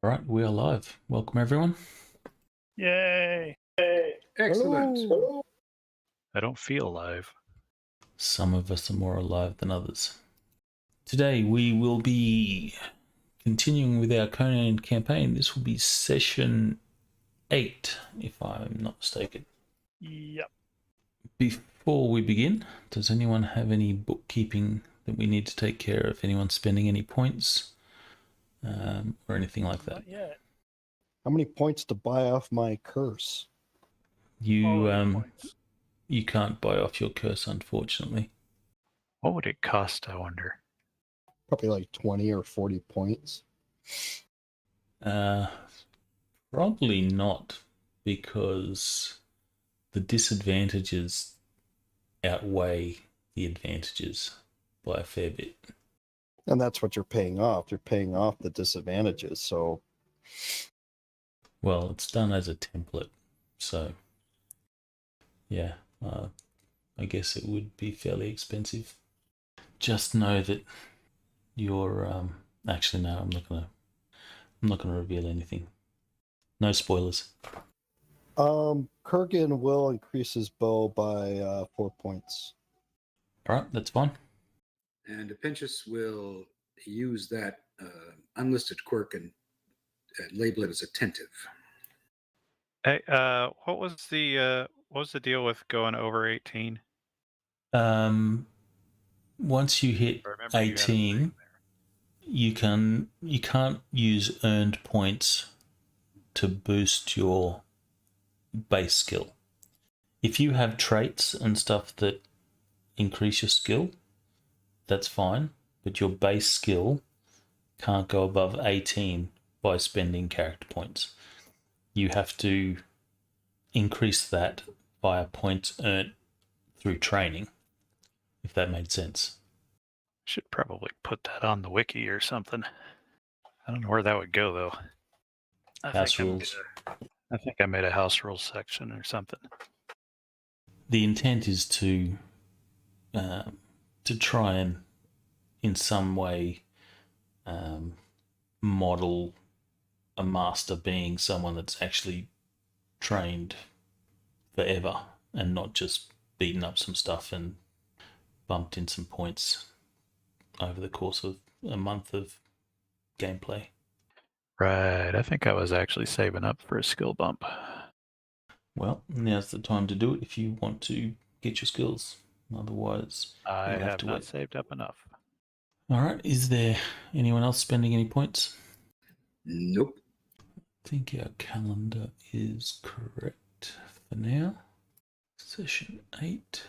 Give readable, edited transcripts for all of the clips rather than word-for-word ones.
All right, we are live. Welcome, everyone. Yay! Excellent. Hello. I don't feel alive. Some of us are more alive than others. Today we will be continuing with our Conan campaign. This will be session 8, if I'm not mistaken. Yep. Before we begin, does anyone have any bookkeeping that we need to take care of? Anyone spending any points or anything like that? Not yet. How many points to buy off my curse? You can't buy off your curse, unfortunately. What would it cost, I wonder? Probably like 20 or 40 points. Probably not, because the disadvantages outweigh the advantages by a fair bit. And that's what you're paying off. You're paying off the disadvantages. So, well, it's done as a template, so yeah, I guess it would be fairly expensive. Just know that you're actually no, I'm not gonna reveal anything. No spoilers. Kurgan will increase his bow by 4 points. All right, that's fine. And Apentius will use that unlisted quirk and label it as attentive. Hey, what was the deal with going over 18? Once you hit 18, you can't use earned points to boost your base skill. If you have traits and stuff that increase your skill, that's fine, but your base skill can't go above 18 by spending character points. You have to increase that via points earned through training, if that made sense. Should probably put that on the wiki or something. I don't know where that would go, though. House rules. I think I made a house rules section or something. The intent is to try and, in some way, model a master being someone that's actually trained forever and not just beaten up some stuff and bumped in some points over the course of a month of gameplay. Right, I think I was actually saving up for a skill bump. Well, now's the time to do it if you want to get your skills. Otherwise, I you'll have to not wait. saved up enough. All right, is there anyone else spending any points? Nope. I think our calendar is correct for now. Session 8.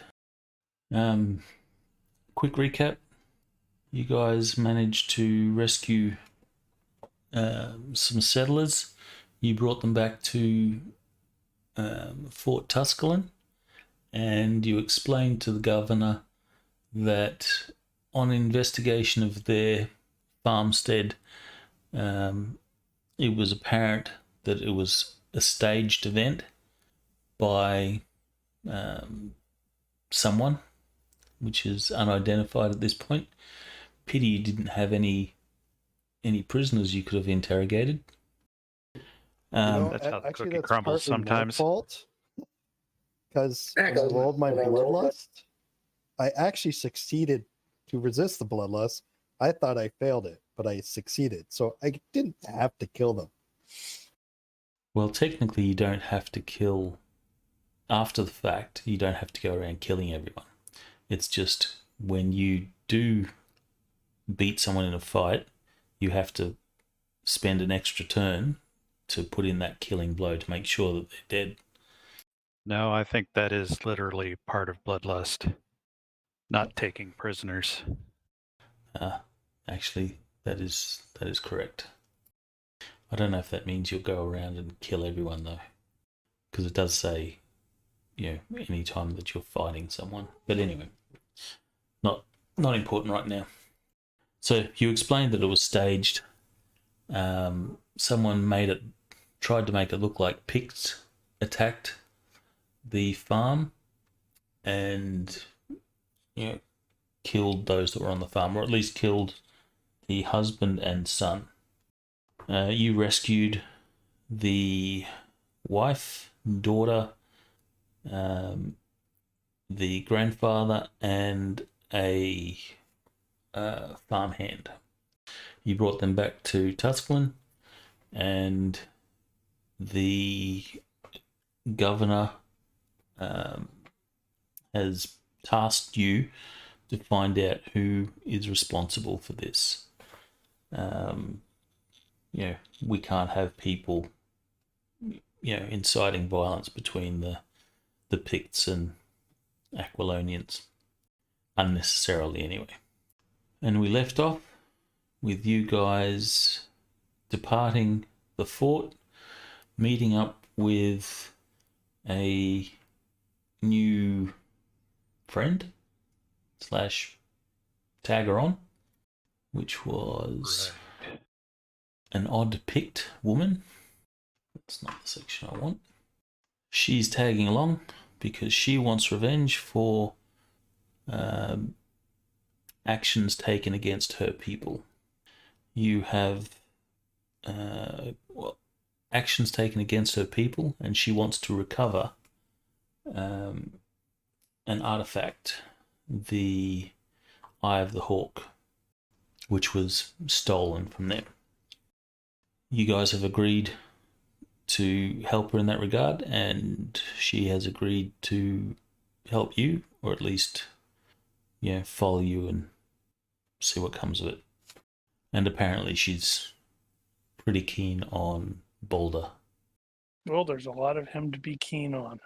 Quick recap. You guys managed to rescue some settlers. You brought them back to Fort Tusculum, and you explained to the governor that on investigation of their farmstead, it was apparent that it was a staged event by someone, which is unidentified at this point. Pity you didn't have any prisoners you could have interrogated. That's how the cookie crumbles sometimes. My fault, because when I rolled my bloodlust, I actually succeeded to resist the bloodlust. I thought I failed it, but I succeeded, so I didn't have to kill them. Well, technically, you don't have to kill after the fact. You don't have to go around killing everyone. It's just when you do beat someone in a fight, you have to spend an extra turn to put in that killing blow to make sure that they're dead. No, I think that is literally part of bloodlust. Not taking prisoners. Actually, that is correct. I don't know if that means you'll go around and kill everyone, though, because it does say, any time that you're fighting someone. But anyway, not important right now. So you explained that it was staged. Someone tried to make it look like Picts attacked the farm and killed those that were on the farm, or at least killed the husband and son. You rescued the wife, daughter, the grandfather, and a farmhand. You brought them back to Tusculum, and the governor has tasked you to find out who is responsible for this. We can't have people, inciting violence between the Picts and Aquilonians, unnecessarily anyway. And we left off with you guys departing the fort, meeting up with a new friend / tagger on, which was an odd Pict woman. That's not the section I want. She's tagging along because she wants revenge for actions taken against her people. You have actions taken against her people, and she wants to recover an artifact, the Eye of the Hawk, which was stolen from them. You guys have agreed to help her in that regard, and she has agreed to help you, or at least, follow you and see what comes of it. And apparently she's pretty keen on Boulder. Well, there's a lot of him to be keen on.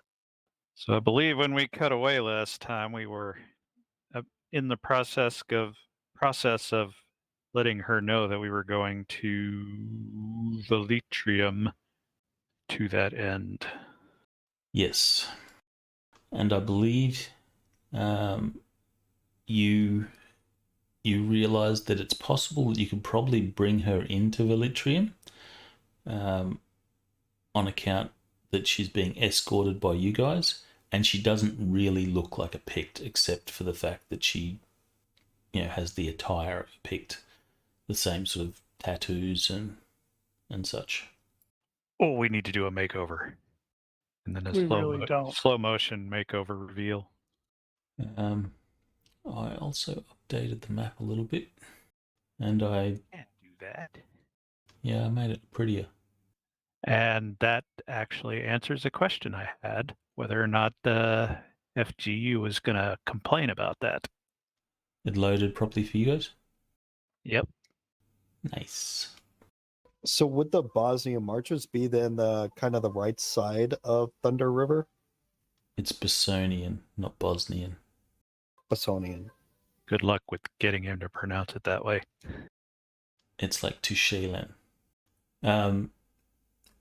So I believe when we cut away last time, we were in the process of letting her know that we were going to Velitrium to that end. Yes. And I believe you realized that it's possible that you could probably bring her into Velitrium on account that she's being escorted by you guys, and she doesn't really look like a Pict except for the fact that she has the attire of a Pict, the same sort of tattoos and such. Oh, we need to do a makeover. And then a slow motion makeover reveal. I also updated the map a little bit, and I can't do that. Yeah, I made it prettier. And that actually answers a question I had, whether or not the FGU was going to complain about that. It loaded properly for you guys? Yep. Nice. So would the Bosnian marches be then the kind of the right side of Thunder River? It's Bosonian, not Bosnian. Bosonian. Good luck with getting him to pronounce it that way. It's like Tushelan.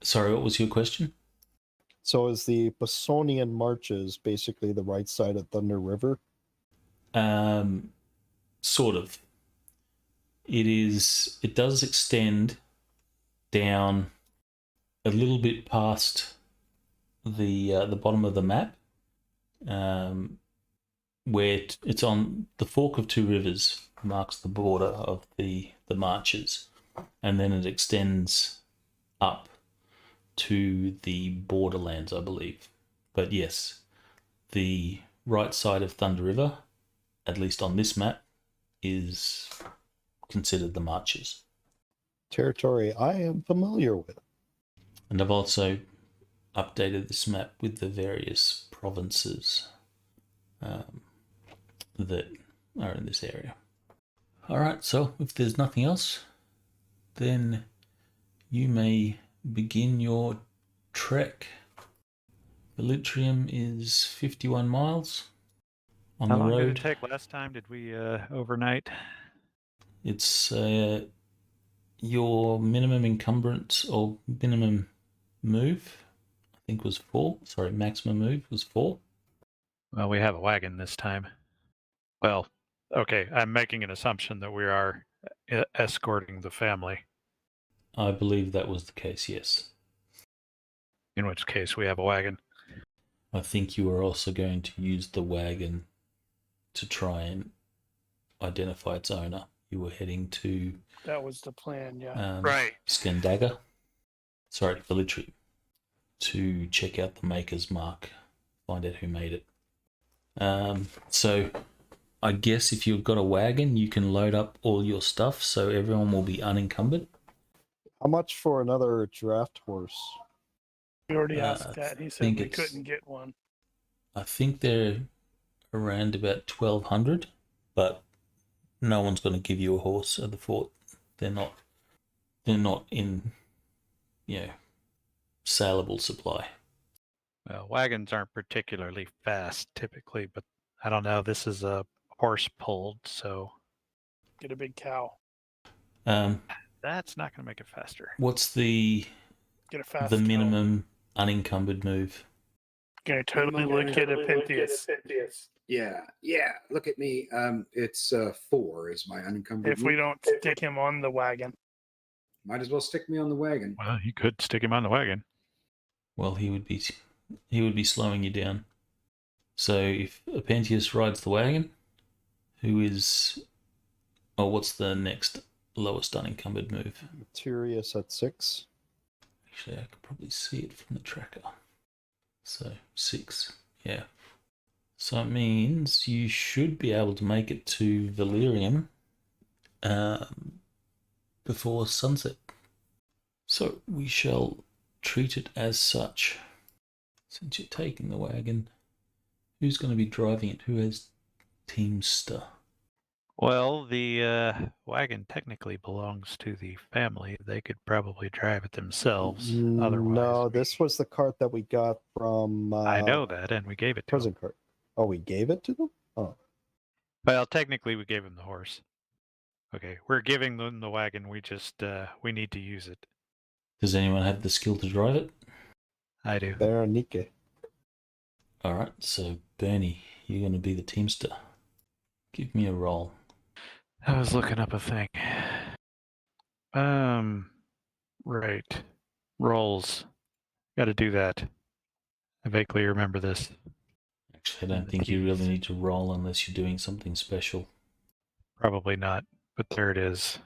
Sorry, what was your question? So is the Bosonian marches basically the right side of Thunder River? Sort of. It does extend down a little bit past the bottom of the map, where it's on the fork of two rivers, marks the border of the marches, and then it extends up to the borderlands, I believe. But yes, the right side of Thunder River, at least on this map, is considered the marches. Territory I am familiar with. And I've also updated this map with the various provinces that are in this area. Alright, so if there's nothing else, then you may begin your trek. Velitrium is 51 miles on How the long road. did it take last time? Did we overnight? It's your minimum encumbrance or minimum move, I think was 4. Sorry, maximum move was 4. Well, we have a wagon this time. Well, okay, I'm making an assumption that we are escorting the family. I believe that was the case, yes. In which case we have a wagon. I think you are also going to use the wagon to try and identify its owner you were heading to That was the plan, yeah. Right. Scandaga. Sorry, Villitri. To check out the maker's mark, find out who made it. So I guess if you've got a wagon, you can load up all your stuff so everyone will be unencumbered. How much for another draft horse? We already Uh, asked that. He I said think we it's- couldn't get one. I think they're around about 1,200, but no one's going to give you a horse at the fort. They're not in, saleable supply. Well, wagons aren't particularly fast typically, but I don't know. This is a horse pulled, so Get a big cow. that's not going to make it faster. What's the Get a fast the cow. minimum unencumbered move? Gonna totally look at a Pentheus. Yeah. Look at me. It's 4 is my unencumbered. If we move. don't stick him on the wagon. Might as well stick me on the wagon. Well, you could stick him on the wagon. Well, he would be slowing you down. So if Apentius rides the wagon, what's the next lowest unencumbered move? Materius at 6. Actually, I could probably see it from the tracker. So 6, yeah. So it means you should be able to make it to Valerium before sunset. So we shall treat it as such. Since you're taking the wagon, who's going to be driving it? Who has Teamster? Well, the wagon technically belongs to the family. They could probably drive it themselves. Otherwise, No, this was the cart that we got from I know that, and we gave it to prison him. cart. Oh, we gave it to them? Oh. Well, technically, we gave him the horse. Okay, we're giving them the wagon. We just we need to use it. Does anyone have the skill to drive it? I do. Berenike. All right, so Bernie, you're going to be the Teamster. Give me a roll. I was looking up a thing. Right. Rolls. Got to do that. I vaguely remember this. Actually, I don't think you really need to roll unless you're doing something special. Probably not, but there it is.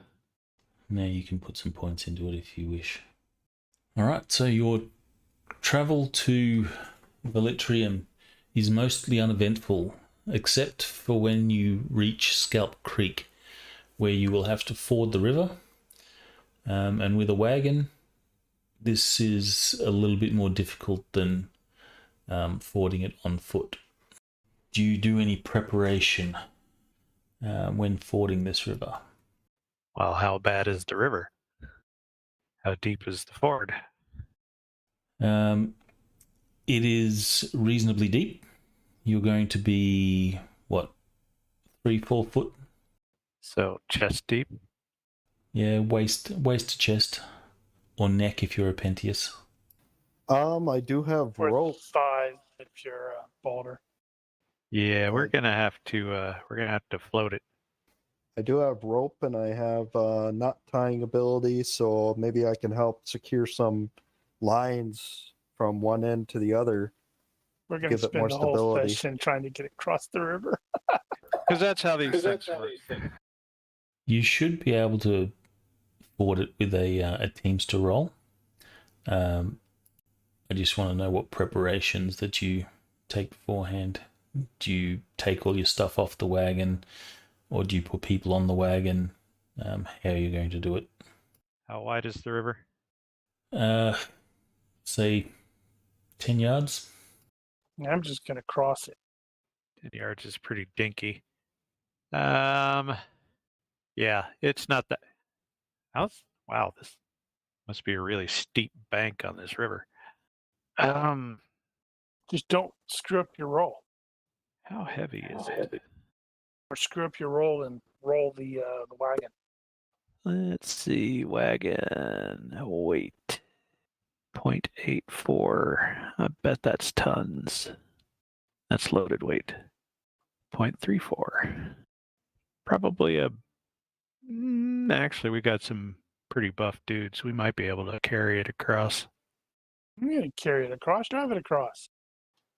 Now you can put some points into it if you wish. All right, so your travel to Velitrium is mostly uneventful, except for when you reach Scalp Creek, where you will have to ford the river. And with a wagon, this is a little bit more difficult than fording it on foot. Do you do any preparation when fording this river? Well, how bad is the river? How deep is the ford? It is reasonably deep. You're going to be, 3-4 foot? So chest deep? Yeah, waist to chest, or neck if you're a Pentius. I do have Or rope. thighs if you're a boulder. Yeah, we're gonna have to float it. I do have rope, and I have knot tying ability, so maybe I can help secure some lines from one end to the other. We're going to Give it more spend the whole stability. session trying to get it across the river. Because that's how these things work. You should be able to ford it with a Teamster roll. I just want to know what preparations that you take beforehand. Do you take all your stuff off the wagon, or do you put people on the wagon? How are you going to do it? How wide is the river? Say 10 yards. I'm just going to cross it. 10 yards is pretty dinky. Yeah, it's not that. Wow, this must be a really steep bank on this river. Just don't screw up your roll. How heavy is it? Or screw up your roll and roll the wagon. Let's see, wagon weight 0.84. I bet that's tons. That's loaded weight 0.34. Probably actually we got some pretty buff dudes. We might be able to carry it across. I'm going to carry it across, drive it across.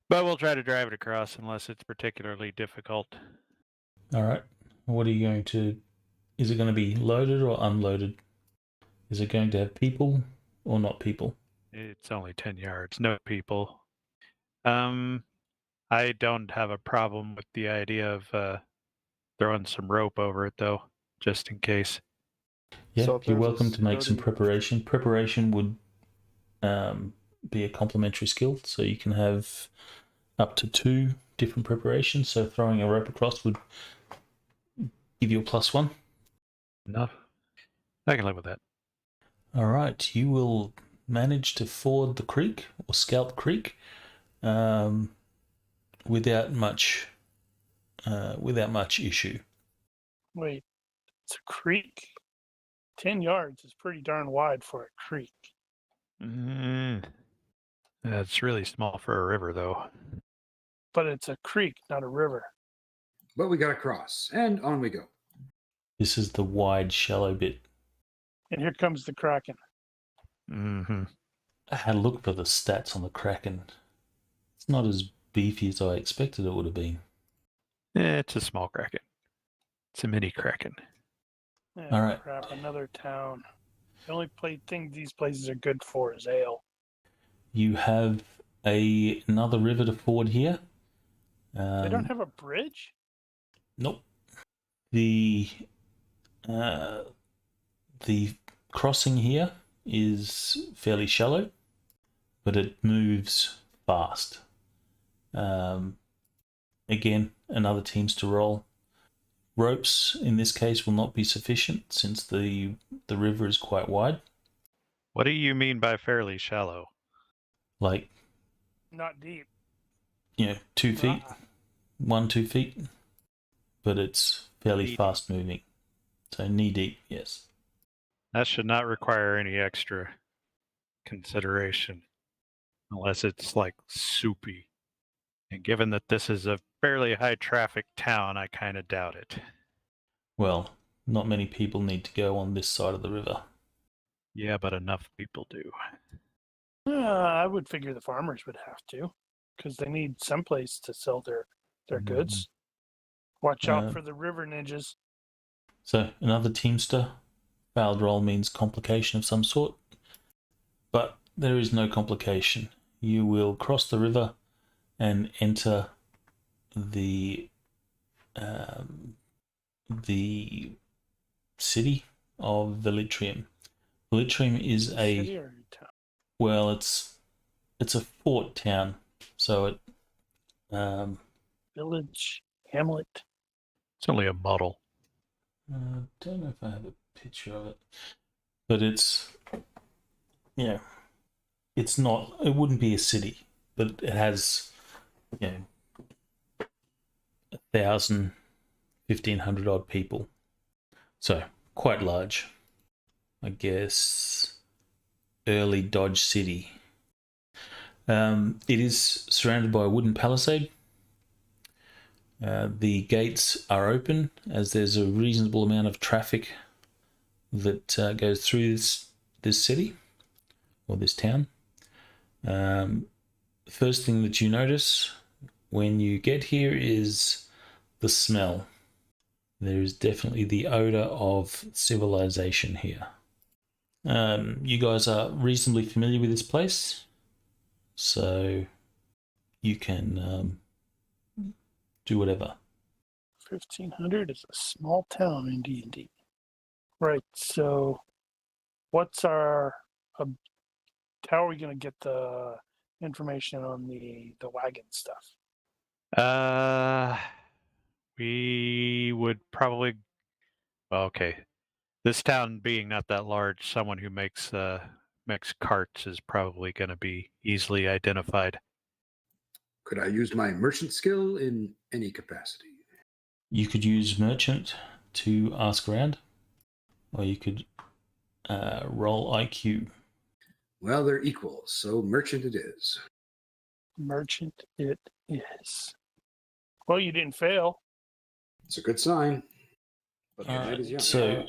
But we'll try to drive it across unless it's particularly difficult. All right. What are you going to Is it going to be loaded or unloaded? Is it going to have people or not people? It's only 10 yards, no people. I don't have a problem with the idea of throwing some rope over it, though, just in case. Yeah, So if you're there's a welcome to make some sturdy- preparation. Preparation would be a complementary skill, so you can have up to 2 different preparations. So throwing a rope across would give you a +1. Enough. I can live with that. All right, you will manage to ford the creek or scalp creek without much issue. Wait, it's a creek. 10 yards is pretty darn wide for a creek. That's really small for a river, though. But it's a creek, not a river. But we got to cross, and on we go. This is the wide, shallow bit. And here comes the Kraken. Mm-hmm. I had a look for the stats on the Kraken. It's not as beefy as I expected it would have been. It's a small kraken. It's a mini kraken. All right. Crap, another town. The only thing these places are good for is ale. You have another river to ford here. They don't have a bridge? Nope. The crossing here is fairly shallow, but it moves fast. Again, another teams to roll. Ropes in this case will not be sufficient since the river is quite wide. What do you mean by fairly shallow? Like, Not deep. 2 feet, Ah, 2 feet, but it's fairly Knee deep. fast moving. So knee deep, yes. That should not require any extra consideration, unless it's like soupy. And given that this is a fairly high traffic town, I kind of doubt it. Well, not many people need to go on this side of the river. Yeah, but enough people do. I would figure the farmers would have to, because they need someplace to sell their goods. Watch out for the river ninjas. So another teamster. Failed roll means complication of some sort, but there is no complication. You will cross the river and enter the city of Velitrium. Velitrium is City or town? well, it's a fort town, so it Village, hamlet. It's only a muddle. don't know if I have a picture of it, but it's it's not. It wouldn't be a city, but it has 1,000, 1,500 odd people, so quite large. I guess early Dodge City. It is surrounded by a wooden palisade. The gates are open as there's a reasonable amount of traffic that goes through this city or this town. The first thing that you notice when you get here is the smell. There is definitely the odor of civilization here. You guys are reasonably familiar with this place, so you can do whatever. 1,500 is a small town in D&D. Right, so what's our... how are we going to get the information on the wagon stuff? We would probably. Okay, this town being not that large, someone who makes carts is probably going to be easily identified. Could I use my merchant skill in any capacity? You could use merchant to ask around, or you could roll IQ. Well, they're equal, so merchant it is. Merchant it is. Well, you didn't fail. It's a good sign. But the All night right, is young. so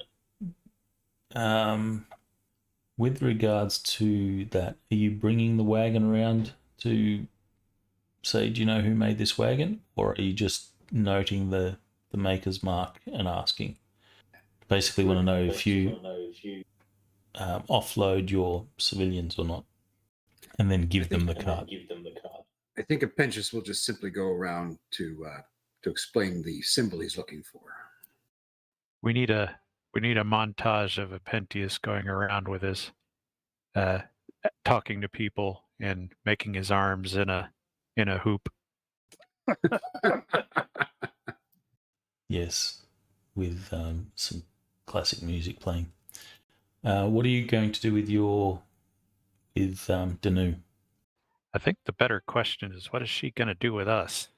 with regards to that, are you bringing the wagon around to say, do you know who made this wagon, or are you just noting the maker's mark and asking? basically want to know if you offload your civilians or not, and then give them the card. I think Apentius will just simply go around to explain the symbol he's looking for. We need a montage of Apentius going around with his talking to people and making his arms in a hoop. Yes, with some classic music playing. What are you going to do with Danu? I think the better question is, what is she going to do with us?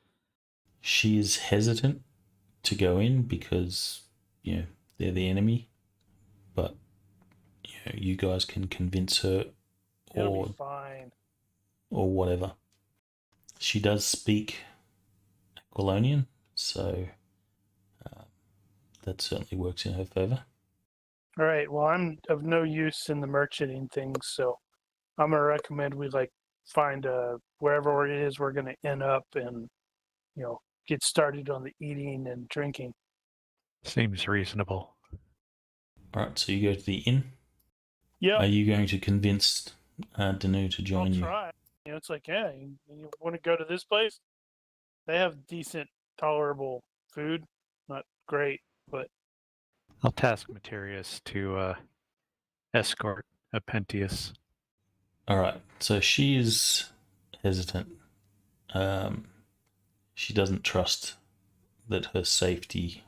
She is hesitant to go in because they're the enemy, but you guys can convince her, It'll be fine. or whatever. She does speak Aquilonian, so that certainly works in her favor. All right. Well, I'm of no use in the merchanting things, so I'm gonna recommend we find wherever it is we're gonna end up, and get started on the eating and drinking. Seems reasonable. All right, so you go to the inn. Yeah. Are you going to convince Danu to join you? I'll try. It's like, yeah, you want to go to this place? They have decent, tolerable food. Not great, but I'll task Materius to escort Apentius. All right, so she is hesitant. She doesn't trust that her safety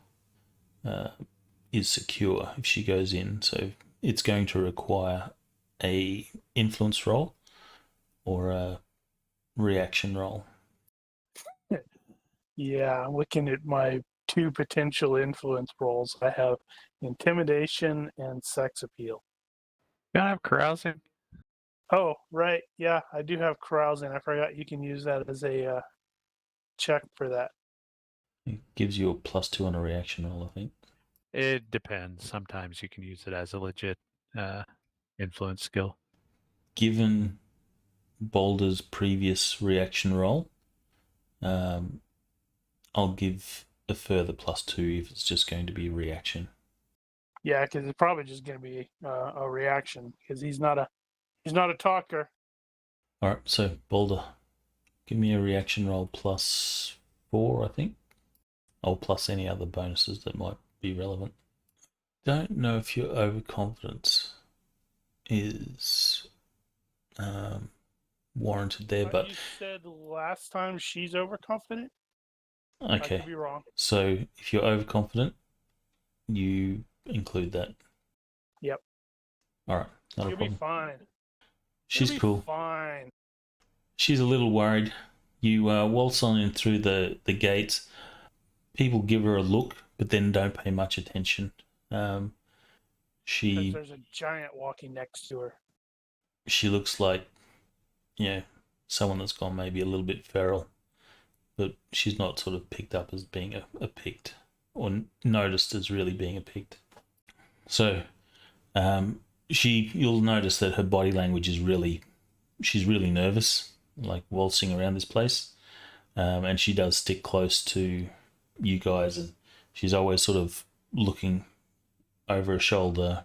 is secure if she goes in, so it's going to require a influence roll or a reaction roll. yeah, looking at my 2 potential influence rolls, I have intimidation and sex appeal. You don't have carousing? Oh, right. Yeah, I do have carousing. I forgot you can use that as a check for that. It gives you a +2 on a reaction roll, I think. It depends. Sometimes you can use it as a legit influence skill. Given Boulder's previous reaction roll, I'll give a further +2 if it's just going to be a reaction. Yeah, because it's probably just going to be a reaction because he's not a talker. All right, so Boulder, give me a reaction roll +4, I think. Or plus any other bonuses that might be relevant. Don't know if your overconfidence is warranted there, but you said last time she's overconfident. okay. I could be wrong. So if you're overconfident, you include that. Yep. All right, not She'll a problem. be fine. She's cool. Fine. She's a little worried. You waltz on in through the gates. People give her a look, but then don't pay much attention. Because there's a giant walking next to her. She looks like, someone that's gone maybe a little bit feral, but she's not sort of picked up as being a Pict or noticed as really being a Pict. So, you'll notice that her body language is she's really nervous, like waltzing around this place, and she does stick close to you guys, and she's always sort of looking over her shoulder,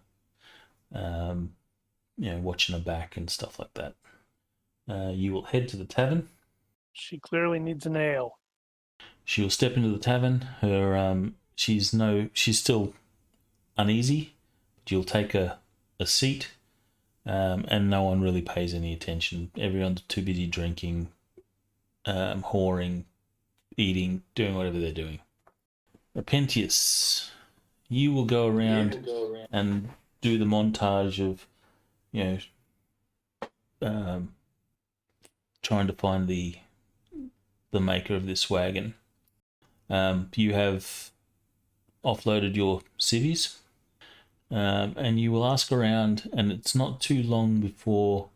watching her back and stuff like that. You will head to the tavern. She clearly needs an ale. She will step into the tavern. She's still uneasy, but you'll take a seat, and no one really pays any attention. Everyone's too busy drinking, whoring, eating, doing whatever they're doing. Apentius, you will go around and do the montage of, trying to find the maker of this wagon. You have offloaded your civvies, and you will ask around, and it's not too long before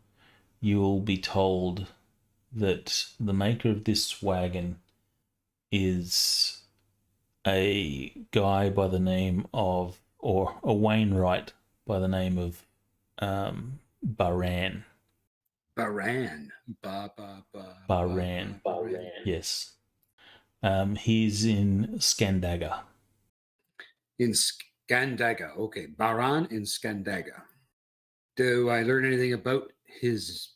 you will be told that the maker of this wagon is a guy by the name of, or a Wainwright by the name of Baran. Baran. Baran. Yes. He's in Scandaga. In Scandaga. Okay, Baran in Scandaga. Do I learn anything about his?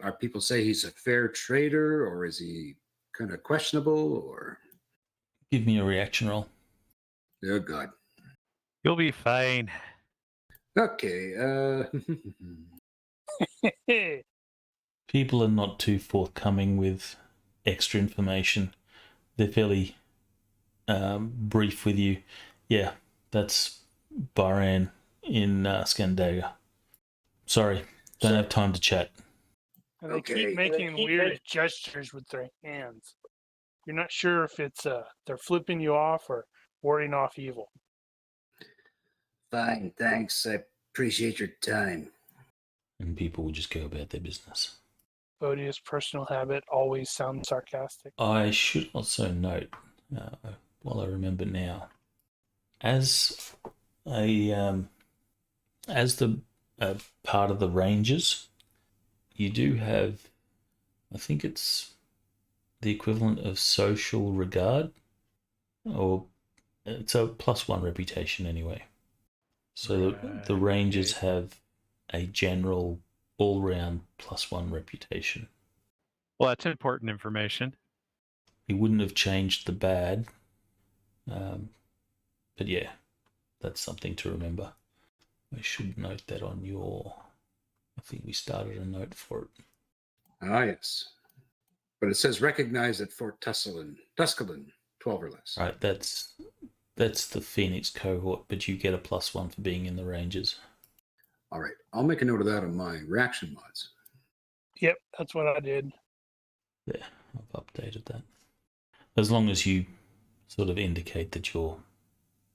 Are people say he's a fair trader, or is he kind of questionable? Or Give me a reaction roll. oh god. You'll be fine. Okay. People are not too forthcoming with extra information. They're fairly brief with you. Yeah, that's Bahrain in Scandaga. Sorry, don't have time to chat. And they Okay. keep making weird gestures with their hands. You're not sure if it's they're flipping you off or warding off evil. Fine, thanks. I appreciate your time. And people will just go about their business. Odious personal habit, always sound sarcastic. I should also note, while I remember now, as the part of the Rangers, you do have, I think it's the equivalent of social regard, or it's a +1 reputation anyway. So the Rangers have a general all-round +1 reputation. Well, that's important information. He wouldn't have changed the bad, but yeah, that's something to remember. I should note that on your. I think we started a note for it. Ah, yes. But it says recognized at Fort Tusculum, 12 or less. Right, that's the Phoenix Cohort, but you get a +1 for being in the Rangers. All right. I'll make a note of that on my reaction mods. Yep, that's what I did. Yeah, I've updated that. As long as you sort of indicate that you're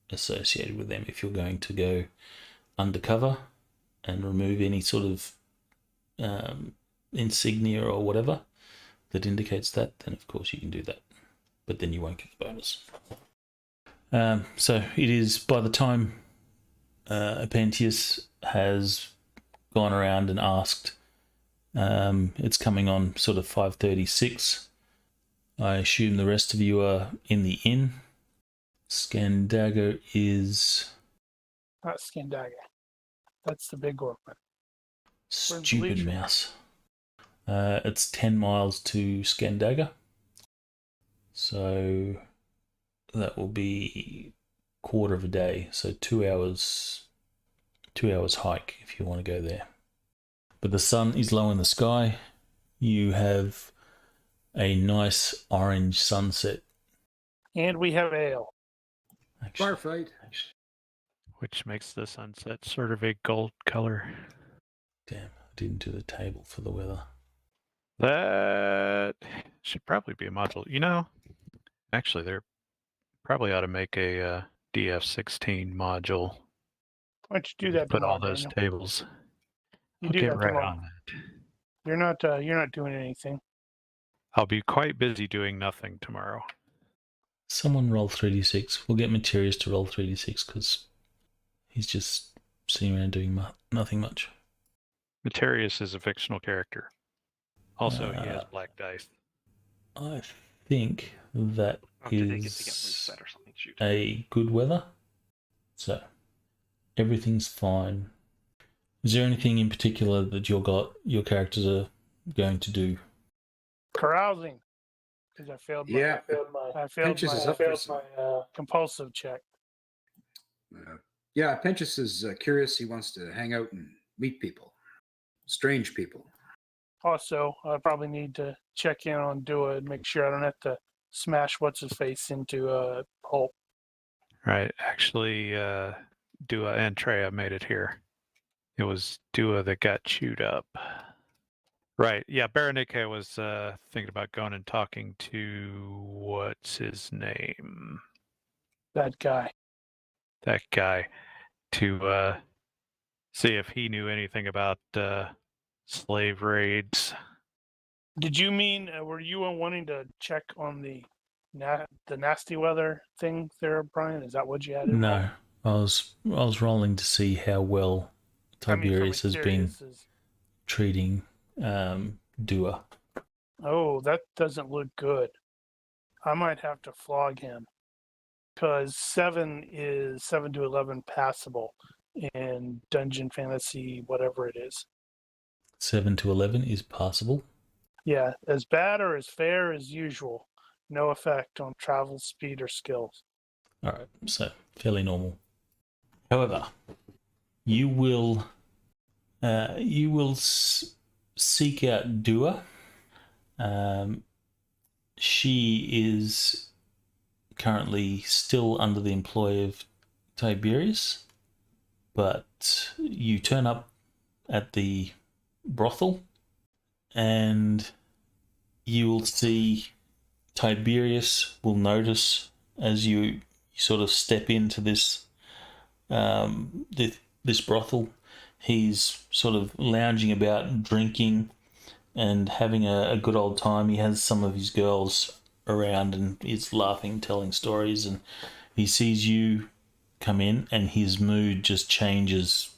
associated with them. If you're going to go undercover and remove any sort of insignia or whatever that indicates that, then of course you can do that. But then you won't get the bonus. So it is, by the time Apentius has gone around and asked, it's coming on sort of 5:36. I assume the rest of you are in the inn. Scandaga is... Not Scandaga. That's the big orphan. Stupid Bleacher? mouse. It's 10 miles to Scandaga. So that will be quarter of a day. So 2 hours hike if you want to go there. But the sun is low in the sky. You have a nice orange sunset. And we have ale. Actually, Bar fight. Which makes the sunset sort of a gold color. damn, I didn't do the table for the weather. That should probably be a module. You know, actually, they're probably ought to make a DF16 module. Why don't you do that Put all tomorrow, those Daniel? tables. You I'll do get that right tomorrow. on that. You're not doing anything. I'll be quite busy doing nothing tomorrow. Someone roll 3d6. We'll get Materius to roll 3d6 because he's just sitting around doing nothing much. Materius is a fictional character. Also, he has Uh, black dice. I think that Did they get to get is set or something? Shoot. a good weather. So everything's fine. Is there anything in particular that your characters are going to do? Carousing. Because I failed my, Yeah. I failed Pinches is up for some. my compulsive check. Yeah, Pentius is curious. He wants to hang out and meet people, strange people. Also, I probably need to check in on Dua and make sure I don't have to smash what's his face into a pulp. Right. Actually, Dua and Treya made it here. It was Dua that got chewed up. Right. Yeah, Berenike was thinking about going and talking to what's his name? That guy. That guy, to see if he knew anything about slave raids. Did you mean were you wanting to check on the nasty weather thing there, Brian? Is that what you had? in mind? No, I was rolling to see how well I mean, for Tiberius has been Mysterious is- treating Dua. Oh, that doesn't look good. I might have to flog him. because 7 to 11 passable in Dungeon Fantasy, whatever it is. 7 to 11 is passable. Yeah, as bad or as fair as usual. No effect on travel, speed, or skills. All right, so fairly normal. However, you will seek out Dua. She is currently still under the employ of Tiberius, but you turn up at the brothel and you will see Tiberius will notice as you sort of step into this this brothel. He's sort of lounging about, drinking and having a good old time. He has some of his girls around and is laughing, telling stories, and he sees you come in and his mood just changes,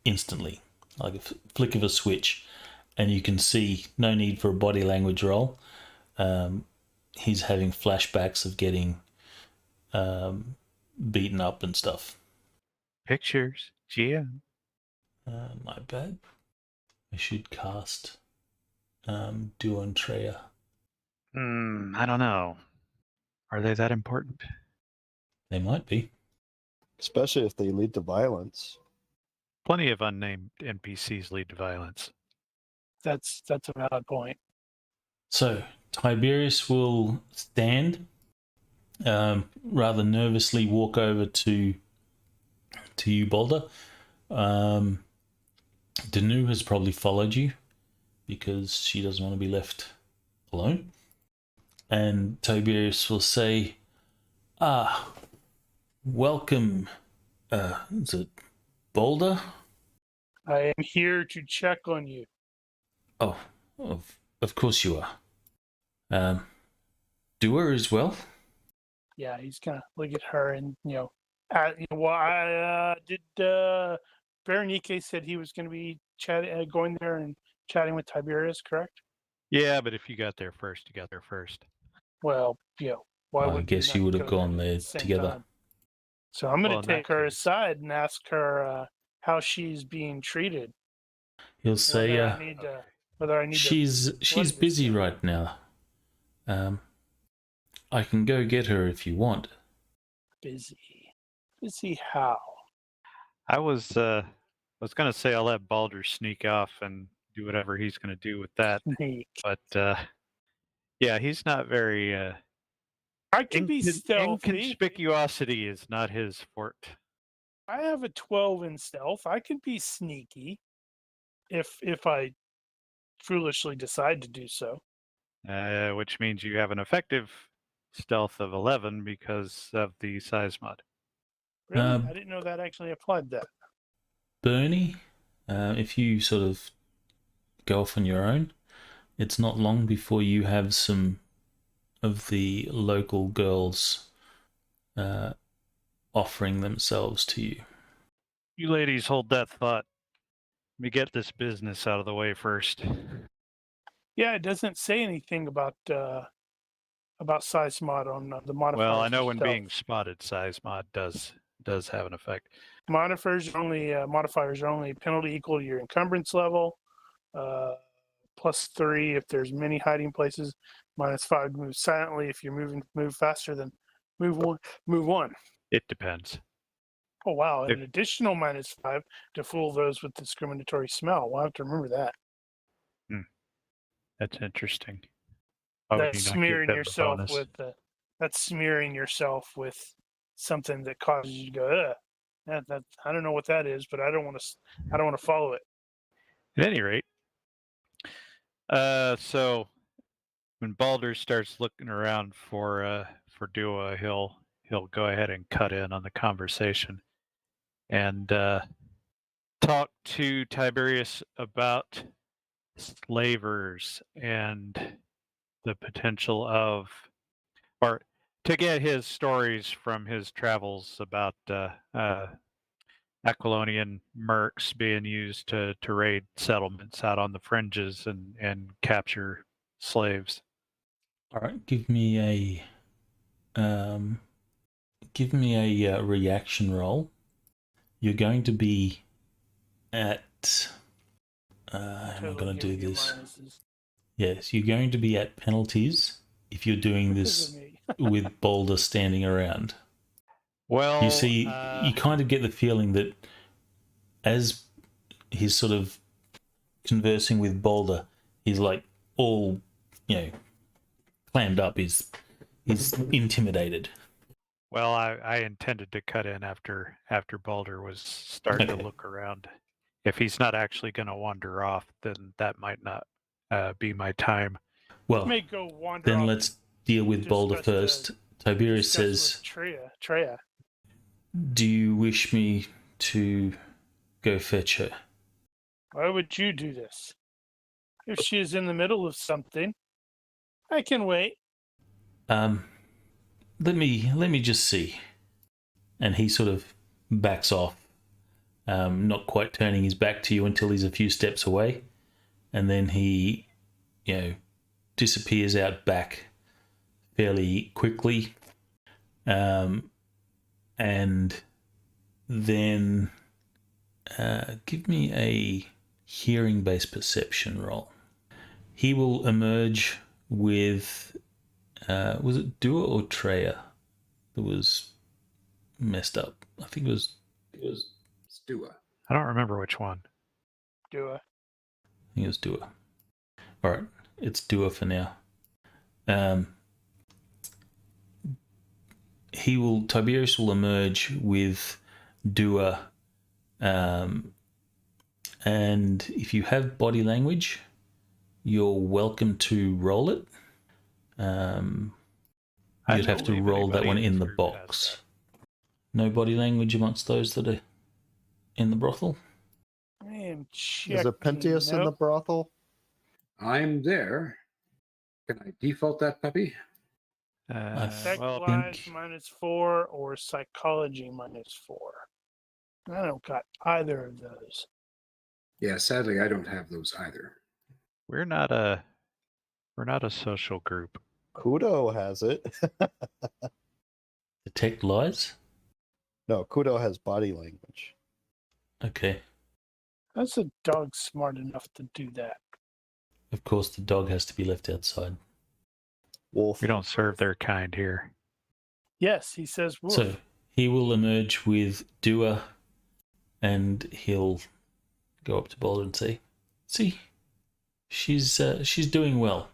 instantly, like a flick of a switch, and you can see no need for a body language roll. He's having flashbacks of getting beaten up and stuff. Pictures. Yeah. My bad. I should cast Duo and Treya. I don't know. Are they that important? They might be. Especially if they lead to violence. Plenty of unnamed NPCs lead to violence. That's a valid point. So Tiberius will stand, rather nervously walk over to you, Boulder. Danu has probably followed you because she doesn't want to be left alone. And Tiberius will say, welcome. Is it Boulder? I am here to check on you. Oh, of course you are. Dua as well? Yeah, he's gonna look at her and did Berenike said he was going to be going there and chatting with Tiberius, correct? Yeah, but if you got there first, you got there first. Well, why I would guess you would have gone there together. Time? So I'm going Well, to in take that her case- aside and ask her how she's being treated. He'll say, Whether I need she's to busy right now. I can go get her if you want. Busy how? I was going to say I'll let Baldur sneak off and do whatever he's going to do with that. Sneak. But yeah, he's not very. I can be stealthy. Inconspicuosity is not his forte. I have a 12 in stealth. I can be sneaky if I foolishly decide to do so. Which means you have an effective stealth of 11 because of the size mod. Really? I didn't know that actually applied that. Bernie, if you sort of go off on your own, it's not long before you have some of the local girls offering themselves to you. You ladies hold that thought. Let me get this business out of the way first. Yeah, it doesn't say anything about size mod on the modifiers. Well, I know when itself. being spotted, size mod does have an effect. Modifiers are only penalty equal to your encumbrance level, +3 if there's many hiding places, -5 move silently if you're move faster than move one. It depends. Oh wow! And an additional -5 to fool those with discriminatory smell. We'll have to remember that. That's interesting. That's smearing yourself with something that causes you to go, ugh. That I don't know what that is, but I don't want to follow it. At any rate, so when Baldur starts looking around for Dua, he'll go ahead and cut in on the conversation and talk to Tiberius about slavers and the potential of, or to get his stories from his travels about Aquilonian mercs being used to raid settlements out on the fringes and capture slaves. All right, give me a give me a reaction roll. You're going to be at. How am I going to do this? Yes, you're going to be at penalties if you're doing this with Boulder standing around. Well, You see, you kind of get the feeling that as he's sort of conversing with Boulder, he's like all, clammed up. He's intimidated. well, I intended to cut in after Balder was starting to look around. If he's not actually going to wander off, then that might not be my time. Well, may go wander then off let's deal with Boulder first. Tiberius says, Treya. do you wish me to go fetch her? Why would you do this? If she is in the middle of something, I can wait. Let me just see. And he sort of backs off, not quite turning his back to you until he's a few steps away, and then he, disappears out back fairly quickly, and then give me a hearing-based perception roll. He will emerge with, was it Dua or Treya that was messed up? I think it was Dua. I don't remember which one. Dua. I think it was Dua. All right, it's Dua for now. Tiberius will emerge with Dua, and if you have body language, you're welcome to roll it. You'd have to roll that one in the box. No body language amongst those that are in the brothel? I am checking. Is it Pentius in the brothel? I'm there. Can I default that puppy? Psych-wise -4 or psychology -4. I don't got either of those. Yeah, sadly, I don't have those either. We're not a social group. Kudo has it. Detect lies? No, Kudo has body language. Okay. How's a dog smart enough to do that? Of course, the dog has to be left outside. Wolf. We don't serve their kind here. Yes, he says wolf. So he will emerge with Dua, and he'll go up to Boulder and say, "See, she's doing well."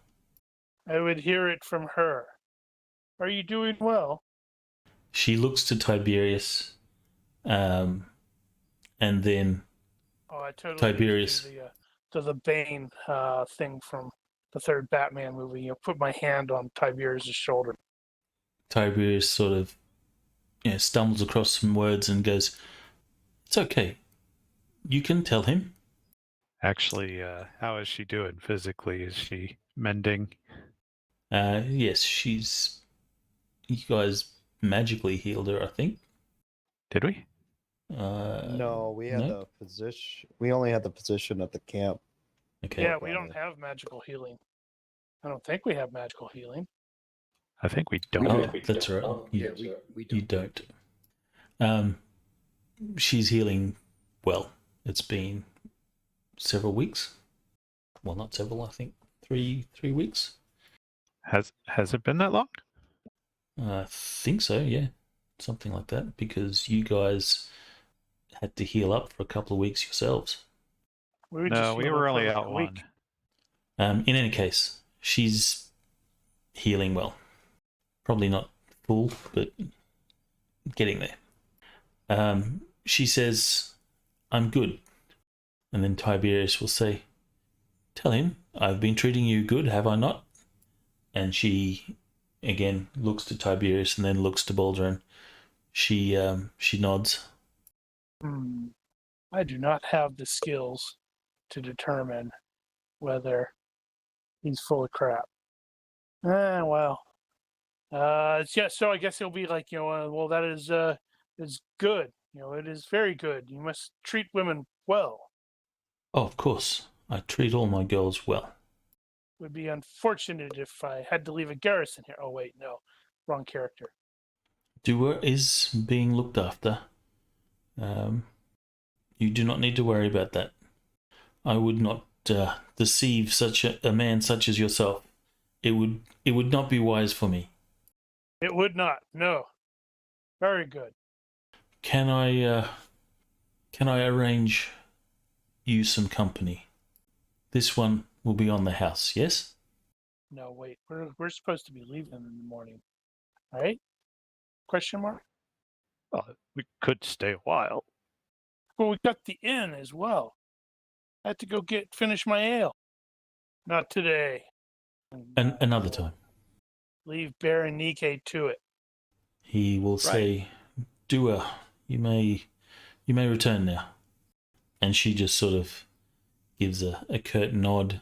I would hear it from her. Are you doing well? She looks to Tiberius, and then I totally Tiberius. To the Bane thing from the third Batman movie. Put my hand on Tiberius' shoulder. Tiberius sort of stumbles across some words and goes, "It's okay. You can tell him." Actually, how is she doing physically? Is she mending? Yes, you guys magically healed her, I think. Did we? No, we had the position. We only had the position at the camp. Okay. Yeah, we don't have magical healing. I don't think we have magical healing. I think we don't. Oh, that's right. You don't. She's healing well. It's been several weeks. Well, not several. I think 3 weeks. Has it been that long? I think so. Yeah, something like that. Because you guys had to heal up for a couple of weeks yourselves. We were only out one. In any case, she's healing well. Probably not full, but getting there. She says, "I'm good." And then Tiberius will say, "Tell him, I've been treating you good, have I not?" And she, again, looks to Tiberius and then looks to Boulder, and she nods. I do not have the skills to determine whether he's full of crap. Well. Yeah, so I guess he'll be like, well, that is good. It is very good. You must treat women well. Oh, of course. I treat all my girls well. Would be unfortunate if I had to leave a garrison here. Oh, wait, no. Wrong character. Doer is being looked after. You do not need to worry about that. I would not deceive such a man such as yourself. It would not be wise for me. It would not. No. Very good. Can I arrange you some company? This one will be on the house, yes? No, wait. We're supposed to be leaving in the morning, right? Question mark. We could stay a while. Well, we got the inn as well. I had to go finish my ale. Not today. And another time. Leave Baron Nike to it. He will say, Doer, you may return now. And she just sort of gives a curt nod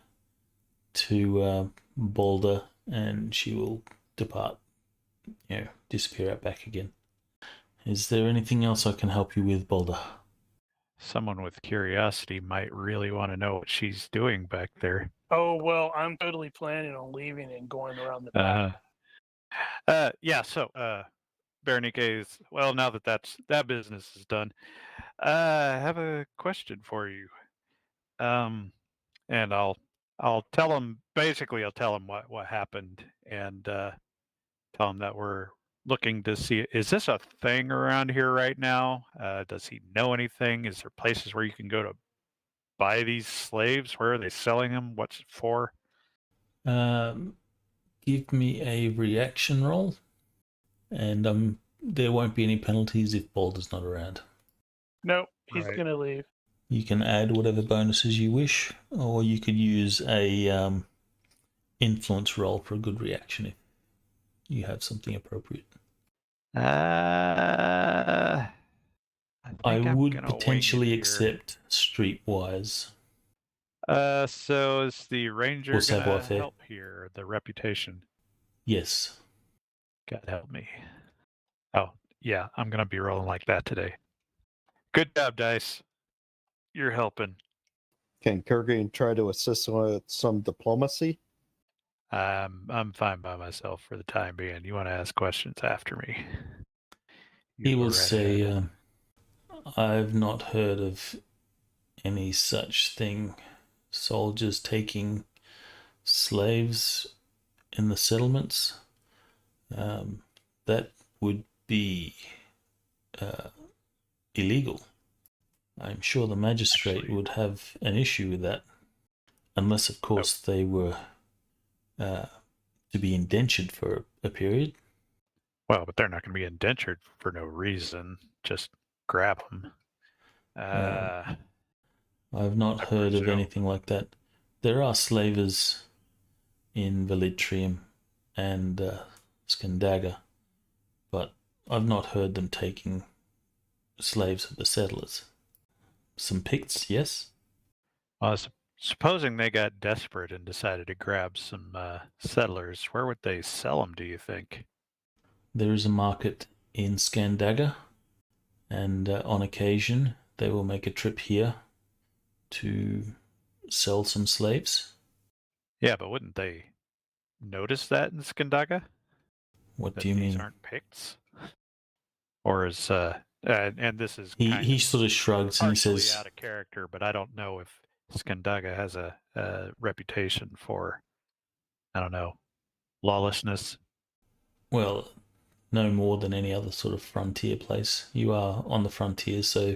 to Balder, and she will depart, disappear out back again. Is there anything else I can help you with, Balder? Someone with curiosity might really want to know what she's doing back there. Oh, well, I'm totally planning on leaving and going around the back. Berenice is, well, now that business is done, I have a question for you. And I'll tell him, basically I'll tell him what happened, and tell him that we're looking to see, is this a thing around here right now? Does he know anything? Is there places where you can go to buy these slaves? Where are they selling them? What's it for? Give me a reaction roll, and there won't be any penalties if Balder's not around. Nope, he's Right. going to leave. You can add whatever bonuses you wish, or you could use a influence roll for a good reaction if you have something appropriate. I would potentially accept streetwise. So is the ranger Or gonna savoir-faire. help here? The reputation. Yes. God help me. Oh yeah, I'm gonna be rolling like that today. Good job, Dice. You're helping. Can Kurgan try to assist with some diplomacy? I'm fine by myself for the time being. You want to ask questions after me? He You go will right say, ahead. I've not heard of any such thing. Soldiers taking slaves in the settlements. That would be illegal. I'm sure the magistrate would have an issue with that. Unless, of course, they were to be indentured for a period. Well, but they're not going to be indentured for no reason. Just grab them. I've not heard of presume. anything like that. There are slavers in Velitrium and Scandaga, but I've not heard them taking slaves of the settlers. Some Picts, yes? Well, supposing they got desperate and decided to grab some settlers, where would they sell them, do you think? There is a market in Scandaga, and on occasion they will make a trip here to sell some slaves. Yeah, but wouldn't they notice that in Scandaga? What That do you these mean? aren't Picts? Or is and this is He sort of shrugs and he partially says, out of character, but I don't know if Scandaga has a reputation for, I don't know, lawlessness. well, no more than any other sort of frontier place. You are on the frontier, so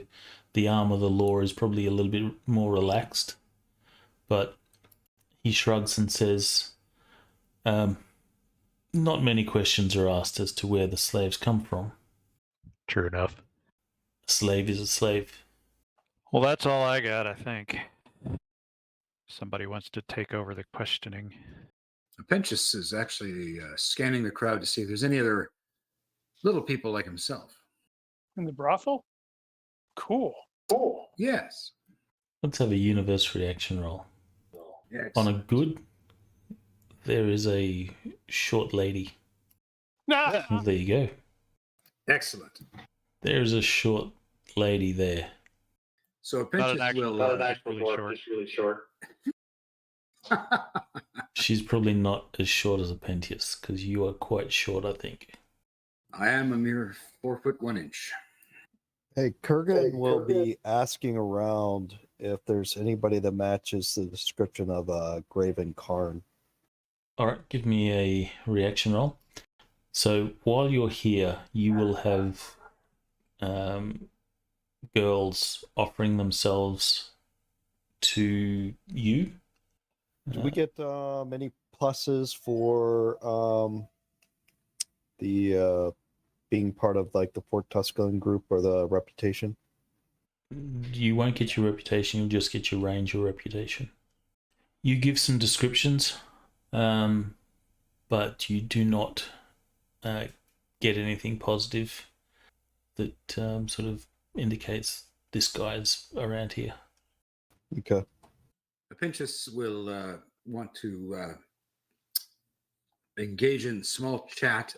the arm of the law is probably a little bit more relaxed. But he shrugs and says, not many questions are asked as to where the slaves come from. True enough. A slave is a slave. Well, that's all I got, I think. Somebody wants to take over the questioning. Penchus is actually scanning the crowd to see if there's any other little people like himself. In the brothel? Cool. Yes. Let's have a universe reaction roll. Yes. On a good, there is a short lady. Nah. Well, there you go. Excellent. There's a short lady there. So Not an Penchus actual will. dwarf, just really short. She's probably not as short as a Pentius, because you are quite short, I think. I am a mere 4'1". Hey, Kurgan will be asking around if there's anybody that matches the description of Graven Karn. All right, give me a reaction roll. So while you're here, you will have girls offering themselves to you. Do we get any pluses for the being part of like the Fort Tuscan group or the reputation? You won't get your reputation, you'll just get your range or reputation. You give some descriptions, but you do not get anything positive that sort of indicates this guy's around here. Okay. Pinchas will want to engage in small chat,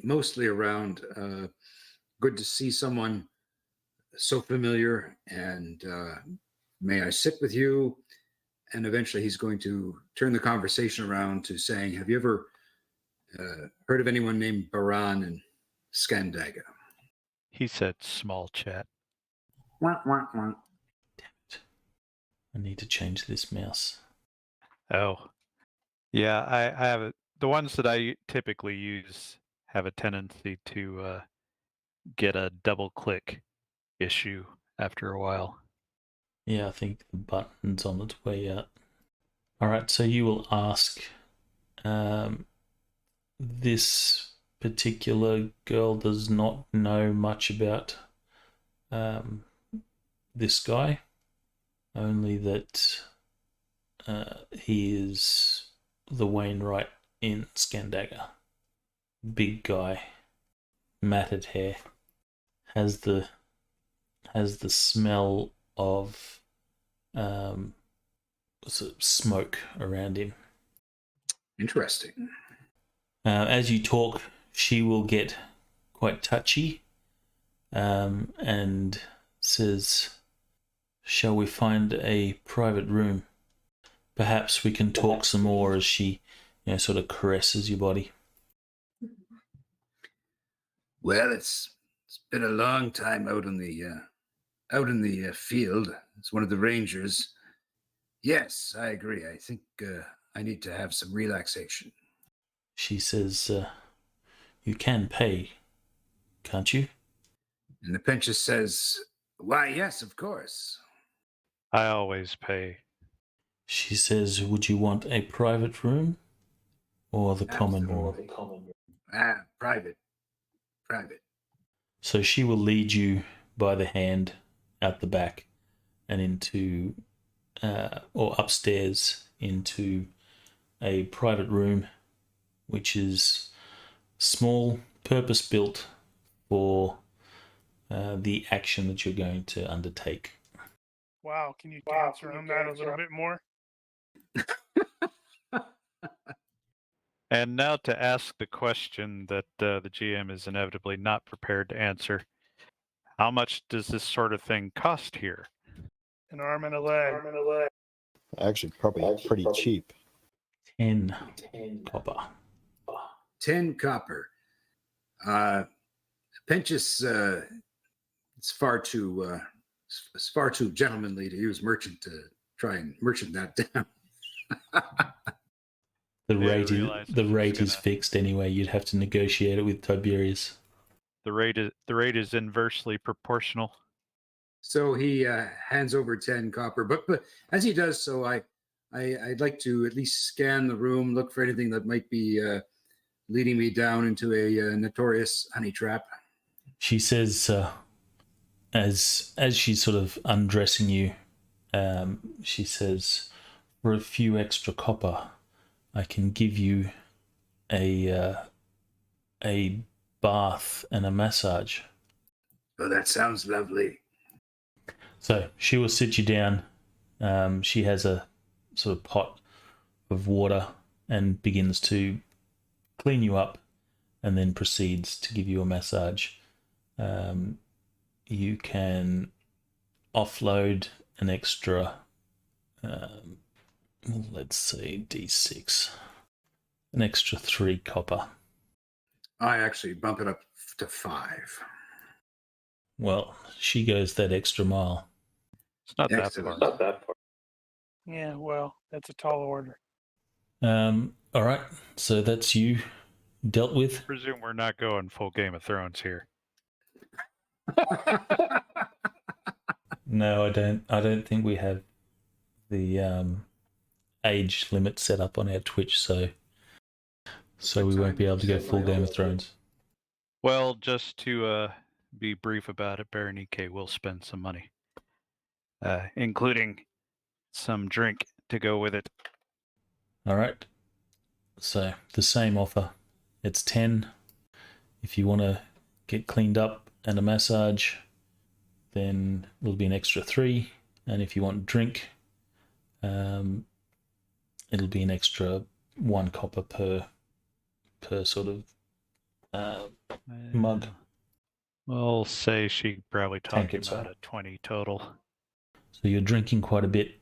mostly around good to see someone so familiar, and may I sit with you? And eventually he's going to turn the conversation around to saying, have you ever heard of anyone named Baran in Scandaga? He said small chat. Wah, wah, wah. Damn it. I need to change this mouse. Oh. Yeah, I have it. The ones that I typically use have a tendency to get a double click issue after a while. Yeah, I think the button's on its way out. All right, so you will ask this particular girl does not know much about this guy, only that he is the Wainwright in Scandaga. Big guy, matted hair, has the smell of sort of smoke around him. Interesting. As you talk, she will get quite touchy and says, "Shall we find a private room? Perhaps we can talk some more," as she, sort of caresses your body. Well, it's been a long time out in the field. It's one of the rangers. Yes, I agree. I think I need to have some relaxation. She says, "You can pay, can't you?" And the Pinchas says, why, yes, of course. I always pay. She says, "Would you want a private room or the common room?" Private. So she will lead you by the hand out the back and into, or upstairs into a private room, which is small, purpose-built for the action that you're going to undertake. Wow, can you dance around that a little bit more? And now to ask the question that the GM is inevitably not prepared to answer. How much does this sort of thing cost here? An arm and a leg. Actually, probably pretty cheap. 10 copper. 10 copper. Pinchas, it's far too gentlemanly to use merchant to try and merchant that down. The Yeah, rate is fixed anyway. You'd have to negotiate it with Tiberius. The rate is inversely proportional. So he hands over 10 copper, but as he does so, I'd like to at least scan the room, look for anything that might be leading me down into a notorious honey trap. She says, as she's sort of undressing you, she says, "For a few extra copper, I can give you a bath and a massage." Oh, that sounds lovely. So she will sit you down. She has a sort of pot of water and begins to clean you up, and then proceeds to give you a massage. You can offload an extra, let's say D6, an extra 3 copper. I actually bump it up to 5. Well, she goes that extra mile. It's not that Excellent. far. Yeah, well, that's a tall order. All right, so that's you dealt with. Presume we're not going full Game of Thrones here. No, I don't. I don't think we have the age limit set up on our Twitch, so we won't be able to go full Game of Thrones. Well, just to be brief about it, Berenike will spend some money, including some drink to go with it. All right. So the same offer. It's 10. If you want to get cleaned up and a massage, then it'll be an extra 3. And if you want drink, it'll be an extra 1 copper per sort of mug. We'll say she probably talking Tankard, about sorry. a 20 total. So you're drinking quite a bit,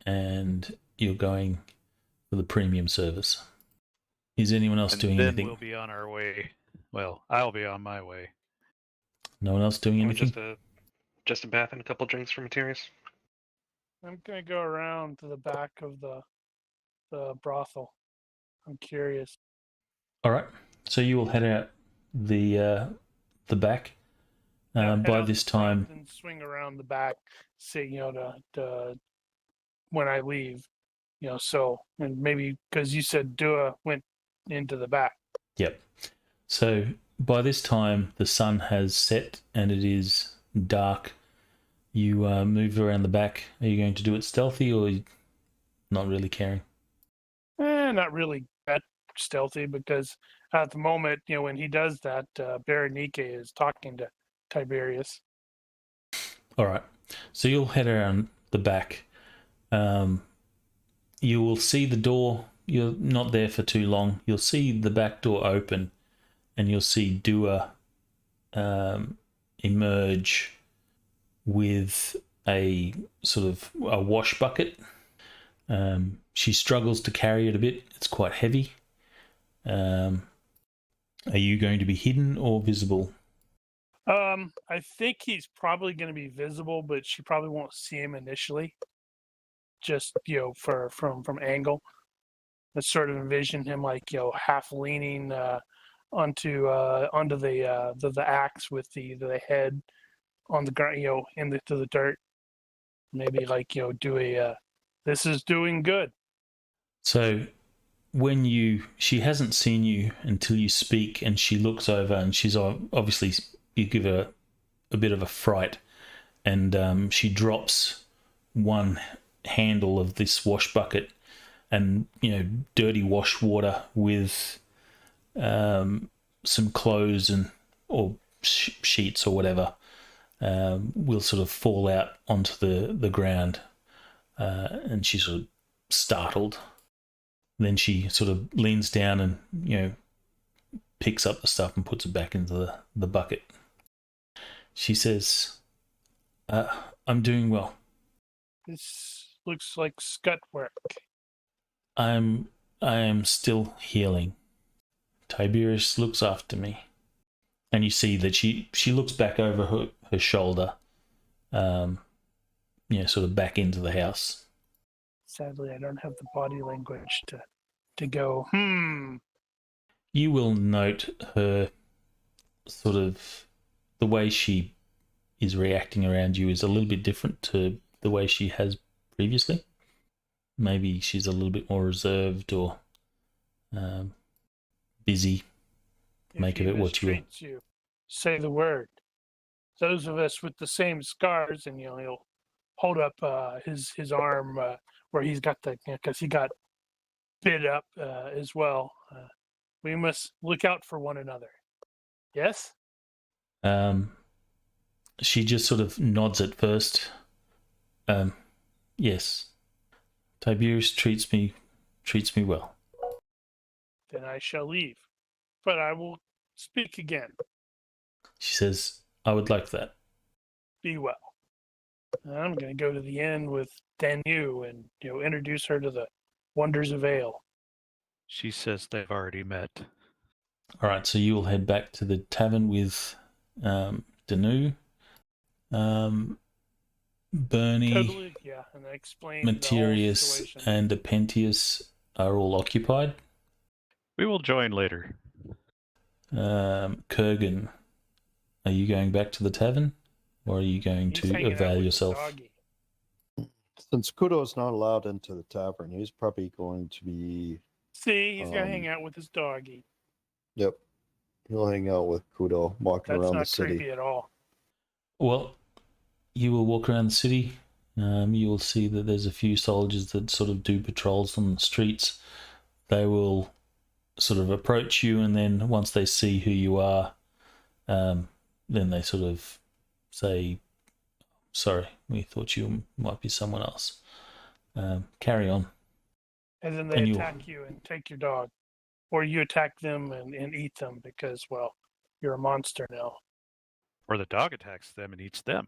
and you're going for the premium service. Is anyone else And doing then anything? we'll be on our way. Well, I'll be on my way. No one else doing anything? Just a bath and a couple drinks for Materius. I'm gonna go around to the back of the brothel. I'm curious. All right. So you will head out the back. Yeah, head By out this the front time, and swing around the back, say, to when I leave, so, and maybe because you said Dua went into the back. yep. So by this time, the sun has set and it is dark. You move around the back. Are you going to do it stealthy or not really caring? Not really that stealthy, because at the moment, when he does that, Berenike is talking to Tiberius. All right. So you'll head around the back. You will see the door. You're not there for too long. You'll see the back door open, and you'll see Dua emerge with a sort of a wash bucket. She struggles to carry it a bit. It's quite heavy. Are you going to be hidden or visible? I think he's probably going to be visible, but she probably won't see him initially. Just from angle. I sort of envision him like half leaning onto the axe with the head on the ground, into the dirt. Maybe like do a this is doing good. So when she hasn't seen you until you speak, and she looks over, and she's obviously, you give her a bit of a fright, and she drops one handle of this wash bucket, and dirty wash water with some clothes or sheets or whatever will sort of fall out onto the ground, and she's sort of startled. Then she sort of leans down and picks up the stuff and puts it back into the bucket. She says, I'm doing well. This looks like scut work. I am still healing. Tiberius looks after me. And you see that she looks back over her shoulder, sort of back into the house. Sadly, I don't have the body language to go, You will note her sort of, the way she is reacting around you is a little bit different to the way she has previously. Maybe she's a little bit more reserved or busy. Make of it what you will. You say the word. Those of us with the same scars, and he'll hold up his arm where he's got because he got bit up as well. We must look out for one another. Yes? She just sort of nods at first. Yes. Tiberius treats me well. Then I shall leave. But I will speak again. She says, I would like that. Be well. I'm going to go to the inn with Danu and introduce her to the wonders of ale. She says they've already met. All right, so you will head back to the tavern with Danu, Bernie, Totally, yeah. And I explained the whole Materius, situation. and Apentius are all occupied. We will join later. Kurgan, are you going back to the tavern, or are you going He's to hanging out avail with the yourself? doggy. Since Kudo's not allowed into the tavern, he's probably going to be. See, he's gonna hang out with his doggy. Yep. He'll hang out with Kudo, walking That's around the not city. creepy at all. Well, you will walk around the city. You will see that there's a few soldiers that sort of do patrols on the streets. They will sort of approach you, and then once they see who you are, then they sort of say, sorry, we thought you might be someone else. Carry on. And then they And attack you and take your dog. Or you attack them and eat them because, well, you're a monster now. Or the dog attacks them and eats them.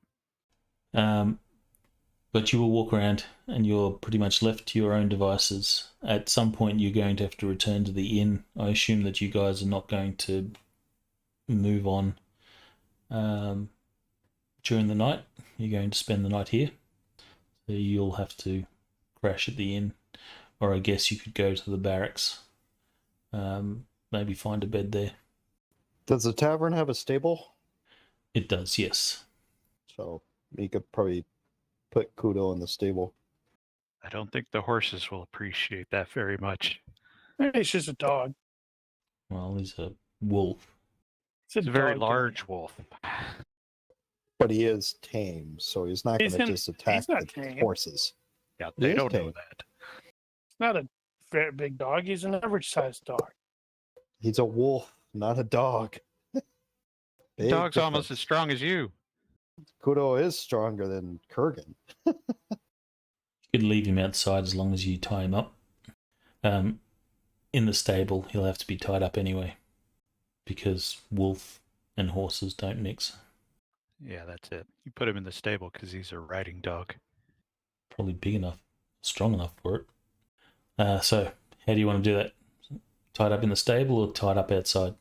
But you will walk around and you're pretty much left to your own devices. At some point, you're going to have to return to the inn. I assume that you guys are not going to move on during the night. You're going to spend the night here. So you'll have to crash at the inn. Or I guess you could go to the barracks. Maybe find a bed there. Does the tavern have a stable? It does, yes. So you could probably put Kudo in the stable. I don't think the horses will appreciate that very much. It's just a dog. Well, he's a wolf. It's a very dog, large wolf. But he is tame, so he's not going He's to in- just attack he's not the tame. horses. Yeah, He they is don't know tame. that. It's not a very big dog. He's an average-sized dog. He's a wolf, not a dog. Big Dog's almost difference. as strong as you. Kudo is stronger than Kurgan. You could leave him outside as long as you tie him up. In the stable, he'll have to be tied up anyway, because wolf and horses don't mix. Yeah, that's it. You put him in the stable because he's a riding dog. Probably big enough, strong enough for it. So, how do you want to do that? Tied up in the stable or tied up outside?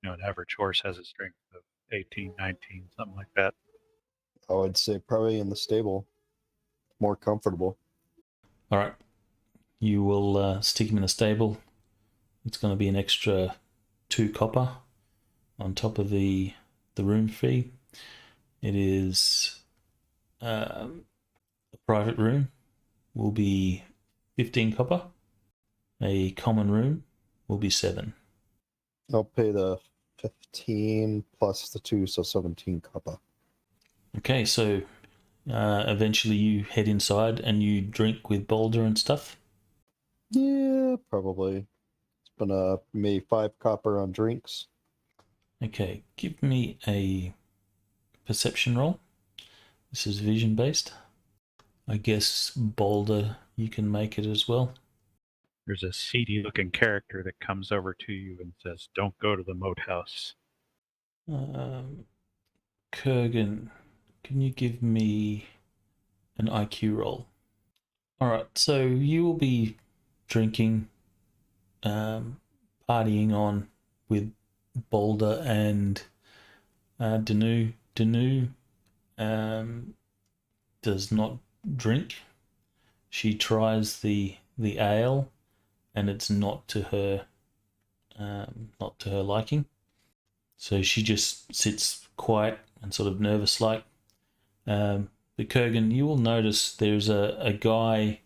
You know, an average horse has a strength of 18, 19, something like that. I would say probably in the stable. More comfortable. All right. You will stick him in the stable. It's going to be an extra 2 copper on top of the room fee. It is a private room will be 15 copper. A common room will be 7. I'll pay the 15 plus the 2, so 17 copper. Okay, so eventually you head inside and you drink with Boulder and stuff. Yeah, probably. It's been maybe 5 copper on drinks. Okay, give me a perception roll. This is vision based. I guess Boulder, you can make it as well. There's a seedy looking character that comes over to you and says, "Don't go to the moat house." Kurgan, can you give me an IQ roll? Alright, so you will be drinking, partying on with Boulder and Danu. Danu does not drink. She tries the ale, and it's not to her liking. So she just sits quiet and sort of nervous like. But Kurgan, you will notice there's a guy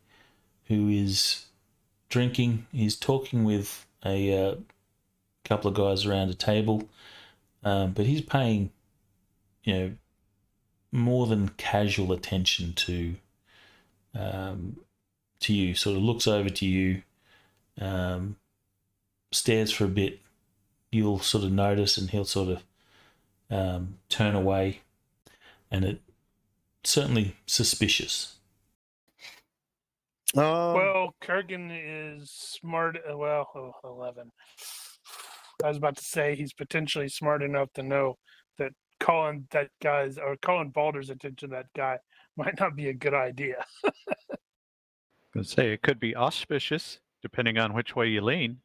who is drinking. He's talking with a couple of guys around a table, but he's paying, more than casual attention to you. Sort of looks over to you, stares for a bit. You'll sort of notice, and he'll sort of turn away, and it's certainly suspicious. Well, Kurgan is smart. 11. I was about to say he's potentially smart enough to know that calling Baldur's attention to that guy might not be a good idea. I say it could be auspicious, depending on which way you lean.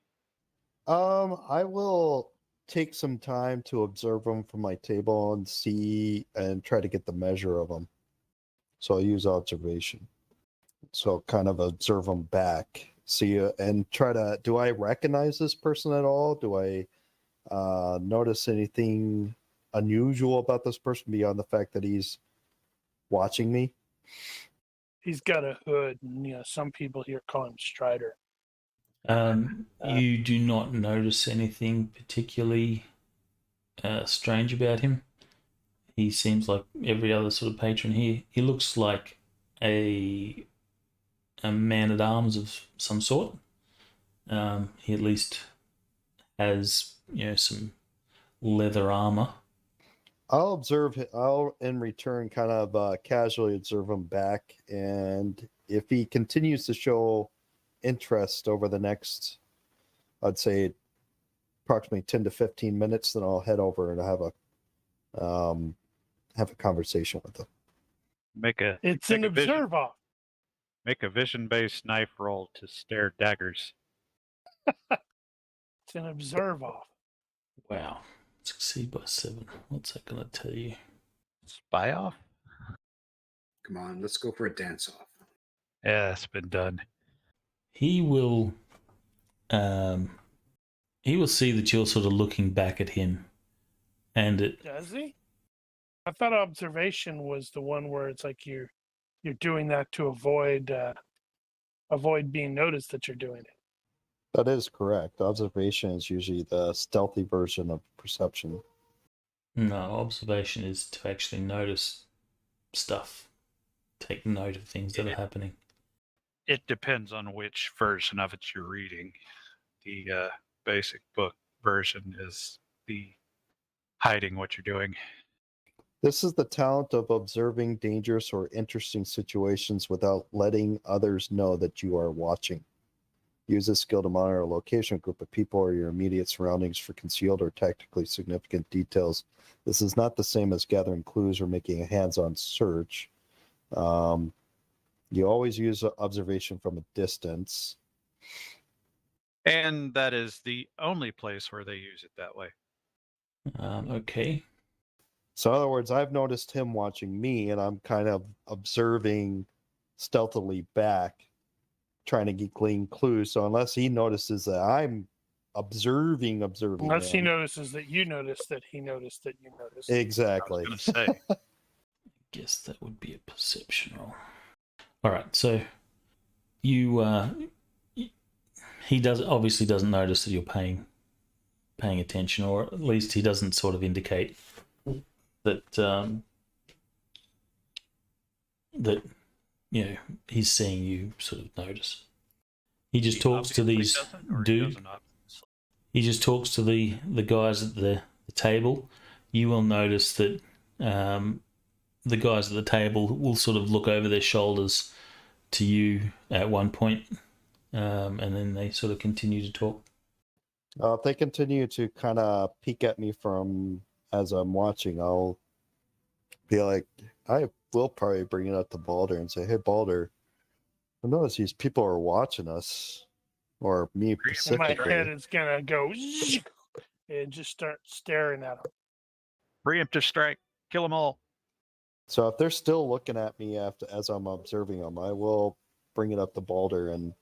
I will take some time to observe them from my table and see and try to get the measure of them. So I'll use observation. So kind of observe them back, see, and try to, do I recognize this person at all? Do I notice anything unusual about this person beyond the fact that he's watching me? He's got a hood, and some people here call him Strider. You do not notice anything particularly strange about him. He seems like every other sort of patron here. He looks like a man at arms of some sort. He at least has some leather armor. I'll observe. I'll in return kind of casually observe him back, and if he continues to show interest over the next, I'd say, approximately 10 to 15 minutes, then I'll head over and have a conversation with him. It's an observe off. Make a vision-based knife roll to stare daggers. It's an observe off. Wow. Succeed by 7. What's that going to tell you? Spy off? Come on, let's go for a dance off. Yeah, it's been done. He will see that you're sort of looking back at him, and Does he? I thought observation was the one where it's like you're doing that to avoid being noticed that you're doing it. That is correct. Observation is usually the stealthy version of perception. No, observation is to actually notice stuff, take note of things that are happening. It depends on which version of it you're reading. The basic book version is the hiding what you're doing. This is the talent of observing dangerous or interesting situations without letting others know that you are watching. Use this skill to monitor a location, a group of people, or your immediate surroundings for concealed or tactically significant details. This is not the same as gathering clues or making a hands-on search. You always use observation from a distance. And that is the only place where they use it that way. Okay. So in other words, I've noticed him watching me, and I'm kind of observing stealthily back, trying to glean clues. So unless he notices that I'm observing Unless he him, notices that you noticed that he noticed that you noticed. exactly. I was going to say. Guess that would be a perception roll. All right, so you he obviously doesn't notice that you're paying attention, or at least he doesn't sort of indicate that that he's seeing you sort of notice. He just talks to these He just talks to the guys at the table. You will notice that the guys at the table will sort of look over their shoulders to you at one point, and then they sort of continue to talk. If they continue to kind of peek at me from as I'm watching, I'll be like, I will probably bring it up to Balder and say, "Hey, Balder, I notice these people are watching us, or me And specifically." my head is gonna go and just start staring at them. Preemptive strike. Kill them all. So if they're still looking at me as I'm observing them, I will bring it up to Balder and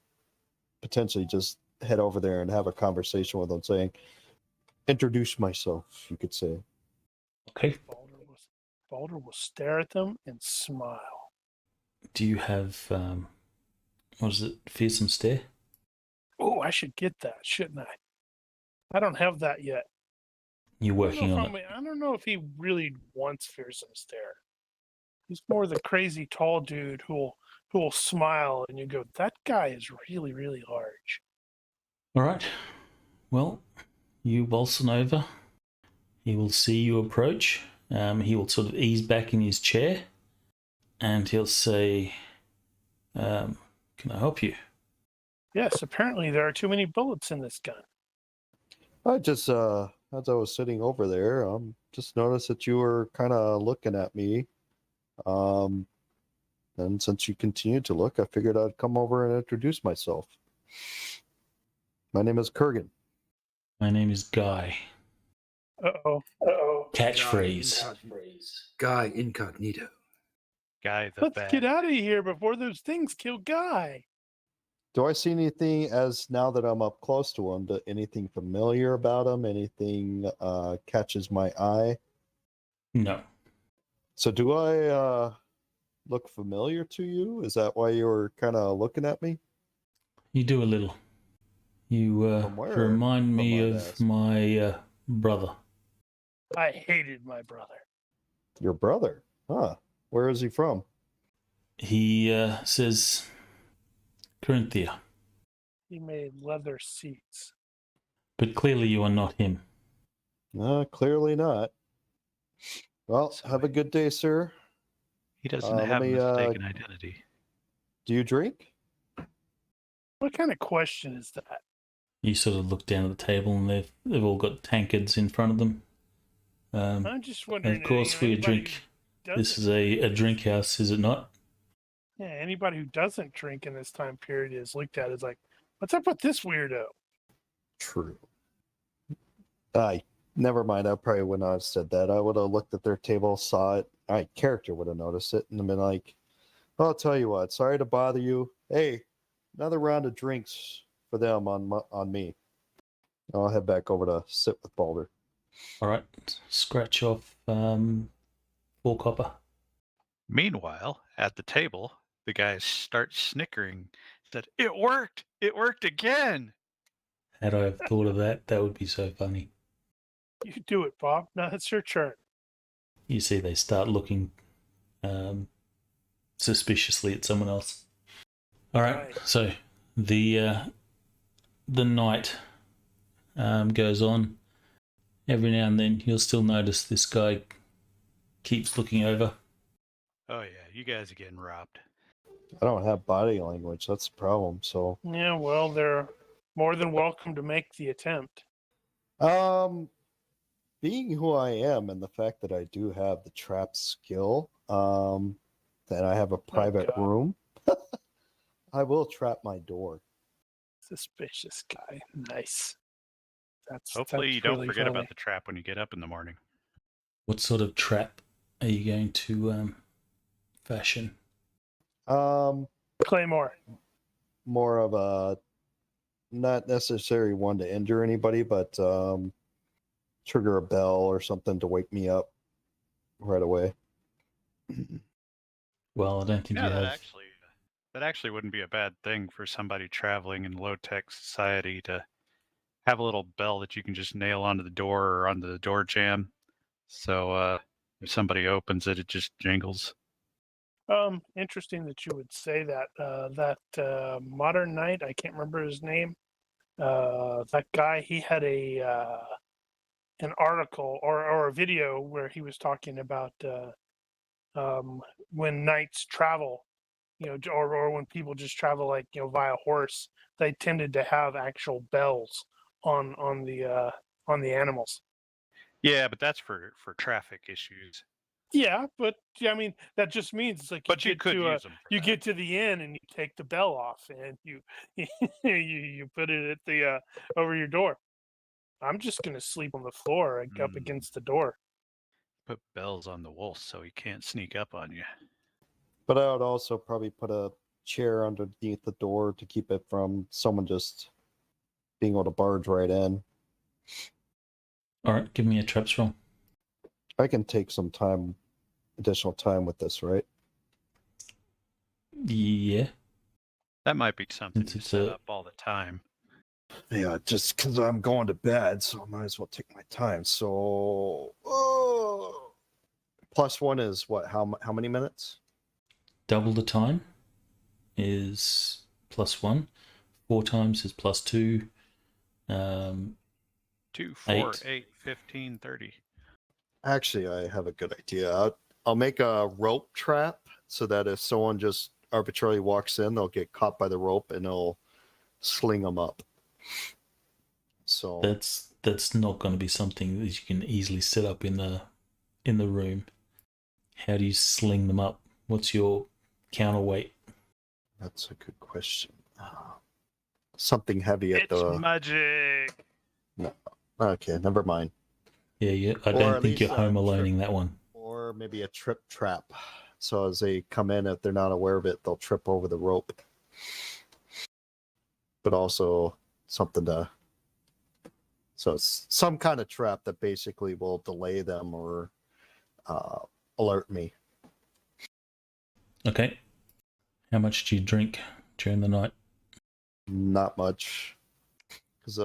potentially just head over there and have a conversation with them, saying, "Introduce myself," you could say. Okay. Balder will stare at them and smile. Do you have what is it? Fearsome stare? Oh, I should get that, shouldn't I? I don't have that yet. You're working on it. I don't know if he really wants fearsome stare. He's more the crazy tall dude who will smile and you go, that guy is really, really large. All right. Well, you waltz on over. He will see you approach. He will sort of ease back in his chair, and he'll say, "Can I help you?" Yes, apparently there are too many bullets in this gun. I just, as I was sitting over there, just noticed that you were kind of looking at me. And since you continued to look, I figured I'd come over and introduce myself. My name is Kurgan. My name is Guy. Uh-oh. Catchphrase. Guy Incognito. Guy the Let's bad. get out of here before those things kill Guy. Do I see anything as now that I'm up close to him? Anything familiar about him? Anything catches my eye? No. So do I look familiar to you? Is that why you were kind of looking at me? You do a little. You From where, remind I me might of ask? my brother. I hated my brother. Your brother? Huh. Where is he from? He says Corinthia, He made leather seats. but clearly you are not him. Clearly not. Well, So have a good day, sir. He doesn't let have me, mistaken identity. Do you drink? What kind of question is that? You sort of look down at the table and they've all got tankards in front of them. I'm just wondering. Of course, we anybody drink. who This doesn't- is a drink house, is it not? Yeah, anybody who doesn't drink in this time period is looked at as like, what's up with this weirdo? True. Never mind. I probably wouldn't have said that. I would have looked at their table, saw it. My character would have noticed it and been like, "I'll tell you what. Sorry to bother you. Hey, another round of drinks for them on me." I'll head back over to sit with Balder. All right, scratch off 4 copper. Meanwhile, at the table, the guys start snickering. Said, "It worked! It worked again!" Had I have thought of that, that would be so funny. You do it, Bob. Now it's your turn. You see, they start looking suspiciously at someone else. All right, Right. so the night goes on. Every now and then, you'll still notice this guy keeps looking over. Oh yeah, you guys are getting robbed. I don't have body language. That's the problem. So, Yeah, well, they're more than welcome to make the attempt. being who I am and the fact that I do have the trap skill, that I have a private God. room, I will trap my door. Suspicious guy. Nice. Hopefully, that's you don't really forget funny. about the trap when you get up in the morning. What sort of trap are you going to fashion? Claymore. More of a not necessarily one to injure anybody, but trigger a bell or something to wake me up right away. Well, I don't think Yeah, you that have. actually wouldn't be a bad thing for somebody traveling in low-tech society to have a little bell that you can just nail onto the door or onto the door jamb. So if somebody opens it, it just jingles. Interesting that you would say that. That modern knight, I can't remember his name. That guy, he had an article or a video where he was talking about when knights travel, or when people just travel like via horse, they tended to have actual bells on the animals. Yeah, but that's for traffic issues. Yeah, but I mean that just means it's like But you could use them. you get to the inn and you take the bell off and you you put it at the over your door. I'm just gonna sleep on the floor up against the door. Put bells on the wolf so he can't sneak up on you. But I would also probably put a chair underneath the door to keep it from someone just being able to barge right in. All right, give me a traps roll. I can take some time, additional time with this, right? Yeah. That might be something Since you it's set a- up all the time. Yeah, just because I'm going to bed, so I might as well take my time. So, +1 is what? How many minutes? Double the time is +1. 4 times is +2. 2, 4, 8. 8, 15, 30. Actually, I have a good idea. I'll make a rope trap so that if someone just arbitrarily walks in, they'll get caught by the rope and it'll sling them up. So That's not going to be something that you can easily set up in the room. How do you sling them up? What's your counterweight? that's a good question. Something heavy at It's the magic. no. Okay, never mind. Yeah, I Or don't at think you're least, home trip- aloneing that one. Or maybe a trip trap. So as they come in, if they're not aware of it, they'll trip over the rope. But also something to... So it's some kind of trap that basically will delay them or alert me. Okay. How much do you drink during the night? Not much. Because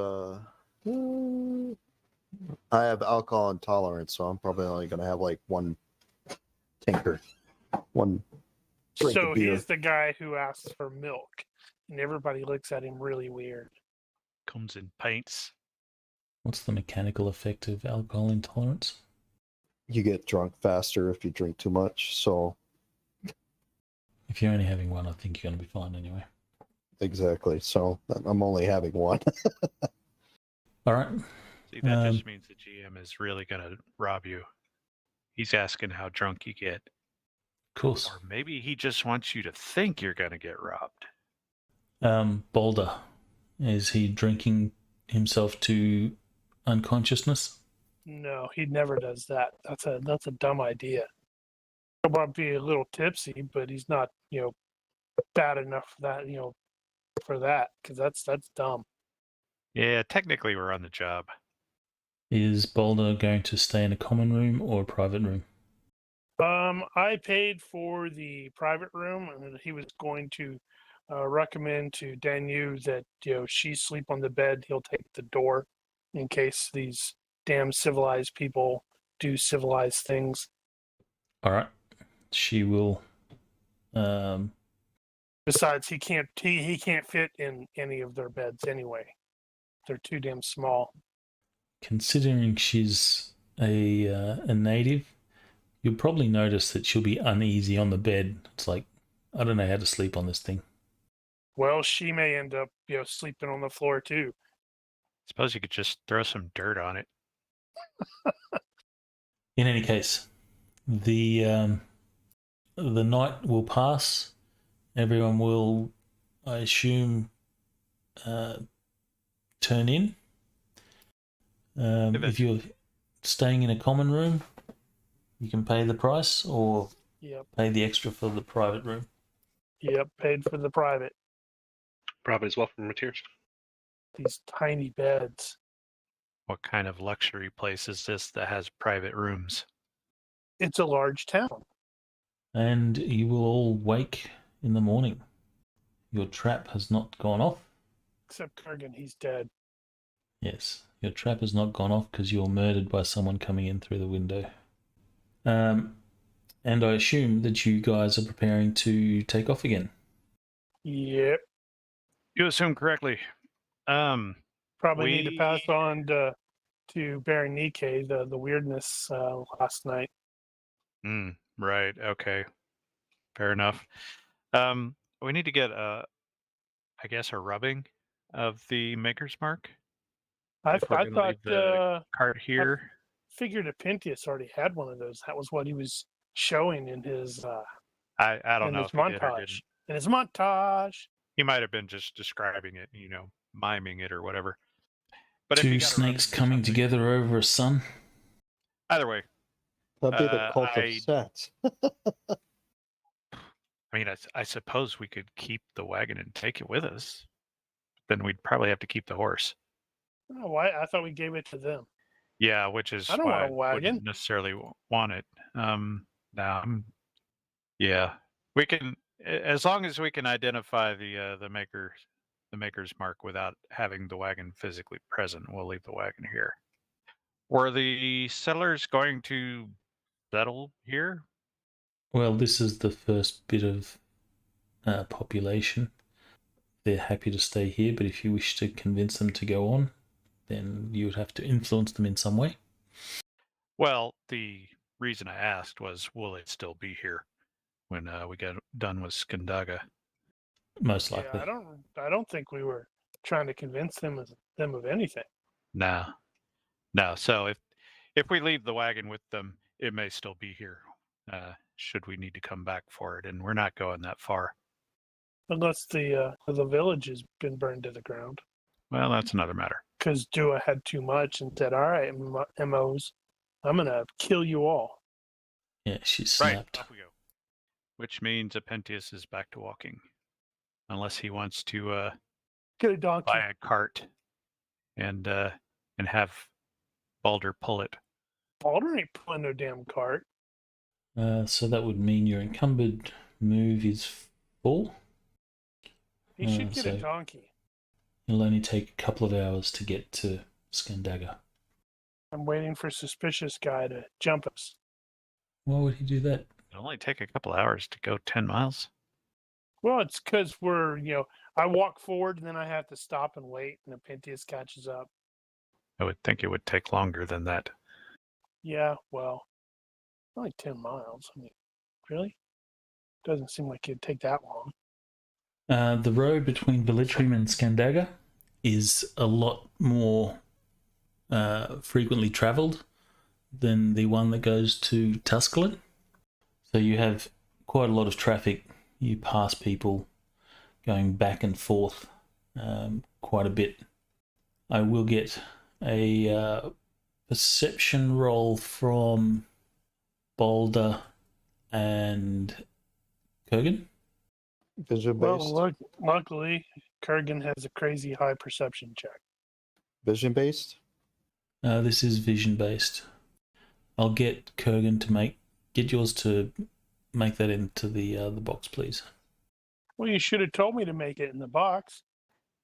I have alcohol intolerance, so I'm probably only going to have like one tinker. One drink So of beer. he's the guy who asks for milk, and everybody looks at him really weird. Comes in pints. What's the mechanical effect of alcohol intolerance? You get drunk faster if you drink too much, so... If you're only having one, I think you're going to be fine anyway. Exactly. So I'm only having one. All right. See, that just means the GM is really going to rob you. He's asking how drunk you get. Of course. Or maybe he just wants you to think you're going to get robbed. Boulder, is he drinking himself to unconsciousness? No, he never does that. That's a dumb idea. He'll probably be a little tipsy, but he's not, bad enough for that, for that, because that's dumb. Yeah, technically we're on the job. Is Boulder going to stay in a common room or a private room? I paid for the private room, and he was going to recommend to Danu that she sleep on the bed. He'll take the door in case these damn civilized people do civilized things. All right. She will. Besides, he can't fit in any of their beds anyway. They're too damn small. Considering she's a native, you'll probably notice that she'll be uneasy on the bed. It's like, I don't know how to sleep on this thing. Well, she may end up, sleeping on the floor too. Suppose you could just throw some dirt on it. In any case, the night will pass. Everyone will, I assume, turn in. If you're staying in a common room, you can pay the price or pay the extra for the private room. Yep, paid for the private. Private as well for materials. These tiny beds. What kind of luxury place is this that has private rooms? It's a large town. And you will all wake in the morning. Your trap has not gone off. Except Kurgan, he's dead. Yes, your trap has not gone off because you were murdered by someone coming in through the window. And I assume that you guys are preparing to take off again. Yep. You assume correctly. Probably need to pass on to Baron Nikkei the weirdness last night. Right. Okay. Fair enough. We need to get a rubbing of the Maker's Mark. I If we're gonna thought leave the cart here. Figured Apintius already had one of those. That was what he was showing in his I don't in know his if he did or montage. didn't. In his montage. He might have been just describing it, miming it or whatever. But if Two you got a snakes rubbing or coming something- together over a sun. Either way, That'd be the cult I- of Set. I mean, I suppose we could keep the wagon and take it with us. Then we'd probably have to keep the horse. Oh, why? I thought we gave it to them. Yeah, which is I don't why want a wagon. wouldn't necessarily want it. Yeah, we can, as long as we can identify the maker's mark without having the wagon physically present. We'll leave the wagon here. Were the settlers going to settle here? Well, this is the first bit of population. They're happy to stay here, but if you wish to convince them to go on, then you would have to influence them in some way. Well, the reason I asked was, will it still be here when we get done with Scandaga? Most likely. Yeah, I don't think we were trying to convince them of anything. No. So if we leave the wagon with them, it may still be here. Should we need to come back for it, and we're not going that far. Unless the village has been burned to the ground. Well, that's another matter. because Dua had too much and said, "All right, MOs, I'm gonna kill you all." Yeah, she Right, snapped. off we go. Which means Apentius is back to walking, unless he wants to Get a donkey. buy a cart and have Balder pull it. Balder ain't pulling no damn cart. So that would mean your encumbered move is full. He should get a so donkey. it'll only take a couple of hours to get to Scandaga. I'm waiting for suspicious guy to jump us. Why would he do that? It'll only take a couple hours to go 10 miles. Well, it's because I walk forward and then I have to stop and wait, and the Pentheus catches up. I would think it would take longer than that. Yeah, well, only 10 miles. I mean, really? Doesn't seem like it'd take that long. The road between Velitrium and Scandaga is a lot more frequently travelled than the one that goes to Tusculum. So you have quite a lot of traffic. You pass people going back and forth quite a bit. I will get a perception roll from Balder and Kurgan. Vision Well, based. luckily, Kurgan has a crazy high perception check. Vision based. This is vision based. I'll get Kurgan to get yours to make that into the box, please. Well, you should have told me to make it in the box.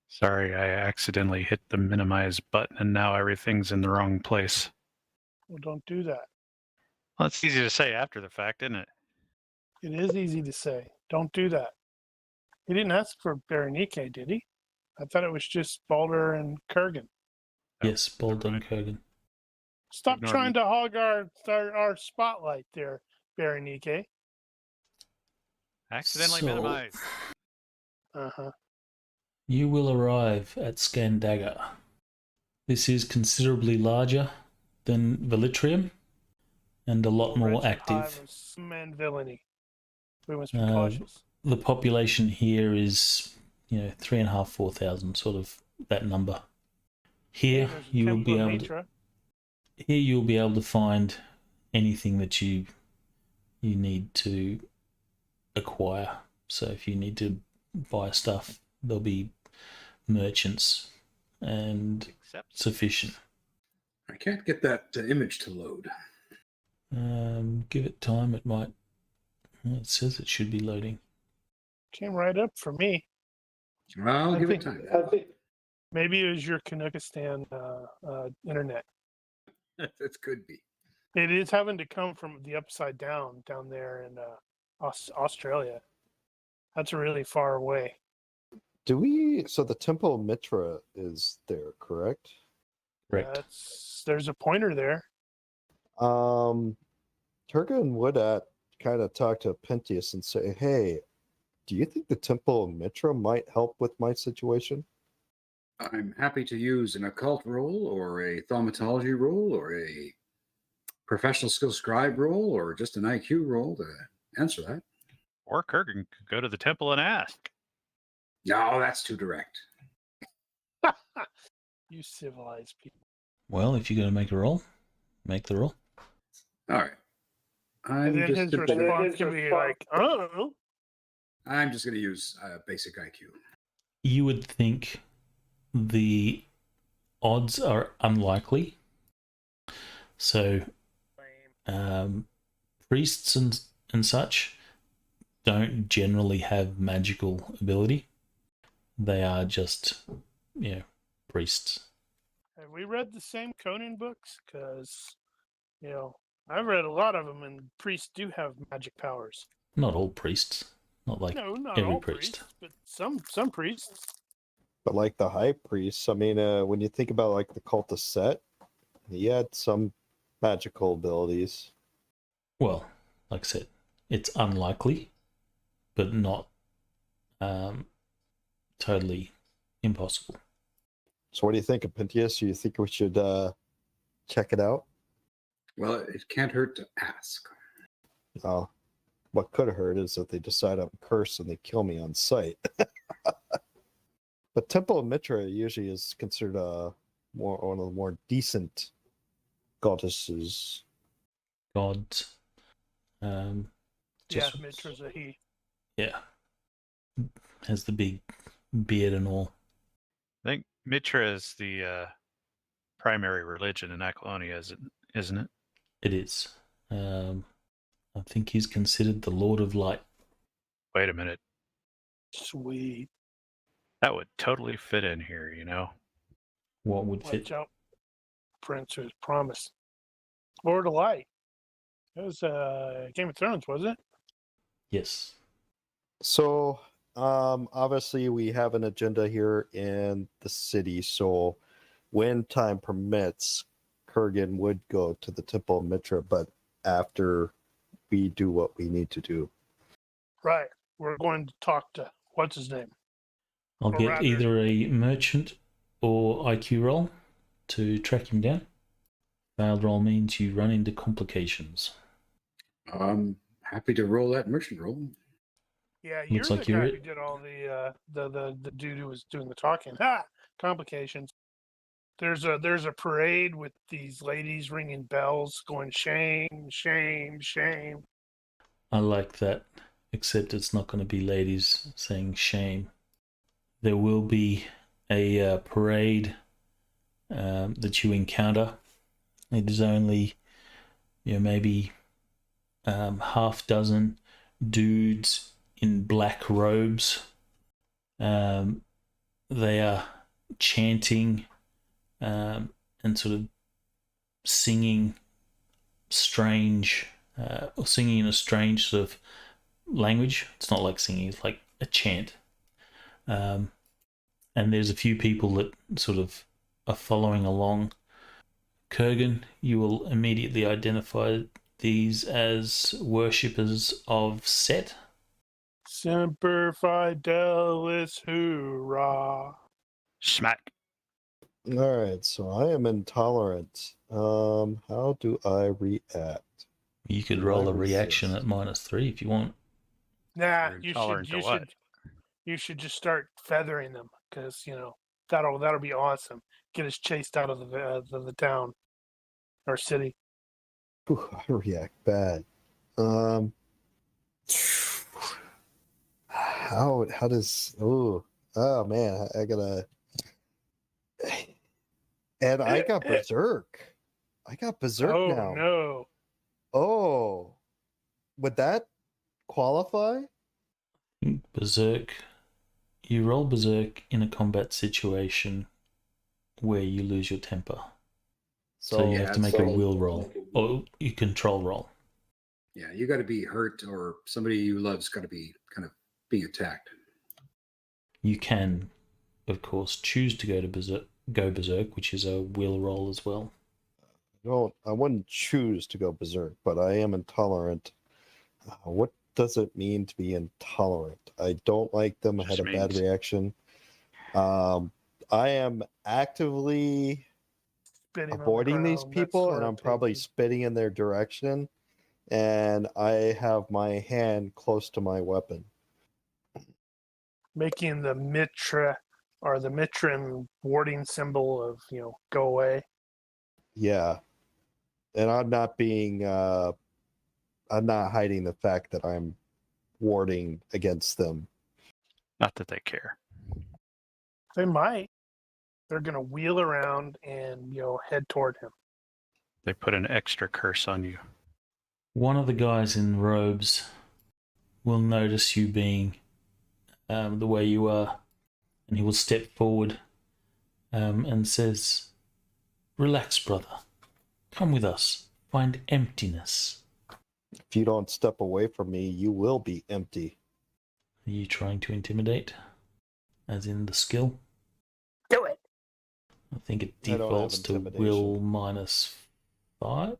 Sorry, I accidentally hit the minimize button and now everything's in the wrong place. Well, don't do that. Well, it's easy to say after the fact, isn't it? It is easy to say. Don't do that. He didn't ask for Berenike, did he? I thought it was just Balder and Kurgan. Yes, Balder and right. Kurgan. Stop Ignore trying me. to hog our spotlight there, Berenike. Accidentally So- minimize. Uh-huh. You will arrive at Scandaga. This is considerably larger than Velitrium and a lot more Wretched active. hive of sin and villainy. We must be Uh, cautious. The population here is, 3,500, 4,000, sort of that number. Here There's a you will Temple be of able Mitra. here you'll be able to find anything that you need to acquire. So if you need to buy stuff, there'll be merchants and Except sufficient. I can't get that image to load. Give it time, it might. It says it should be loading. Came right up for me. I'll I give it think- time. Maybe it was your Kanukistan internet. That could be. It is having to come from the upside down there in Australia. That's really far away. So the Temple of Mitra is there, correct? Correct. There's a pointer there. Turgan would kind of talk to Pentheus and say, hey, do you think the Temple of Mitra might help with my situation? I'm happy to use an occult roll or a thaumatology roll or a professional skill scribe roll or just an IQ roll to answer that. or Kurgan could go to the temple and ask. No, that's too direct. You civilized people. Well, if you're going to make a roll, make the roll. All right. And then his response can be like, I don't know. I'm just going to use basic IQ. You would think the odds are unlikely. So priests and such don't generally have magical ability. They are just, priests. Have we read the same Conan books? Because, I've read a lot of them, and priests do have magic powers. Not all priests. Not like No, not every all priest. priests, but some priests. But like the high priest, I mean, when you think about like the cult of Set, he had some magical abilities. Well, like I said, it's unlikely, but not totally impossible. So what do you think of Pentheus? Do you think we should check it out? Well, it can't hurt to ask. What could have hurt is if they decide I'm cursed and they kill me on sight. But Temple of Mitra usually is considered a one of the more decent goddesses. Gods. Yeah, Just, Mitra's a he. yeah. Has the big beard and all. I think Mitra is the primary religion in Aquilonia, isn't it? It is. I think he's considered the Lord of Light. Wait a minute. Sweet. That would totally fit in here, you know? What would Watch fit? out. Prince's promise. Lord of Light. That was Game of Thrones, was it? Yes. So, obviously, we have an agenda here in the city. So, when time permits, Kurgan would go to the Temple of Mitra, but after we do what we need to do. Right. We're going to talk to what's his name? I'll Or get rather- either a merchant or IQ roll to track him down. Failed roll means you run into complications. I'm happy to roll that merchant roll. Yeah, you're Looks the like guy you're who it. did all the dude who was doing the talking. Ha! Complications. There's a parade with these ladies ringing bells, going shame, shame, shame. I like that, except it's not going to be ladies saying shame. There will be a parade that you encounter. It is only, maybe half dozen dudes in black robes. They are chanting and sort of singing strange, or singing in a strange sort of language. It's not like singing, it's like a chant. And there's a few people that sort of are following along. Kurgan, you will immediately identify these as worshippers of Set. Semper Fidelis, hoorah! Smack. All right, so I am intolerant. How do I react? You could Do roll I a reaction resist? at -3 if you want. Nah, You're you intolerant should to what? you should just start feathering them because that'll be awesome. Get us chased out of the town or city. Whew, I react bad. How does oh man, I gotta, and I got berserk. I got berserk Oh now. no! Oh, would that qualify? Berserk. You roll Berserk in a combat situation where you lose your temper. So you So have to make a will roll. Or you control roll. Yeah, you got to be hurt, or somebody you love's got to be kind of being attacked. You can, of course, choose to go berserk, which is a will roll as well. I wouldn't choose to go berserk, but I am intolerant. What does it mean to be intolerant? I don't like them. I had a bad reaction. I am actively Spitting on the avoiding these ground, that people, sort and of I'm probably thing. spitting in their direction. And I have my hand close to my weapon. Making the Mitra or the Mitran warding symbol of go away. Yeah, and I'm not being. I'm not hiding the fact that I'm warding against them. Not that they care. They might. They're gonna wheel around and head toward him. They put an extra curse on you. One of the guys in robes will notice you being the way you are, and he will step forward and says, "Relax, brother. Come with us. Find emptiness." If you don't step away from me, you will be empty. Are you trying to intimidate? As in the skill? Do it. I think it I don't have defaults to intimidation. will -5.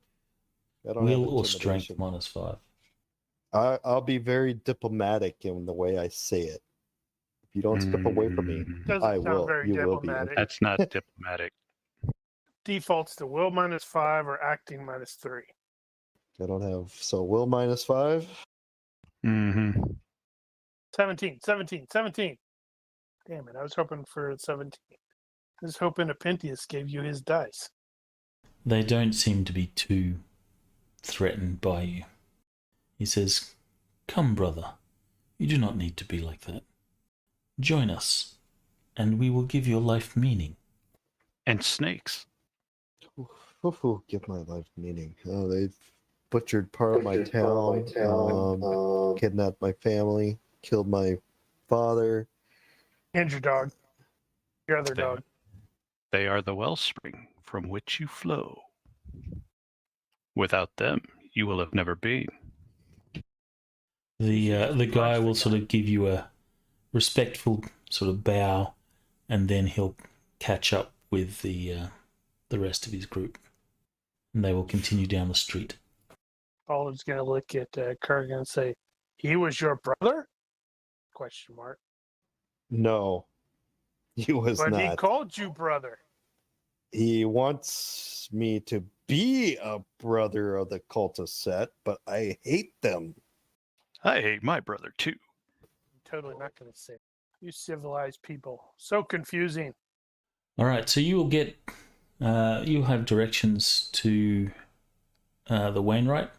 I don't Will have or strength intimidation. -5. I'll be very diplomatic in the way I say it. If you don't step away from me, Doesn't I sound will. very You will be diplomatic. empty. That's not diplomatic. Defaults to will -5 or acting -3. I don't have will -5. Mm-hmm. 17. Damn it! I was hoping for 17. I was hoping Apentius gave you his dice. They don't seem to be too threatened by you. He says, "Come, brother, you do not need to be like that. Join us, and we will give your life meaning." And snakes. Give my life meaning. Oh, they've butchered part of my town, kidnapped my family, killed my father. And your dog. Your other dog. They are the wellspring from which you flow. Without them, you will have never been. The guy will sort of give you a respectful sort of bow, and then he'll catch up with the rest of his group, and they will continue down the street. Olive's going to look at Kurgan and say, "He was your brother?" Question mark. No, he was But not. he called you brother. He wants me to be a brother of the cultist set, but I hate them. I hate my brother too. I'm totally not going to say it. You civilized people. So confusing. All right, so you will get, you'll have directions to the Wainwright.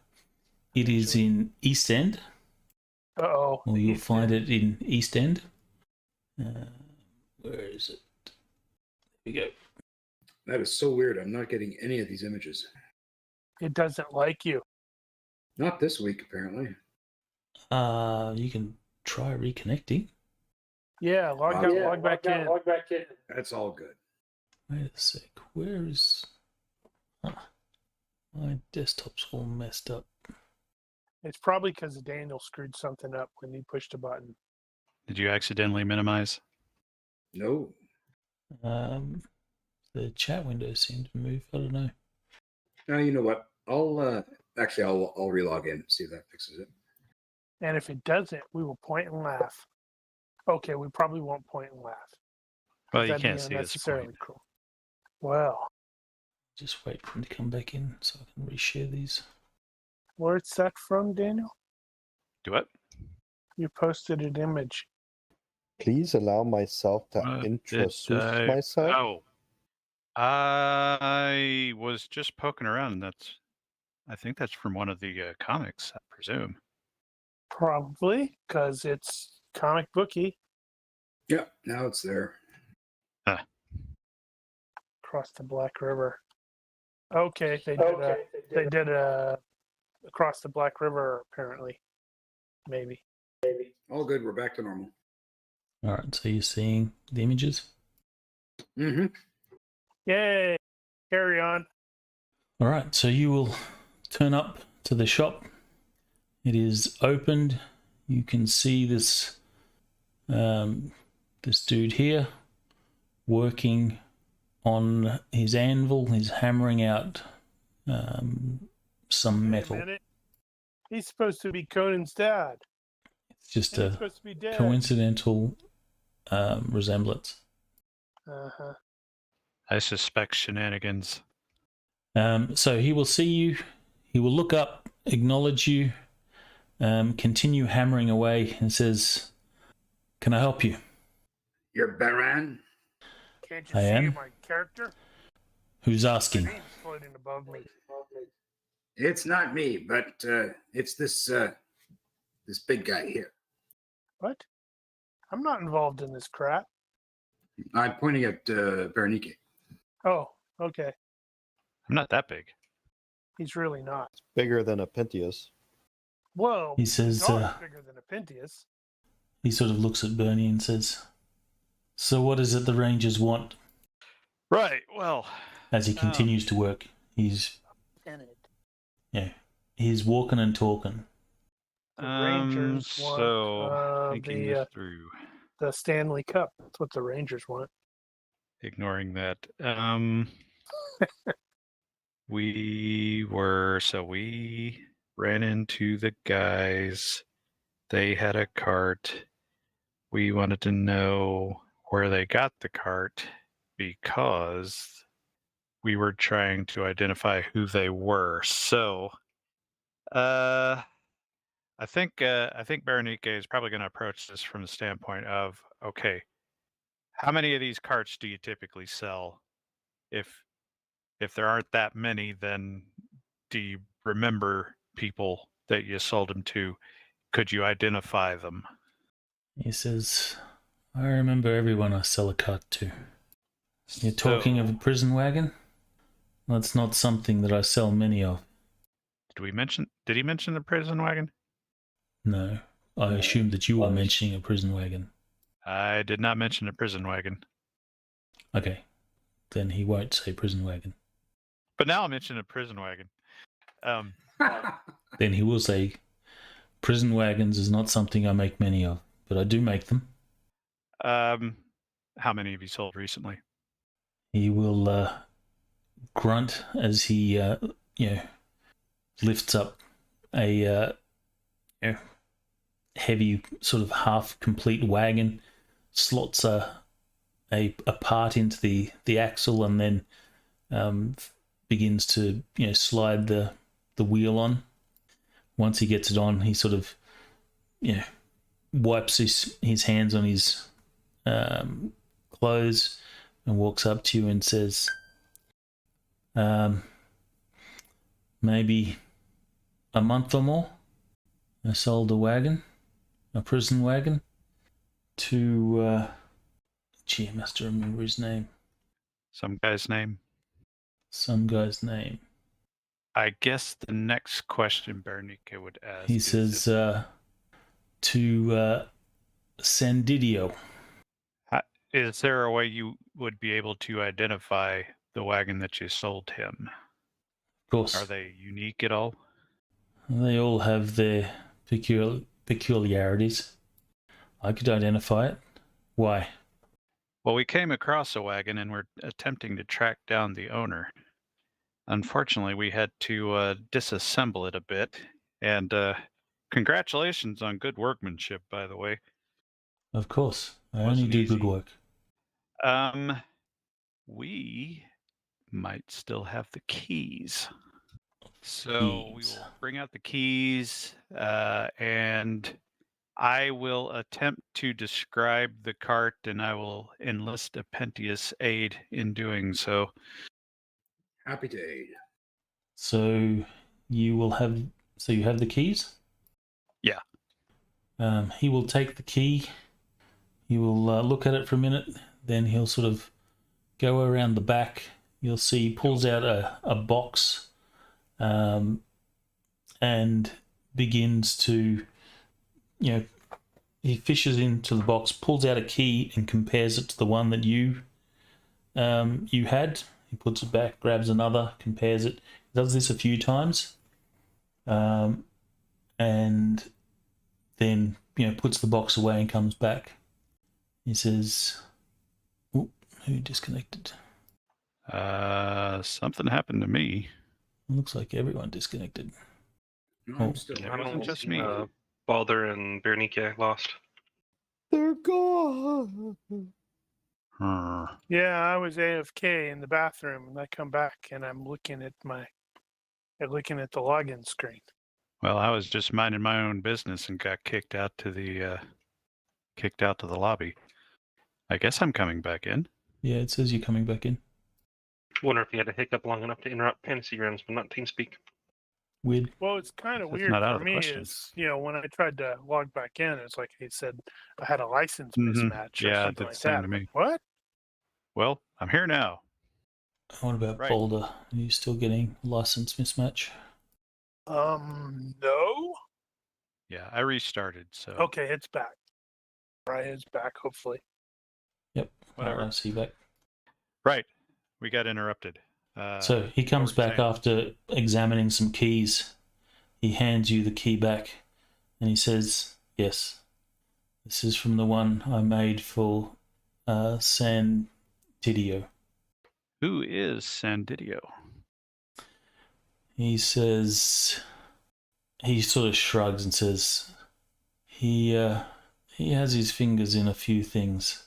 It is in East End. Uh-oh. Or you'll find it in East End. Where is it? There we go. That is so weird. I'm not getting any of these images. It doesn't like you. Not this week, apparently. You can try reconnecting. Yeah, log back in. That's all good. Wait a sec. Where is... my desktop's all messed up. It's probably because Daniel screwed something up when he pushed a button. Did you accidentally minimize? No. The chat window seemed to move. I don't know. You know what? I'll relog in and see if that fixes it. And if it doesn't, we will point and laugh. Okay, we probably won't point and laugh. Well, you That'd can't be see his unnecessarily point. cruel. Well, Just wait for him to come back in so I can reshare these. where's that from, Daniel? Do what? You posted an image. Please allow myself to What introduce did I- myself. Oh, I was just poking around, and I think that's from one of the comics, I presume. Probably, because it's comic booky. Yeah, now it's there. Across the Black River. Okay, they did a across the Black River, apparently. Maybe. All good. We're back to normal. All right, so you're seeing the images? Mm-hmm. Yay! Carry on. All right, so you will turn up to the shop. It is opened. You can see this this dude here working on his anvil. He's hammering out some Wait metal. a minute. He's supposed to be Conan's dad. It's just And he's a supposed to be dead. coincidental resemblance. Uh-huh. I suspect shenanigans. So he will see you. He will look up, acknowledge you, continue hammering away, and says, "Can I help you?" You're Baran? Can't you I see am. my character? Who's My asking? name's floating above me. It's not me, but it's this big guy here. What? I'm not involved in this crap. I'm pointing at Berenike. Oh, okay. I'm not that big. He's really not. Bigger than a Pentius. Whoa. He says, the dog's bigger than a Pentius. he sort of looks at Bernie and says, "So what is it the Rangers want?" Right. Well, As he continues to work, he's walking and talking. The Rangers want thinking this through, the Stanley Cup. That's what the Rangers want. ignoring that. We ran into the guys. They had a cart. We wanted to know where they got the cart because we were trying to identify who they were. So, I think Berenike is probably going to approach this from the standpoint of, okay, How many of these carts do you typically sell? If there aren't that many, then do you remember people that you sold them to? Could you identify them? He says, I remember everyone I sell a cart to. You're talking of a prison wagon? That's not something that I sell many of. Did he mention the prison wagon? No. I assumed that you were mentioning a prison wagon. I did not mention a prison wagon. Okay. Then he won't say prison wagon. But now I'll mention a prison wagon. Then he will say, prison wagons is not something I make many of, but I do make them. How many have you sold recently? He will grunt as he, lifts up a heavy, sort of half-complete wagon, slots a part into the axle, and then begins to slide the wheel on. Once he gets it on, he sort of wipes his hands on his clothes and walks up to you and says, maybe a month or more, I sold a prison wagon, to, I must remember his name. Some guy's name? Some guy's name. I guess the next question Bernica would ask. He says, to Sandidio. Is there a way you would be able to identify the wagon that you sold him? Of course. Are they unique at all? They all have their peculiarities. I could identify it. Why? Well, we came across a wagon and we're attempting to track down the owner. Unfortunately, we had to disassemble it a bit. And congratulations on good workmanship, by the way. Of course. I Wasn't only do easy. good work. We might still have the keys. So we will bring out the keys, and I will attempt to describe the cart, and I will enlist a Pentious aid in doing so. Happy to aid. So you have the keys? Yeah. He will take the key. He will look at it for a minute. Then he'll sort of go around the back. You'll see he pulls out a box, and begins to, he fishes into the box, pulls out a key, and compares it to the one that you had. He puts it back, grabs another, compares it. He does this a few times, and then puts the box away and comes back. He says, "Ooh, who disconnected? Something happened to me. Looks like everyone disconnected." No, Oh. I'm still It here. wasn't just me. Balder and Bernica lost. They're gone. Yeah, I was AFK in the bathroom, and I come back and I'm looking at the login screen. Well, I was just minding my own business and got kicked out to the lobby. I guess I'm coming back in. Yeah, it says you're coming back in. Wonder if he had a hiccup long enough to interrupt fantasy rounds, but not TeamSpeak. Weird. Well, it's kind of That's weird not out for of the me. question. Is when I tried to log back in, it's like he said I had a license mismatch or Yeah, something that's like the same that. to me. Like, what? Well, I'm here now. What about Right. Boulder? Are you still getting license mismatch? No. Yeah, I restarted. So Okay, it's back. Brian's back, hopefully. Yep. Whatever. I see you back. Right, we got interrupted. So he comes what were you back saying? after examining some keys. He hands you the key back and he says, "Yes, this is from the one I made for Sandidio." Who is Sandidio? He says, he sort of shrugs and says, he has his fingers in a few things.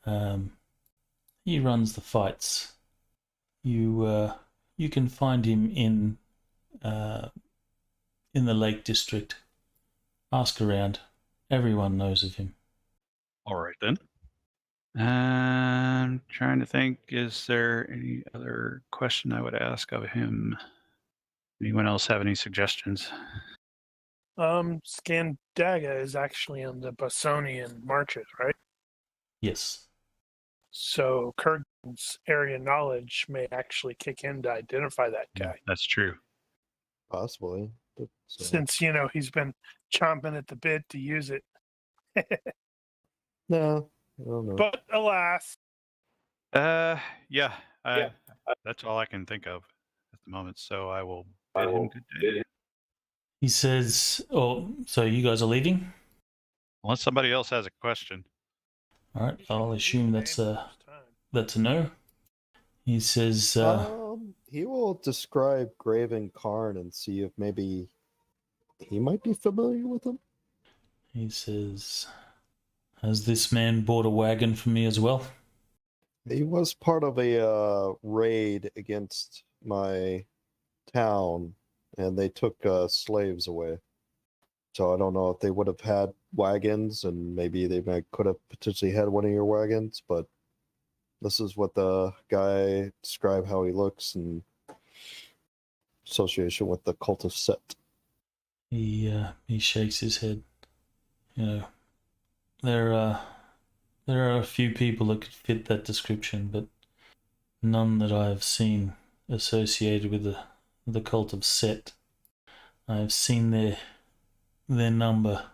He runs the fights. You can find him in the Lake District. Ask around. Everyone knows of him. All right then. I'm trying to think, is there any other question I would ask of him? Anyone else have any suggestions? Scandaga is actually in the Bossonian marches, right? Yes. So Kurgan's area knowledge may actually kick in to identify that guy. That's true. Possibly. But, Since, he's been chomping at the bit to use it. no, I don't know. But alas. Yeah. That's all I can think of at the moment. So I will bid him good day. He says, "Oh, so you guys are leaving? Unless somebody else has a question. All right. I'll assume that's a no." He says, He will describe Graven Karn and see if maybe he might be familiar with him. He says, "Has this man bought a wagon for me as well?" He was part of a raid against my town, and they took slaves away. So I don't know if they would have had wagons, and maybe they could have potentially had one of your wagons, but this is what the guy described how he looks in association with the cult of Set. He shakes his head. There are a few people that could fit that description, but none that I have seen associated with the cult of Set. I have seen their number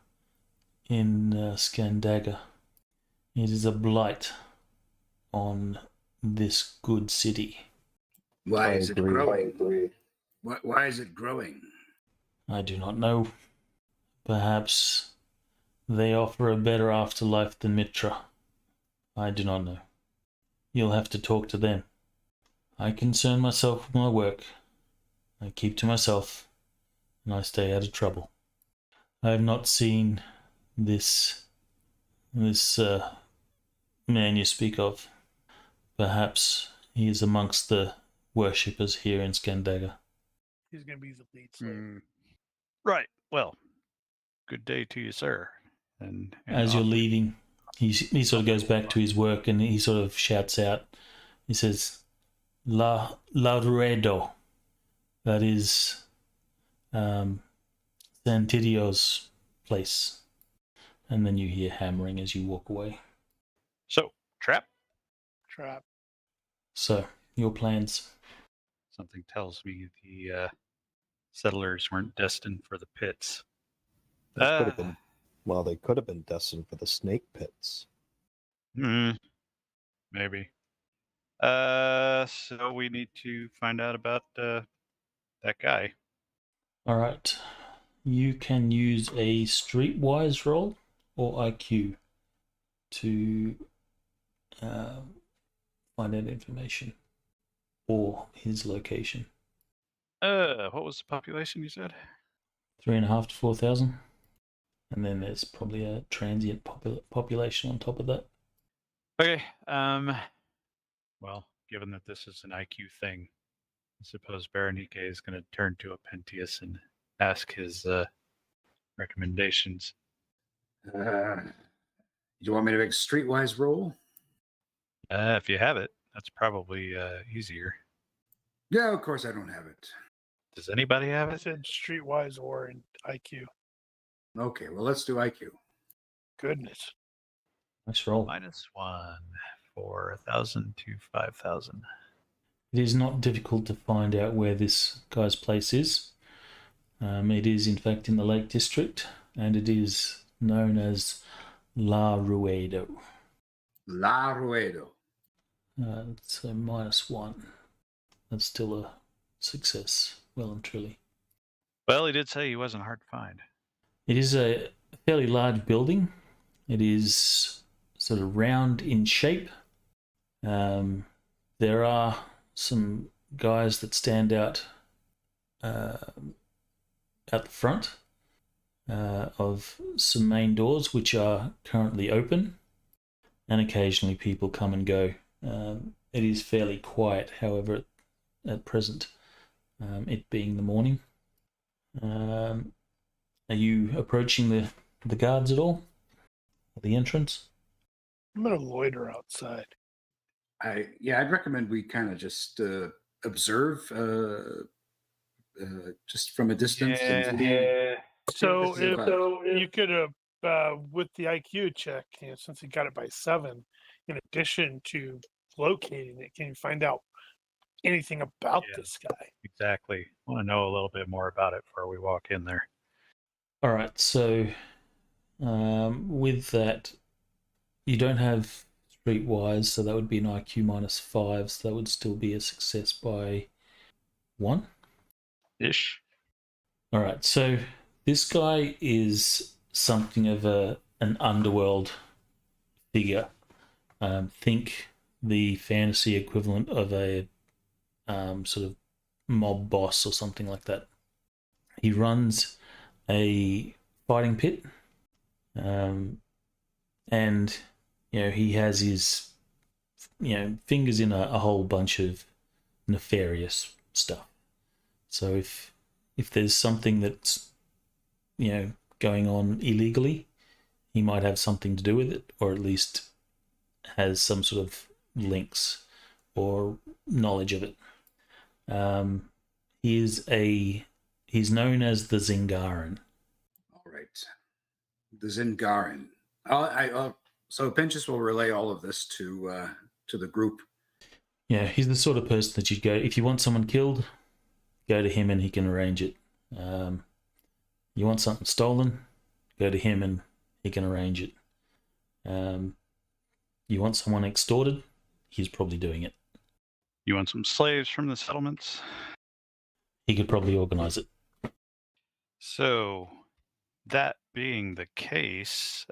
in Scandaga. It is a blight on this good city. Why is it growing? Why is it growing? I do not know. Perhaps they offer a better afterlife than Mitra. I do not know. You'll have to talk to them. I concern myself with my work. I keep to myself, and I stay out of trouble. I have not seen this man you speak of. Perhaps he is amongst the worshippers here in Scandaga. He's going to be the lead slave. Right. Well, good day to you, sir. And as you're leaving, he sort of goes back to his work and he sort of shouts out. He says, La Ruedo. That is Santidio's place. And then you hear hammering as you walk away. So, trap? Trap. So, your plans? Something tells me the settlers weren't destined for the pits. They could have been. Well, they could have been destined for the snake pits. Maybe. So we need to find out about that guy. All right. You can use a streetwise roll or IQ to find out information or his location. What was the population you said? 3,500 to 4,000. And then there's probably a transient population on top of that. Okay. Well, given that this is an IQ thing, I suppose Berenike is going to turn to Apentius and ask his recommendations. You want me to make a streetwise roll? If you have it, that's probably easier. Yeah, of course I don't have it. Does anybody have I it? said streetwise or in IQ. Okay, well, let's do IQ. Goodness. Nice roll. -1 for 1,000 to 5,000. It is not difficult to find out where this guy's place is. It is, in fact, in the Lake District, and it is known as La Ruedo. La Ruedo. So -1. That's still a success, well and truly. Well, he did say he wasn't hard to find. It is a fairly large building. It is sort of round in shape. There are some guys that stand out at the front of some main doors, which are currently open, and occasionally people come and go. It is fairly quiet, however, at present, it being the morning. Are you approaching the guards at all? At the entrance? I'm gonna loiter outside. I'd recommend we kind of just observe, just from a distance. Yeah. So this is if you could have, with the IQ check, since he got it by 7, in addition to locating it, can you find out anything about Yeah. this guy? Exactly. I want to know a little bit more about it before we walk in there. All right, so with that, you don't have streetwise, so that would be an IQ -5, so that would still be a success by 1. Ish. All right, so this guy is something of an underworld figure. Think the fantasy equivalent of a sort of mob boss or something like that. He runs a fighting pit, and he has his fingers in a whole bunch of nefarious stuff. So if there's something that's going on illegally, he might have something to do with it, or at least has some sort of links or knowledge of it. He's known as the Zingaran. All right, the Zingaran. So Pinchas will relay all of this to the group. Yeah, he's the sort of person that you'd go, if you want someone killed, go to him and he can arrange it. You want something stolen, go to him and he can arrange it. You want someone extorted, he's probably doing it. You want some slaves from the settlements? He could probably organize it. So, that being the case,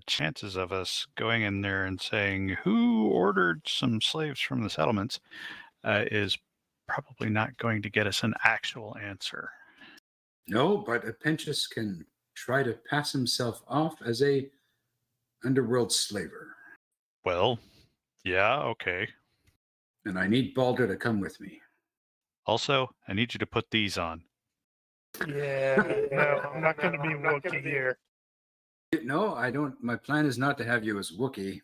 chances of us going in there and saying, who ordered some slaves from the settlements, is probably not going to get us an actual answer. No, but Pinchas can try to pass himself off as a underworld slaver. Well, yeah, okay. And I need Balder to come with me. Also, I need you to put these on. Yeah, no, I'm not going to be Wookiee here. No, I don't. My plan is not to have you as Wookiee.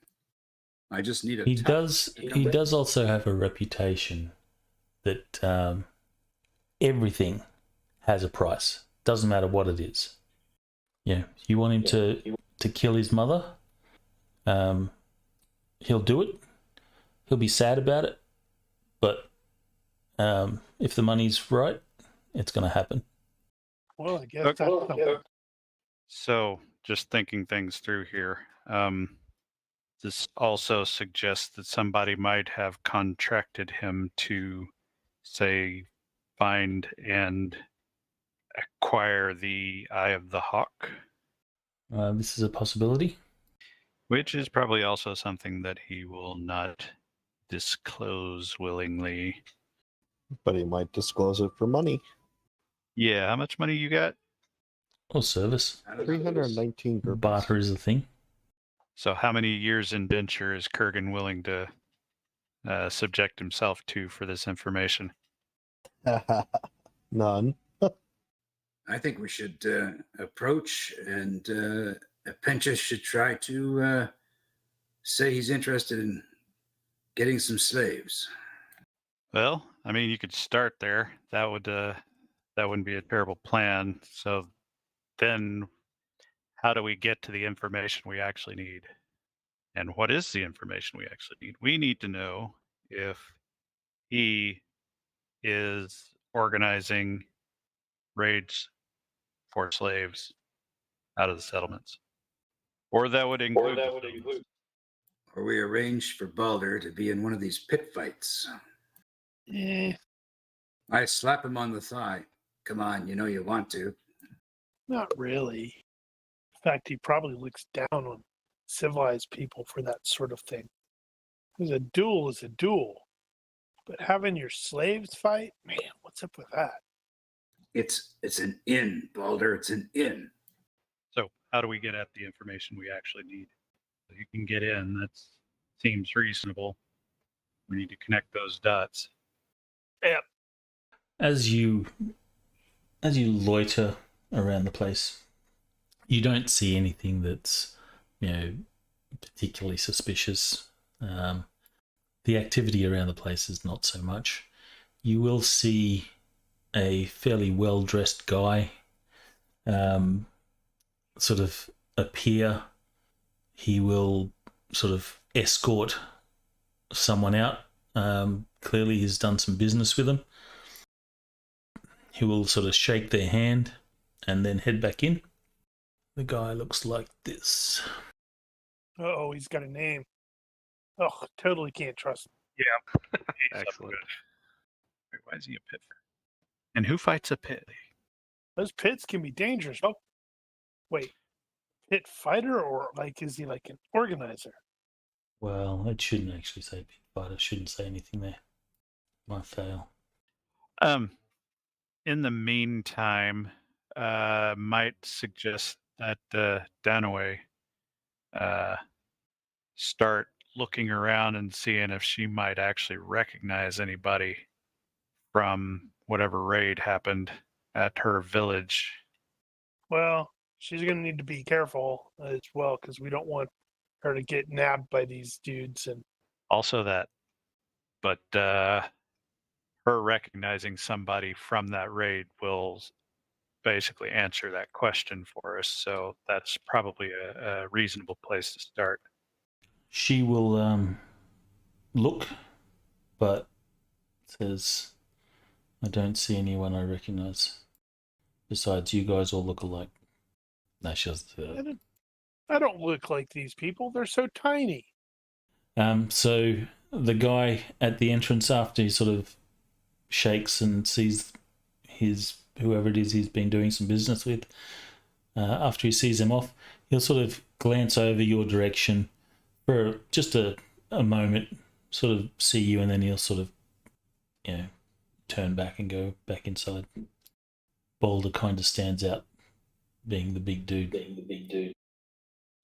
I just need a. He does also have a reputation that everything has a price. Doesn't matter what it is. Yeah, you want him to kill his mother? He'll do it. He'll be sad about it, but if the money's right, it's going to happen. Well, I guess that's something. So, just thinking things through here. This also suggests that somebody might have contracted him to, say, find and acquire the Eye of the Hawk. This is a possibility. Which is probably also something that he will not disclose willingly. But he might disclose it for money. Yeah, how much money you got? Or service. 319 GURPS. Barter is a thing. So how many years indenture is Kurgan willing to subject himself to for this information? None. I think we should approach, and Pinchas should try to say he's interested in getting some slaves. Well, I mean, you could start there. That wouldn't be a terrible plan. So then how do we get to the information we actually need? And what is the information we actually need? We need to know if he is organizing raids for slaves out of the settlements. Or that would include. Or we arrange for Balder to be in one of these pit fights. I slap him on the thigh. Come on, you know you want to. Not really. In fact, he probably looks down on civilized people for that sort of thing. Because a duel is a duel. But having your slaves fight, man, what's up with that? It's an inn, Balder. It's an inn. So how do we get at the information we actually need? If you can get in, that seems reasonable. We need to connect those dots. Yep. As you loiter around the place, you don't see anything that's particularly suspicious. The activity around the place is not so much. You will see a fairly well-dressed guy sort of appear. He will sort of escort someone out. Clearly he's done some business with them. He will sort of shake their hand and then head back in. The guy looks like this. Oh, he's got a name. Oh, totally can't trust him. Yeah. Excellent. Wait, why is he a pit? And who fights a pit? Those pits can be dangerous. Oh, wait. Pit fighter, or like is he like an organizer? Well, it shouldn't actually say pit fighter. Shouldn't say anything there. Might fail. In the meantime, might suggest that Danaway start looking around and seeing if she might actually recognize anybody from whatever raid happened at her village. Well, she's going to need to be careful as well because we don't want her to get nabbed by these dudes. And also that, but her recognizing somebody from that raid will basically answer that question for us. So that's probably a reasonable place to start. She will look, but says, I don't see anyone I recognize. Besides, you guys all look alike. No, she doesn't. I don't look like these people. They're so tiny. So the guy at the entrance, after he sort of shakes and sees whoever it is he's been doing some business with, after he sees him off, he'll sort of glance over your direction for just a moment, sort of see you, and then he'll sort of, turn back and go back inside. Boulder kind of stands out, being the big dude.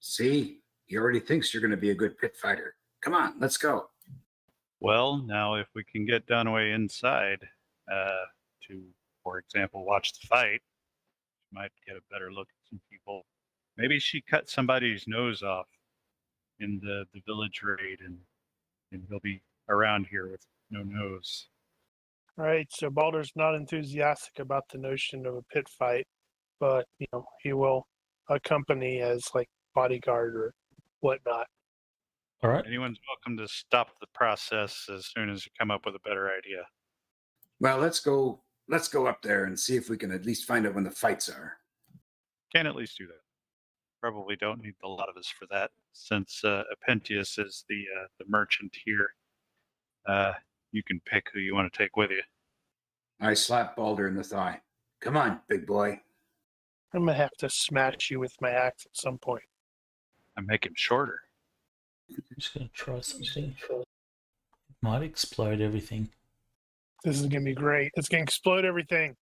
See, he already thinks you're going to be a good pit fighter. Come on, let's go. Well, now if we can get Dunaway inside to, for example, watch the fight, we might get a better look at some people. Maybe she cut somebody's nose off in the village raid, and he'll be around here with no nose. Right. So Balder's not enthusiastic about the notion of a pit fight, but he will accompany as like bodyguard or whatnot. All right. Anyone's welcome to stop the process as soon as you come up with a better idea. Well, let's go up there and see if we can at least find out when the fights are. Can at least do that. Probably don't need a lot of us for that, since Apentius is the merchant here. You can pick who you want to take with you. I slap Balder in the thigh. Come on, big boy. I'm gonna have to smash you with my axe at some point. I make him shorter. I'm just going to try something. It might explode everything. This is gonna be great. It's gonna explode everything.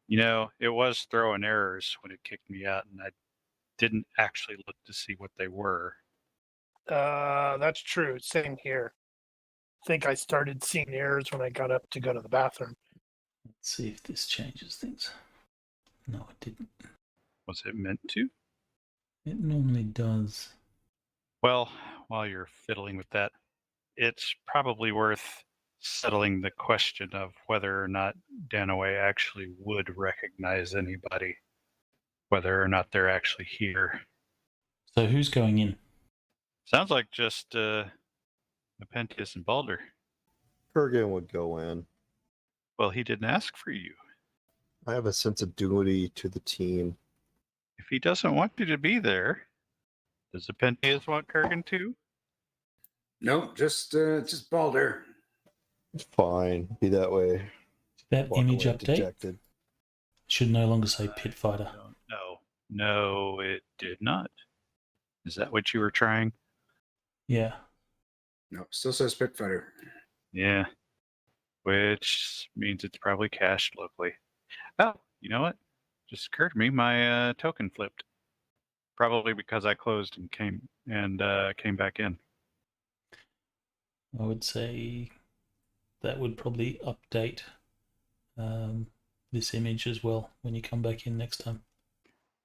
It was throwing errors when it kicked me out, and I didn't actually look to see what they were. That's true. Same here. I think I started seeing errors when I got up to go to the bathroom. Let's see if this changes things. No, it didn't. Was it meant to? It normally does. Well, while you're fiddling with that, it's probably worth settling the question of whether or not Danaway actually would recognize anybody, whether or not they're actually here. So who's going in? Sounds like just Apentius and Balder. Kurgan would go in. Well, he didn't ask for you. I have a sense of duty to the team. If he doesn't want you to be there, does Apentius want Kurgan too? No, just Balder. It's fine. Be that way. That Walk image away update dejected. should no longer say pit fighter. No, it did not. Is that what you were trying? Yeah. No, still says pit fighter. Yeah. Which means it's probably cached locally. Oh, you know what? Just occurred to me, my token flipped. Probably because I closed and came back in. I would say that would probably update this image as well when you come back in next time.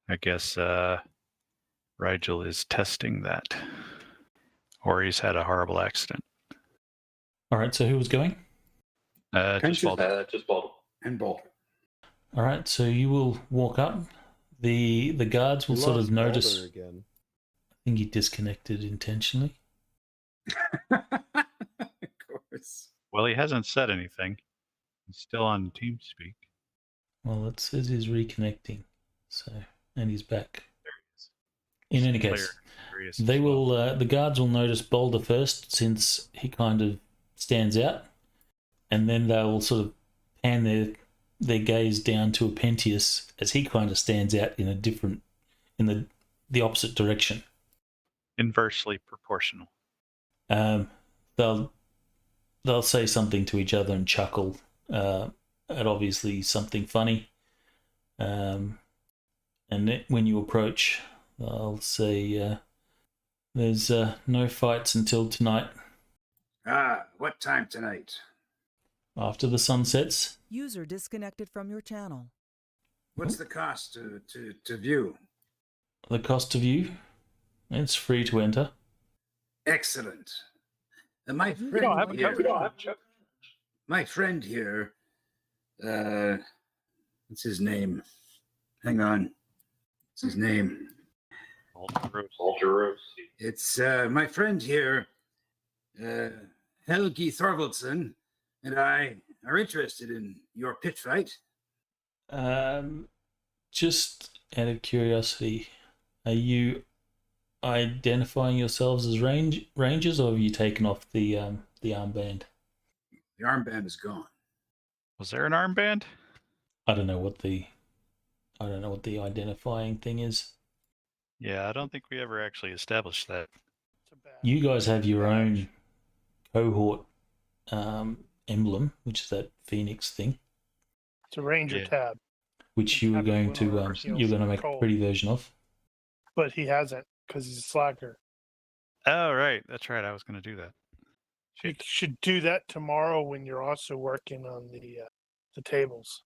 I guess Rigel is testing that. Or he's had a horrible accident. All right, so who was going? Just Baldur. And Baldur. All right, so you will walk up. The guards will We sort of lost notice. Baldur again. I think he disconnected intentionally. Of course. Well, he hasn't said anything. He's still on TeamSpeak. Well, it says he's reconnecting, so and he's back. There he is. In any Clear. case, Curious they as well. will. The guards will notice Boulder first, since he kind of stands out, and then they'll sort of pan their gaze down to Apentius as he kind of stands out in a different, in the opposite direction. Inversely proportional. They'll say something to each other and chuckle at obviously something funny. And when you approach, they'll say, "There's no fights until tonight, What time tonight? after the sun sets." User disconnected from your channel. What's the cost to view? The cost to view, it's free to enter. Excellent. My We friend don't have a here, cover. my friend here, what's his name? Hang on. What's his name? Baldur. It's my friend here, Helgi Thorvaldsson, and I are interested in your pit fight. Just out of curiosity, are you identifying yourselves as rangers, or have you taken off the armband? The armband is gone. Was there an armband? I don't know what the identifying thing is. Yeah, I don't think we ever actually established that. It's a bad. You guys have your own cohort emblem, which is that Phoenix thing, It's a Ranger Yeah. tab, which you were Happy going with to our heels you're going to make a cold. pretty version of. but he hasn't because he's a slacker. Oh, right. That's right. I was going to do that. You should do that tomorrow when you're also working on the tables.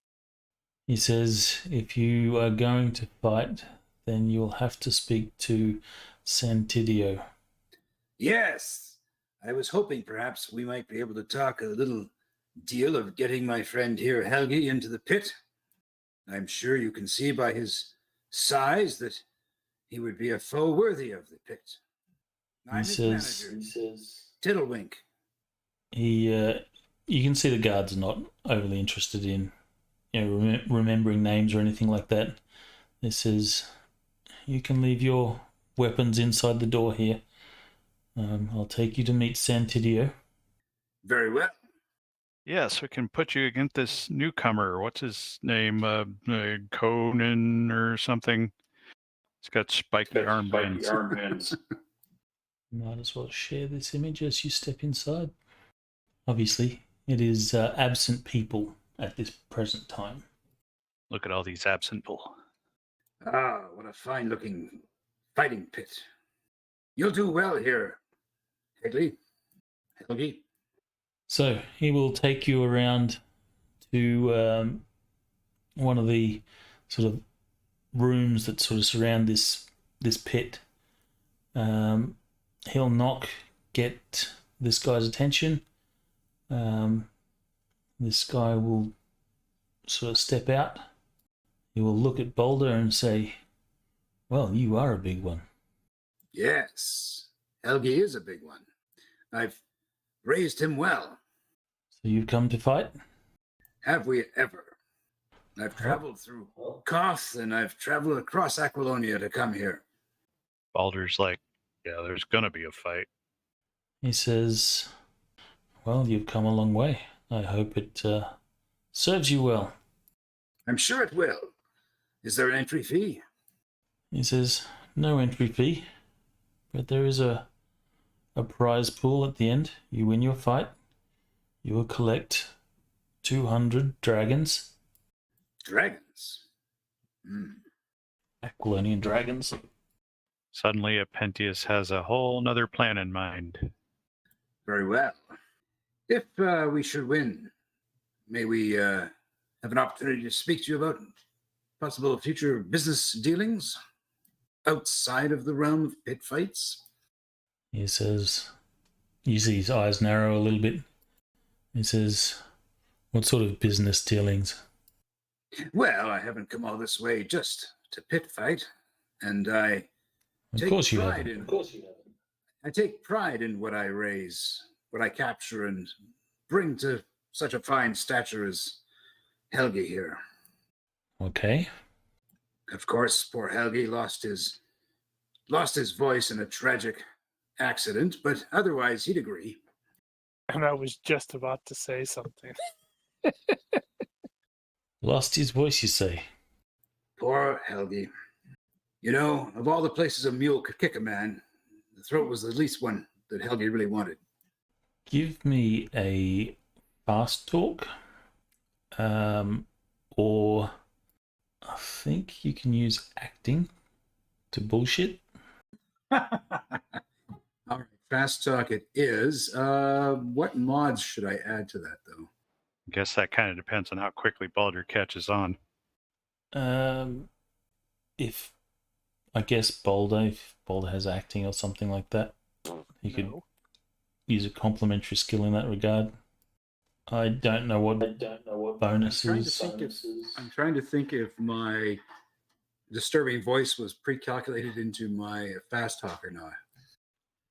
He says, if you are going to fight, then you'll have to speak to Santidio. Yes, I was hoping perhaps we might be able to talk a little deal of getting my friend here, Helgi, into the pit. I'm sure you can see by his size that he would be a foe worthy of the pit. I'm his manager, He says, Tiddlewink. you can see the guards are not overly interested in, remembering names or anything like that. He says, you can leave your weapons inside the door here. I'll take you to meet Santidio. Very well. Yes, we can put you against this newcomer. What's his name? Conan or something. He's got spiky armbands. Might as well share this image as you step inside. Obviously, it is absent people at this present time. Look at all these absent people. Ah, what a fine-looking fighting pit. You'll do well here, Helgi. So he will take you around to one of the sort of rooms that sort of surround this pit. He'll get this guy's attention. This guy will sort of step out. He will look at Boulder and say, well, you are a big one. Yes, Helgi is a big one. I've raised him well. So you've come to fight? Have we ever? I've traveled through Koth and I've traveled across Aquilonia to come here. Baldur's like, yeah, there's going to be a fight. He says, well, you've come a long way. I hope it serves you well. I'm sure it will. Is there an entry fee? He says, no entry fee, but there is a prize pool at the end. You win your fight, you will collect 200 dragons. Dragons? Aquilonian dragons. Suddenly, Apentius has a whole nother plan in mind. Very well. If we should win, may we have an opportunity to speak to you about possible future business dealings outside of the realm of pit fights? He says, you see his eyes narrow a little bit. He says, what sort of business dealings? Well, I haven't come all this way just to pit fight, and I Of course you haven't. I take pride in what I raise, what I capture, and bring to such a fine stature as Helgi here. Okay. Of course, poor Helgi lost his voice in a tragic accident, but otherwise he'd agree. And I was just about to say something. Lost his voice, you say? Poor Helgi. You know, of all the places a mule could kick a man, the throat was the least one that Helgi really wanted. Give me a fast talk. Or I think you can use acting to bullshit. All right, fast talk it is. What mods should I add to that, though? I guess that kind of depends on how quickly Baldur catches on. If I guess if Boulder has acting or something like that, he could No. use a complementary skill in that regard. I don't know what bonuses. I'm trying to think if my disturbing voice was pre-calculated into my fast talk or not.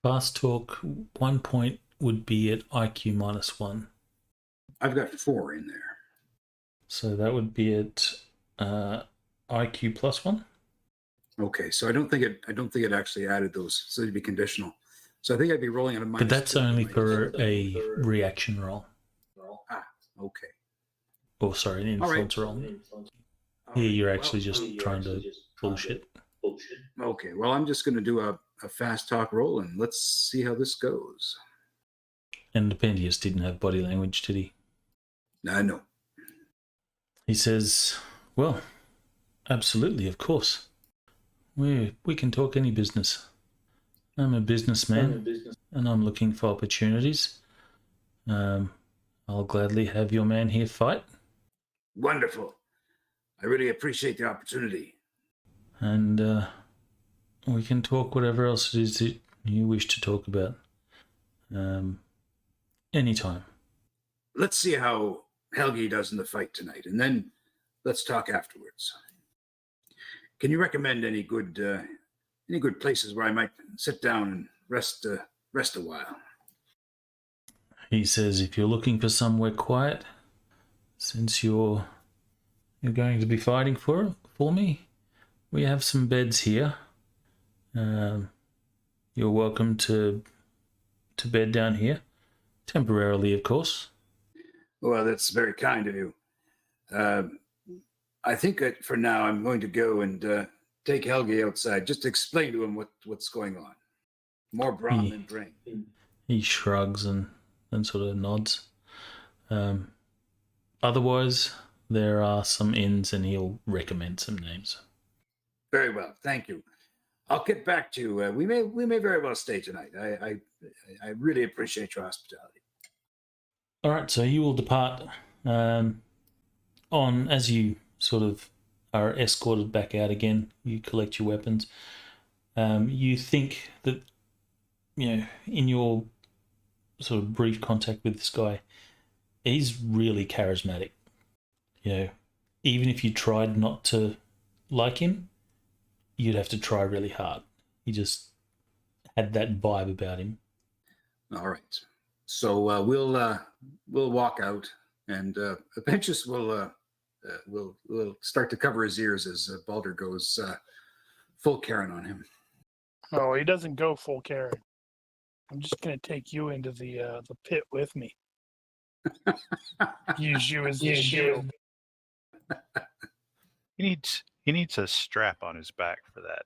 Fast talk, 1 point would be at IQ -1. I've got 4 in there. So that would be at IQ +1. Okay, so I don't think it actually added those, so it'd be conditional. So I think I'd be rolling at a minus. But that's 2 only my for disturbing. a reaction roll. Okay. Or sorry, an influence roll. Here you're actually just trying to bullshit. Okay, well, I'm just going to do a fast talk roll, and let's see how this goes. And Dependius didn't have body language, did he? No. He says, well, absolutely, of course. We can talk any business. I'm a businessman, and I'm looking for opportunities. I'll gladly have your man here fight. Wonderful. I really appreciate the opportunity. And we can talk whatever else it is that you wish to talk about. Anytime. Let's see how Helgi does in the fight tonight, and then let's talk afterwards. Can you recommend any good places where I might sit down and rest a while? He says, if you're looking for somewhere quiet, since you're going to be fighting for me, we have some beds here. You're welcome to bed down here, temporarily, of course. Well, that's very kind of you. I think that for now I'm going to go and take Helgi outside, just to explain to him what's going on. More brawn than brain. He shrugs and sort of nods. Otherwise, there are some inns, and he'll recommend some names. Very well, thank you. I'll get back to you. We may very well stay tonight. I really appreciate your hospitality. All right, so you will depart as you sort of are escorted back out again. You collect your weapons. You think that, in your sort of brief contact with this guy, he's really charismatic. Even if you tried not to like him, you'd have to try really hard. He just had that vibe about him. All right. So we'll walk out, and Apentius will start to cover his ears as Baldur goes full Karen on him. No, he doesn't go full Karen. I'm just going to take you into the pit with me. Use you as the shield. He needs a strap on his back for that,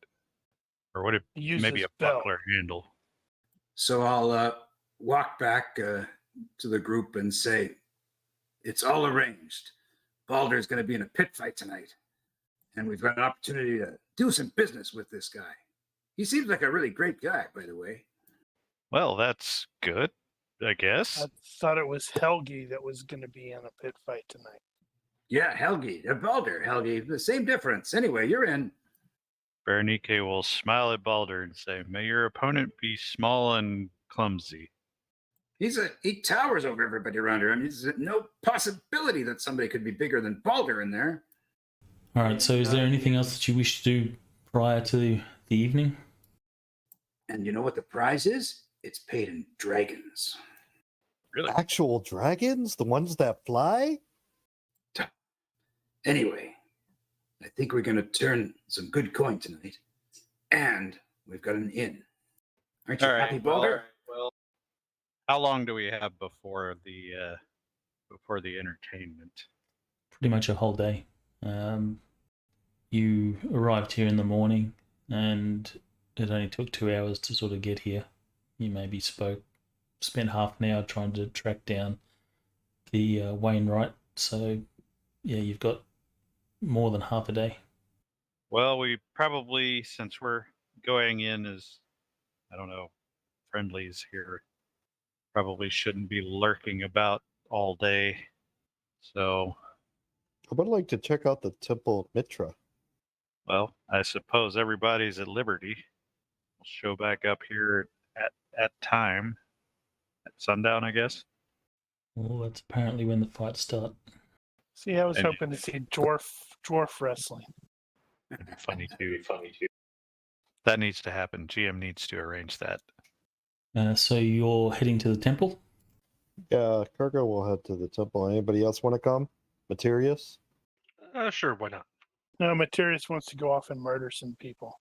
or would it maybe a buckler handle? So I'll walk back to the group and say, it's all arranged. Baldur's going to be in a pit fight tonight, and we've got an opportunity to do some business with this guy. He seems like a really great guy, by the way. Well, that's good, I guess. I thought it was Helgi that was going to be in a pit fight tonight. Yeah, Helgi. Baldur, Helgi. The same difference. Anyway, you're in. Berenike will smile at Balder and say, "May your opponent be small and clumsy." He towers over everybody around here, and there's no possibility that somebody could be bigger than Balder in there. All right, so is there anything else that you wish to do prior to the evening? And you know what the prize is? It's paid in dragons. Really? Actual dragons? The ones that fly? Anyway, I think we're going to turn some good coin tonight. And we've got an inn. Aren't you happy, Balder? Well, how long do we have before the entertainment? Pretty much a whole day. You arrived here in the morning, and it only took 2 hours to sort of get here. You maybe spent half an hour trying to track down the Wainwright. So, yeah, you've got more than half a day. Well, we probably, since we're going in as, I don't know, friendlies here, probably shouldn't be lurking about all day. So, I would like to check out the Temple of Mitra. well, I suppose everybody's at liberty. We'll show back up here at time, at sundown, I guess. Well, that's apparently when the fights start. See, I was And- hoping to see dwarf wrestling. Funny too. That needs to happen. GM needs to arrange that. So you're heading to the temple? Yeah, Cargo will head to the temple. Anybody else want to come? Materius? Sure, why not? No, Materius wants to go off and murder some people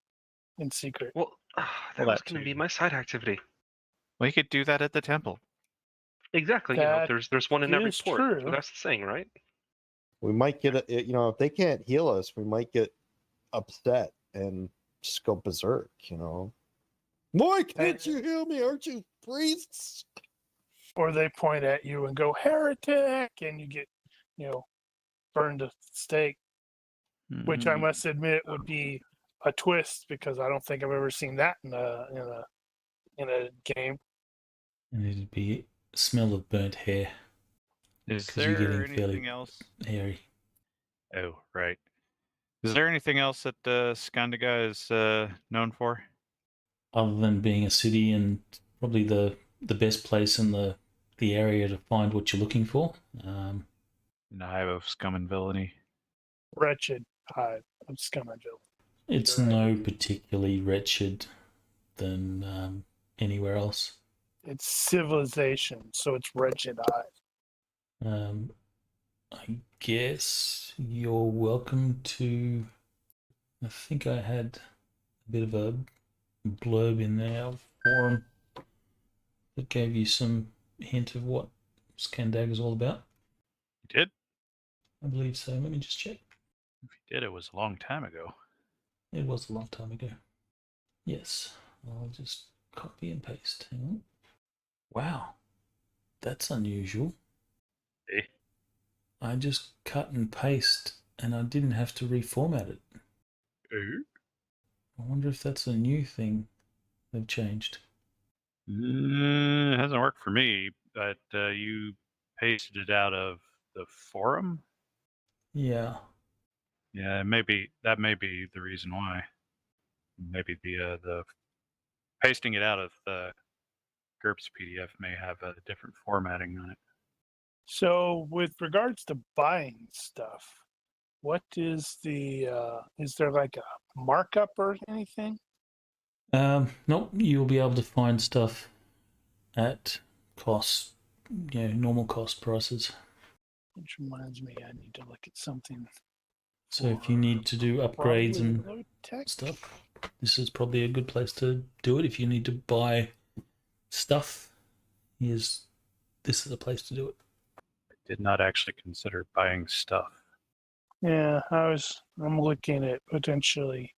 in secret. Well, that Well, was that going to too. be my side activity. We could do that at the temple. Exactly. That there's one in every is port. true. That's the saying, right? We might get if they can't heal us, we might get upset and just go berserk, Why can't you heal me? Aren't you priests? Or they point at you and go, heretic, and you get, burned to stake, which I must admit would be a twist because I don't think I've ever seen that in a game. And it'd be smell of burnt hair. Is 'Cause you're there getting fairly- anything else? Hairy. Oh, right. Is there anything else that Scandaga is known for? Other than being a city and probably the best place in the area to find what you're looking for. In the hive of scum and villainy. Wretched hive of Scandaga. It's no particularly wretched than anywhere else. It's civilization, so it's wretched hive. I guess you're welcome to. I think I had a bit of a blurb in there forum that gave you some hint of what Scandaga is all about. You did? I believe so. Let me just check. If you did, it was a long time ago. It was a long time ago. Yes, I'll just copy and paste. Hang on. Wow, that's unusual. Eh? I just cut and paste and I didn't have to reformat it. I wonder if that's a new thing they've changed. It hasn't worked for me, but you pasted it out of the forum? Yeah. Yeah, that may be the reason why. Maybe the pasting it out of the GURPS PDF may have a different formatting on it. So, with regards to buying stuff, what is is there like a markup or anything? Nope, you'll be able to find stuff at cost, normal cost prices. Which reminds me, I need to look at something. So if you need to do upgrades and Probably low-tech. stuff, this is probably a good place to do it. If you need to buy stuff, this is a place to do it. I did not actually consider buying stuff. Yeah, I'm looking at potentially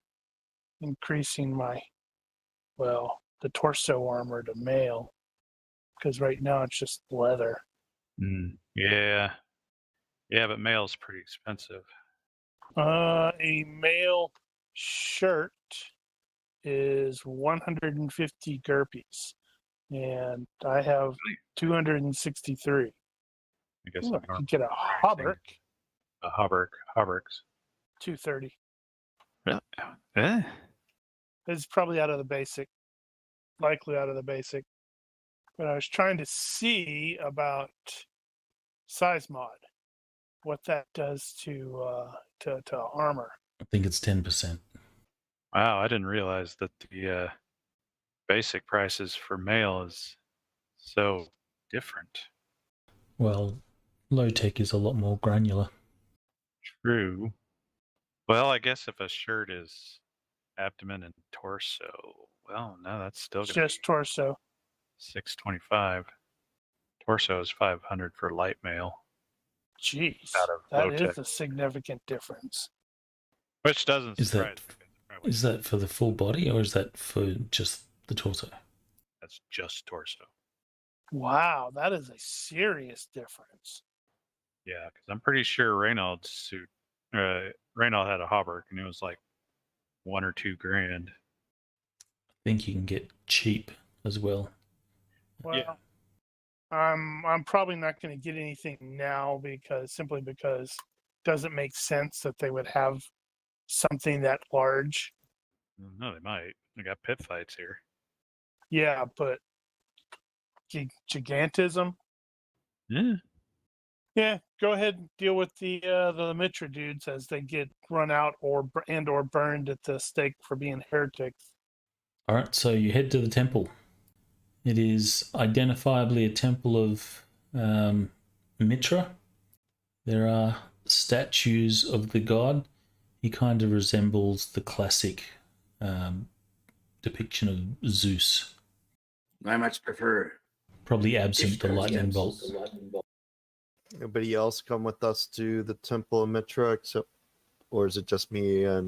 increasing the torso armor to mail, because right now it's just leather. Yeah, but mail's pretty expensive. A male shirt is 150 GURPS, and I have 263. I guess Ooh, I'm I could get a hauberk, a hauberks. 230. Really? Eh? It's probably out of the basic, likely out of the basic. But I was trying to see about size mod, what that does to armor. I think it's 10%. Wow, I didn't realize that the basic prices for mail is so different. Well, low tech is a lot more granular. True. Well, I guess if a shirt is abdomen and torso, well, no, that's still It's going to just torso. be $625. Torso is $500 for light mail, Jeez, out of that low-tech. is a significant difference. Which doesn't Is surprise that me. Probably is that for the full body or is that for just the torso? that's just torso. Wow, that is a serious difference. Yeah, because I'm pretty sure Reynolds suit, Reynolds had a hauberk and it was like $1 or $2 grand. I think you can get cheap as well. Well, Yeah. I'm probably not going to get anything now simply because it doesn't make sense that they would have something that large. No, they might. They got pit fights here. Yeah, but gigantism. Yeah. Yeah, go ahead and deal with the Mitra dudes as they get run out or burned at the stake for being heretics. All right, so you head to the temple. It is identifiably a temple of Mitra. There are statues of the god. He kind of resembles the classic depiction of Zeus. I much prefer. Probably absent the Ishtar, lightning yes. bolt. Anybody else come with us to the Temple of Mitra, except, or is it just me and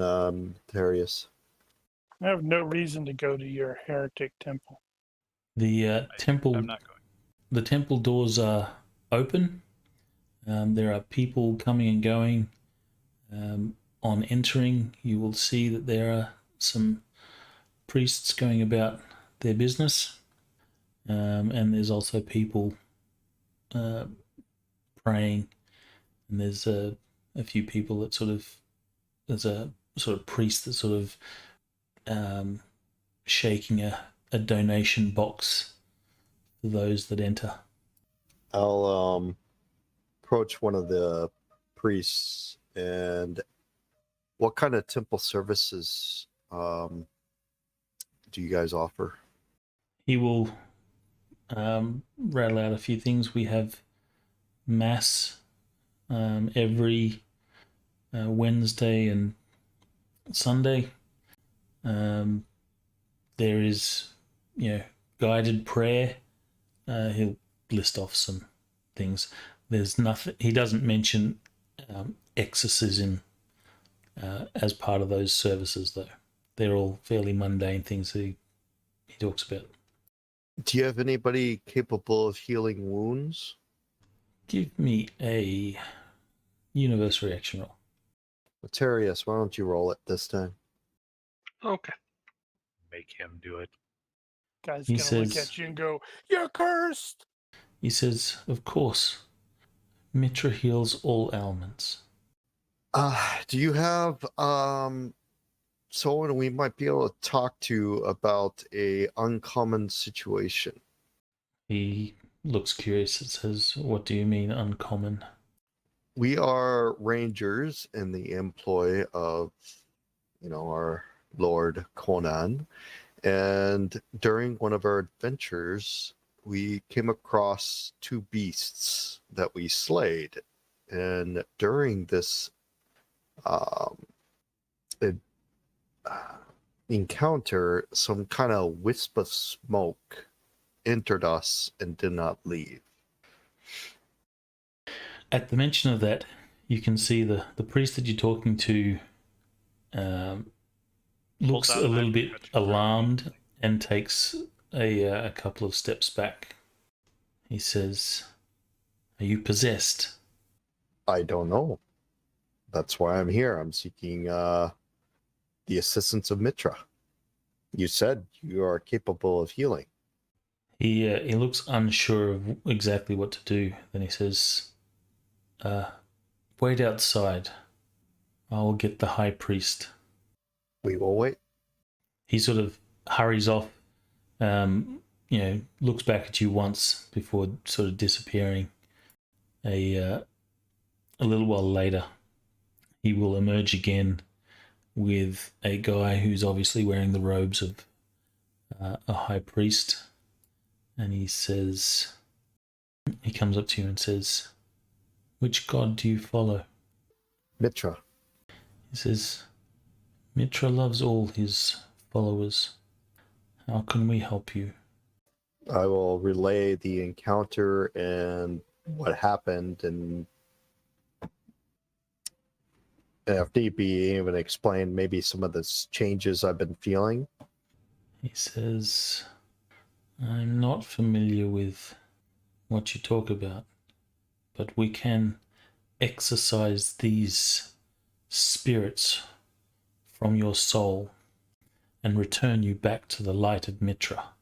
Darius? I have no reason to go to your heretic temple. The temple. I'm not going. The temple doors are open. There are people coming and going. On entering, you will see that there are some priests going about their business, and there's also people praying, and there's a few people that there's a sort of priest that's sort of shaking a donation box for those that enter. I'll approach one of the priests and what kind of temple services do you guys offer? He will rattle out a few things. We have mass every Wednesday and Sunday. There is, guided prayer. He'll list off some things. There's nothing. He doesn't mention exorcism as part of those services, though. They're all fairly mundane things that he talks about. Do you have anybody capable of healing wounds? Give me a universe reaction roll. Darius, why don't you roll it this time? Okay. Make him do it. Guy's He gonna look says- at you and go, "You're cursed." He says, of course, Mitra heals all ailments. Do you have someone we might be able to talk to about a uncommon situation? He looks curious and says, what do you mean uncommon? We are rangers in the employ of, our Lord Conan. And during one of our adventures, we came across two beasts that we slayed. And during this encounter, some kind of wisp of smoke entered us and did not leave. At the mention of that, you can see the priest that you're talking to looks out a an little action bit picture. alarmed and takes a couple of steps back. He says, are you possessed? I don't know. That's why I'm here. I'm seeking the assistance of Mitra. You said you are capable of healing. He looks unsure of exactly what to do. Then he says, wait outside. I will get the high priest. We will wait. He sort of hurries off, looks back at you once before sort of disappearing. A little while later, he will emerge again with a guy who's obviously wearing the robes of a high priest, and he comes up to you and says, "Which god do you follow?" Mitra. He says, "Mitra loves all his followers. How can we help you?" I will relay the encounter and what happened, and if need be, even explain maybe some of the changes I've been feeling. He says, "I'm not familiar with what you talk about, but we can exorcise these spirits from your soul and return you back to the light of Mitra."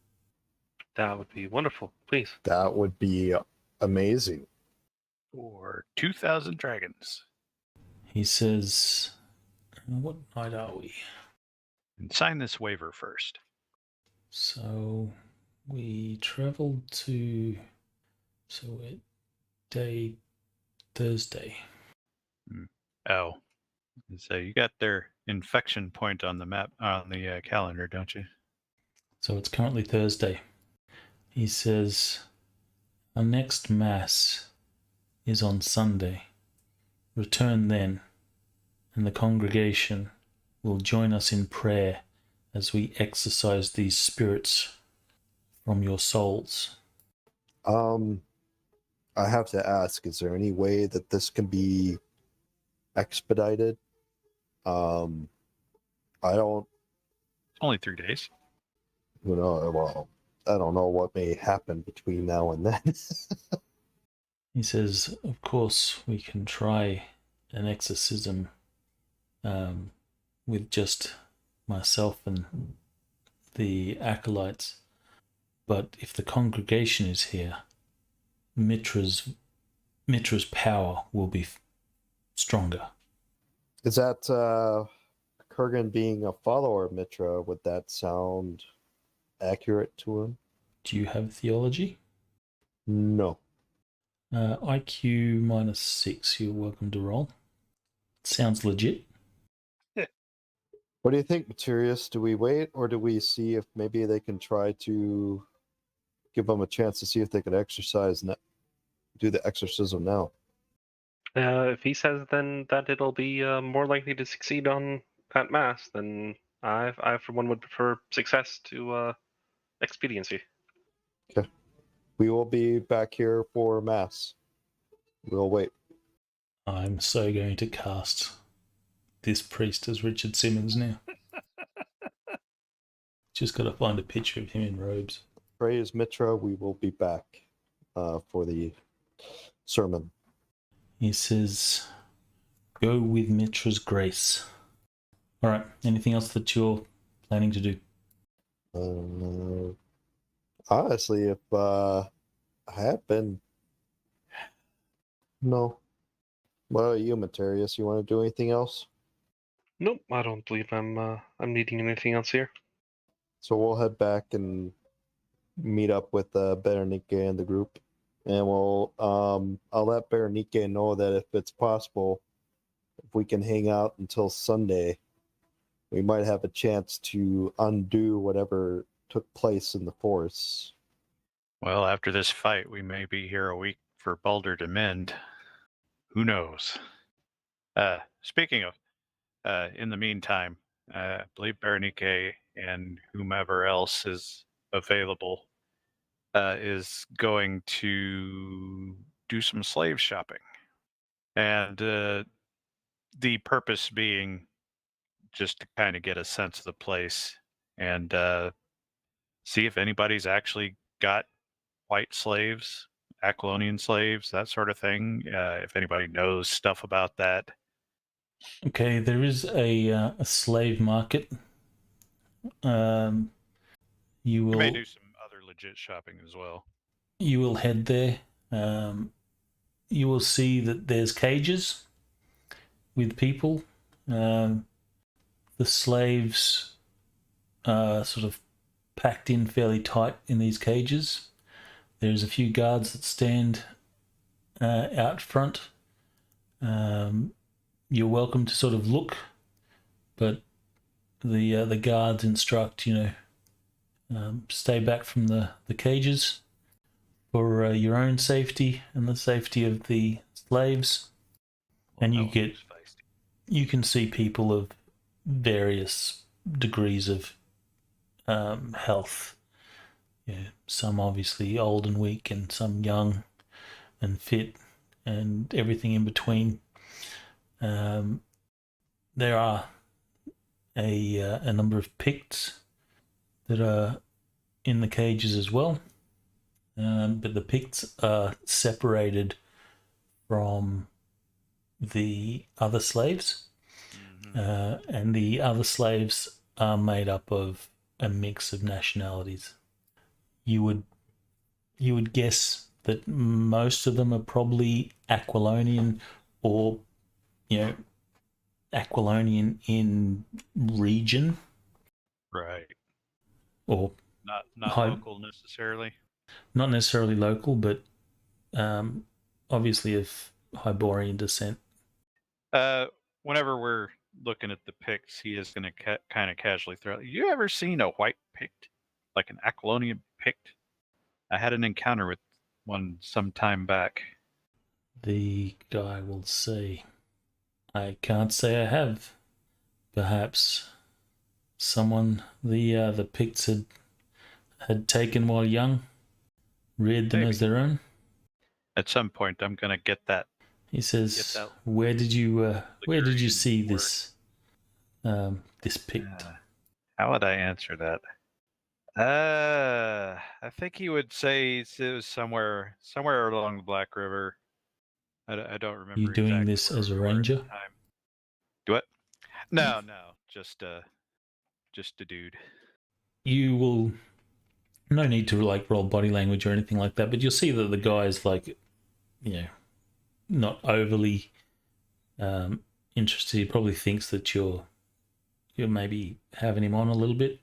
That would be wonderful. Please. That would be amazing. For 2,000 dragons. He says, "What night are we?" And sign this waiver first. So we traveled to, day Thursday. Oh. So you got their infection point on the map, on the calendar, don't you? So it's currently Thursday. He says, "Our next Mass is on Sunday. Return then, and the congregation will join us in prayer as we exorcise these spirits from your souls." I have to ask, is there any way that this can be expedited? I don't, Only 3 days. well, I don't know what may happen between now and then. He says, "Of course, we can try an exorcism with just myself and the acolytes. But if the congregation is here, Mitra's power will be stronger." Is that Kurgan being a follower of Mitra? Would that sound accurate to him? Do you have theology? No. IQ -6. You're welcome to roll. Sounds legit. What do you think, Materius? Do we wait, or do we see if maybe they can try to give them a chance to see if they can do the exorcism now? If he says then that it'll be more likely to succeed at Mass, then I for one would prefer success to expediency. Okay. We will be back here for Mass. We'll wait. I'm so going to cast this priest as Richard Simmons now. Just got to find a picture of him in robes. Praise Mitra. We will be back for the sermon. He says, "Go with Mitra's grace." All right. Anything else that you're planning to do? Honestly, if I have been, no. What about you, Materius? You want to do anything else? Nope, I don't believe I'm needing anything else here. So we'll head back and meet up with Berenice and the group, and I'll let Berenice know that if it's possible, if we can hang out until Sunday, we might have a chance to undo whatever took place in the force. Well, after this fight, we may be here a week for Baldur to mend. Who knows? Speaking of, in the meantime, I believe Berenice and whomever else is available is going to do some slave shopping. And the purpose being just to kind of get a sense of the place and see if anybody's actually got white slaves, Aquilonian slaves, that sort of thing. If anybody knows stuff about that. Okay, there is a slave market. You may will do some other legit shopping as well. You will head there. You will see that there's cages with people. The slaves sort of packed in fairly tight in these cages. There's a few guards that stand out front. You're welcome to sort of look, but the guards instruct, stay back from the cages for your own safety and the safety of the slaves. And you can see people of various degrees of health. Yeah, some obviously old and weak, and some young and fit, and everything in between. There are a number of Picts that are in the cages as well, but the Picts are separated from the other slaves, and the other slaves are made up of a mix of nationalities. You would guess that most of them are probably Aquilonian, or Aquilonian in region, Right. or Not local necessarily. Not necessarily local, but obviously of Hyborian descent. Whenever we're looking at the Picts, he is going to kind of casually throw. You ever seen a white Pict, like an Aquilonian Pict? I had an encounter with one some time back. The guy will say, I can't say I have. Perhaps someone the Picts had taken while young, reared them as their own. At some point, I'm going to get that. He says, "Where did you see this this Pict?" How would I answer that? I think he would say it was somewhere along the Black River. I don't remember. You doing exactly this as a ranger? Do what? No, just a dude. You will. No need to roll body language or anything like that, but you'll see that the guy's not overly interested. He probably thinks that you're maybe having him on a little bit.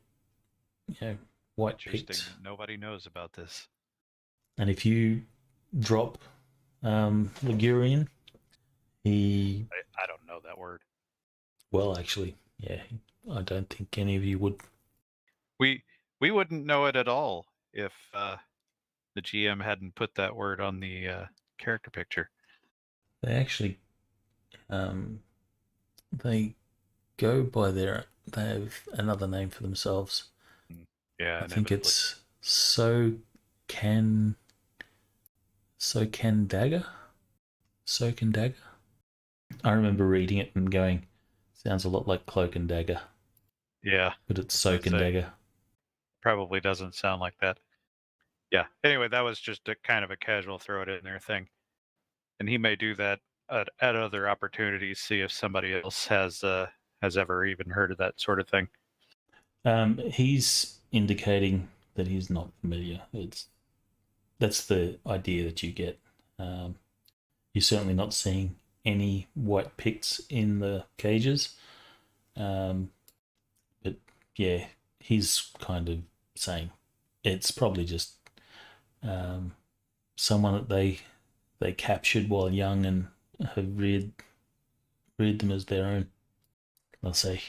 White Picts. Nobody knows about this. And if you drop Ligurian, I don't know that word. Well, actually, yeah, I don't think any of you would. We wouldn't know it at all if the GM hadn't put that word on the character picture. They actually, they go by they have another name for themselves. Yeah, I think it's Scandaga. I remember reading it and going, sounds a lot like Cloak and Dagger. Yeah, but it's Scandaga. Probably doesn't sound like that. Yeah. Anyway, that was just a kind of a casual throw it in there thing, and he may do that at other opportunities. See if somebody else has ever even heard of that sort of thing. He's indicating that he's not familiar. That's the idea that you get. You're certainly not seeing any white Picts in the cages, but yeah, he's kind of saying it's probably just someone that they captured while young and have reared them as their own. They'll say,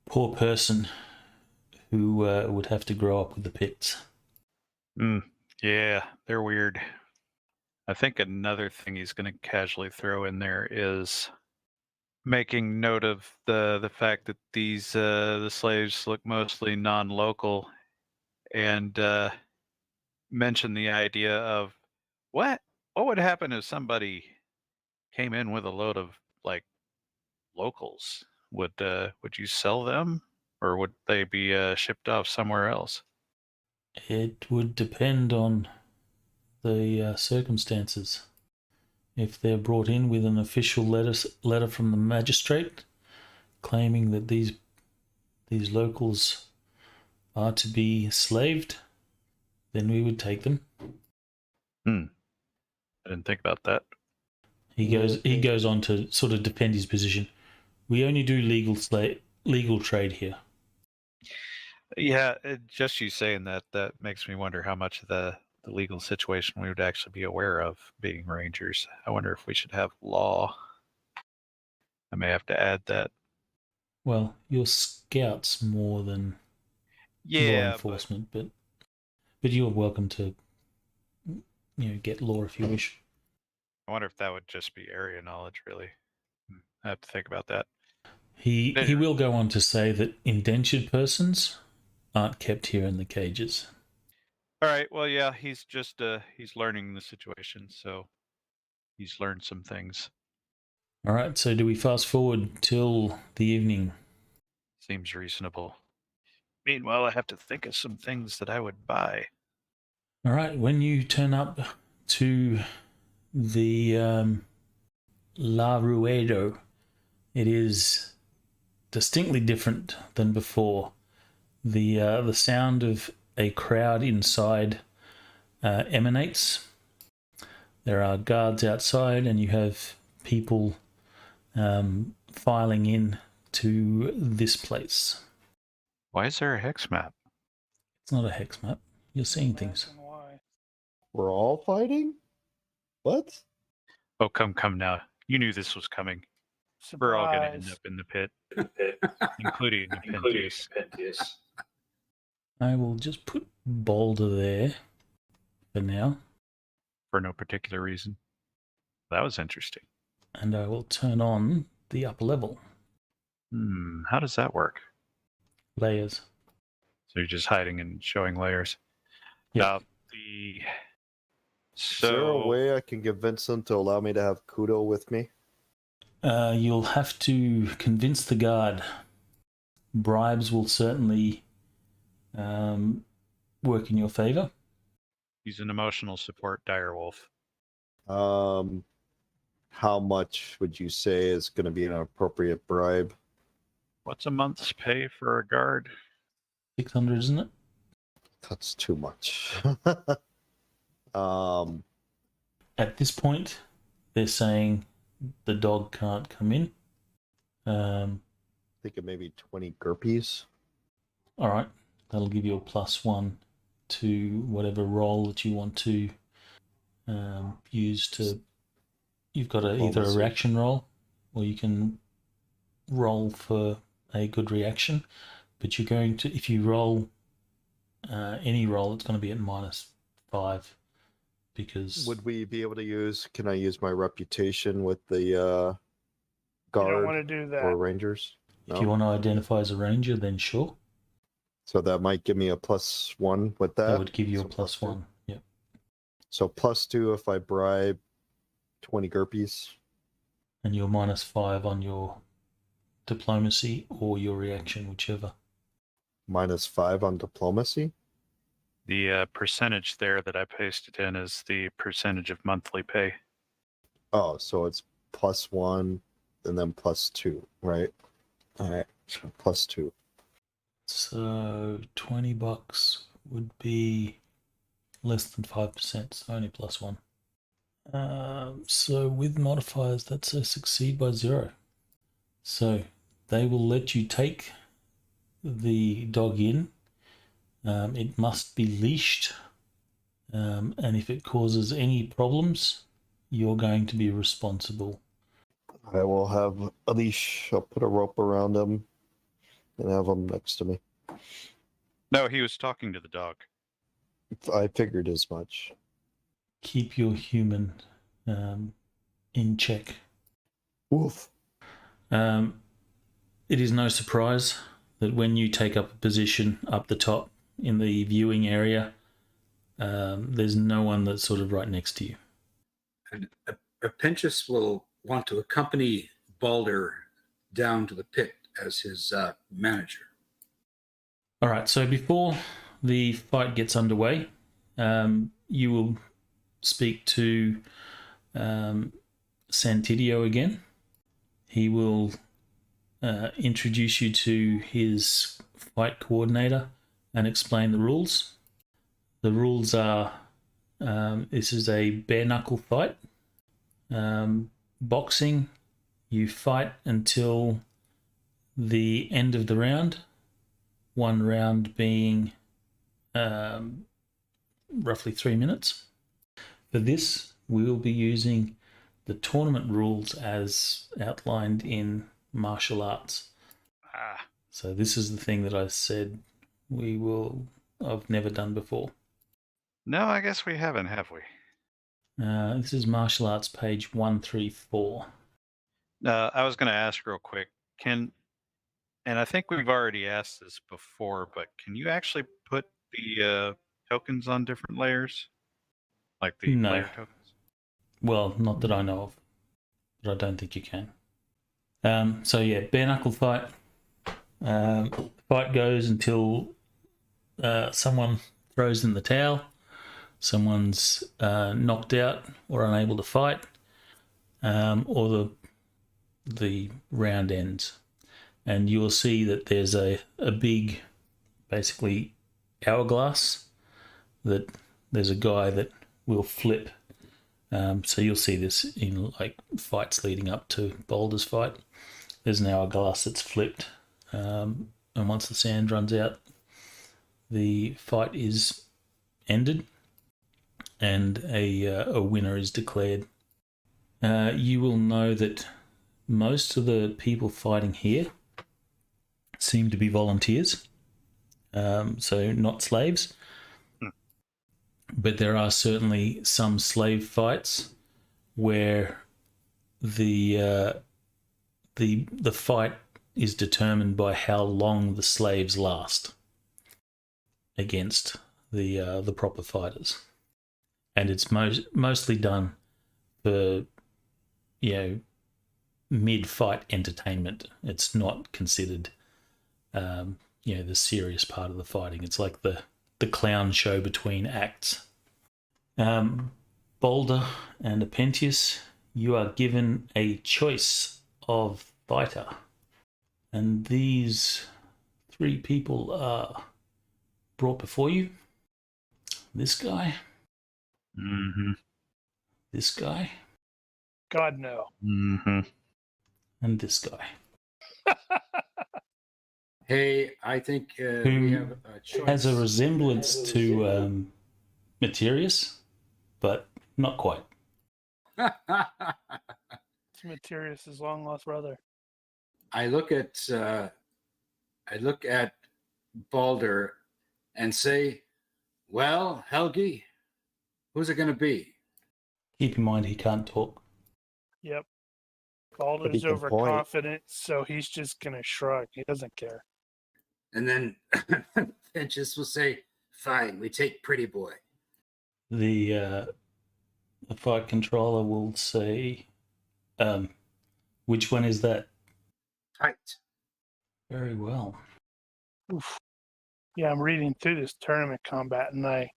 poor person who would have to grow up with the Picts. Yeah, they're weird. I think another thing he's going to casually throw in there is making note of the fact that these the slaves look mostly non-local, and mention the idea of what would happen if somebody came in with a load of locals. Would you sell them, or would they be shipped off somewhere else? It would depend on the circumstances. If they're brought in with an official letter from the magistrate claiming that these locals are to be slaved, then we would take them. I didn't think about that. He goes on to sort of defend his position. We only do legal trade here. Yeah, just you saying that makes me wonder how much of the legal situation we would actually be aware of being rangers. I wonder if we should have law. I may have to add that. Well, you're scouts more than law Yeah, enforcement, but you're welcome to get law if you wish. I wonder if that would just be area knowledge, really. I have to think about that. He will go on to say that indentured persons aren't kept here in the cages. All right. Well, yeah, he's just he's learning the situation, so he's learned some things. All right, so do we fast forward till the evening? Seems reasonable. Meanwhile, I have to think of some things that I would buy. All right, when you turn up to the La Ruedo, it is distinctly different than before. The sound of a crowd inside emanates. There are guards outside, and you have people filing in to this place. Why is there a hex map? It's not a hex map. You're seeing things. Imagine why. We're all fighting? What? Oh, come now. You knew this was coming. We're all going to end Surprise. up in the pit, including Pentius. I will just put Boulder there for now, For no particular reason. That was interesting. and I will turn on the upper level How does that work? layers. So you're just hiding and showing layers. Yeah. Is there a way I can get Vincent to allow me to have Kudo with me? You'll have to convince the guard. Bribes will certainly work in your favor. He's an emotional support direwolf. How much would you say is going to be an appropriate bribe? What's a month's pay for a guard? 600, isn't it? That's too much. At this point, they're saying the dog can't come in. Think of maybe 20 GURPS. All right, that'll give you a +1 to whatever roll that you want to use to. You've got either a reaction roll, or you can roll for a good reaction. But you're going to, if you roll any roll, it's going to be at -5 because. Would we be able to use? Can I use my reputation with the You don't guard want to do that. or rangers? If you want to identify as a ranger, then sure. So that might give me a +1 with that. That would give you So a +1. Yeah. So +2 if I bribe 20 GURPS. And you're -5 on your diplomacy or your reaction, whichever. -5 on diplomacy. The percentage there that I pasted in is the percentage of monthly pay. Oh, so it's +1 and then +2, right? All right, so +2. So $20 would be less than 5%, so only +1. So with modifiers, that's a succeed by 0. So they will let you take the dog in. It must be leashed, and if it causes any problems, you're going to be responsible. I will have a leash. I'll put a rope around him and have him next to me. No, he was talking to the dog. I figured as much. Keep your human in check. Woof. It is no surprise that when you take up a position up the top in the viewing area, there's no one that's sort of right next to you. And Pentius will want to accompany Balder down to the pit as his manager. All right, so before the fight gets underway, you will speak to Santidio again. He will introduce you to his fight coordinator and explain the rules. The rules are this is a bare knuckle fight. Boxing, you fight until the end of the round. one round being roughly 3 minutes. For this, we will be using the tournament rules as outlined in martial arts. So this is the thing that I said I've never done before. No, I guess we haven't, have we? This is martial arts page 134. I was going to ask real quick, and I think we've already asked this before, but can you actually put the tokens on different layers? Like the No. layer tokens? Well, not that I know of, but I don't think you can. So yeah, bare knuckle fight. Fight goes until someone throws in the towel, someone's knocked out or unable to fight, or the round ends. And you will see that there's a big, basically, hourglass that there's a guy that will flip. So you'll see this in like fights leading up to Boulder's fight. There's an hourglass that's flipped, and once the sand runs out, the fight is ended, and a winner is declared. You will know that most of the people fighting here seem to be volunteers, so not slaves. But there are certainly some slave fights where the fight is determined by how long the slaves last against the proper fighters, and it's mostly done for mid-fight entertainment. It's not considered the serious part of the fighting. It's like the clown show between acts. Boulder and Apentius, you are given a choice of fighter, and these 3 people are brought before you. This guy, this guy, God, no. and this guy. Hey, I think we Who have a choice. has a resemblance to Materius, but not quite. It's Materius' long lost brother. I look at Balder and say, "Well, Helgi, who's it going to be?" Keep in mind he can't talk. Yep. he Balder's can point. overconfident, so he's just going to shrug. He doesn't care. And then Pinchas will say, "Fine, we take Pretty Boy." The fight controller will say, which one is that? Tight. Very well. Oof. Yeah, I'm reading through this tournament combat, and I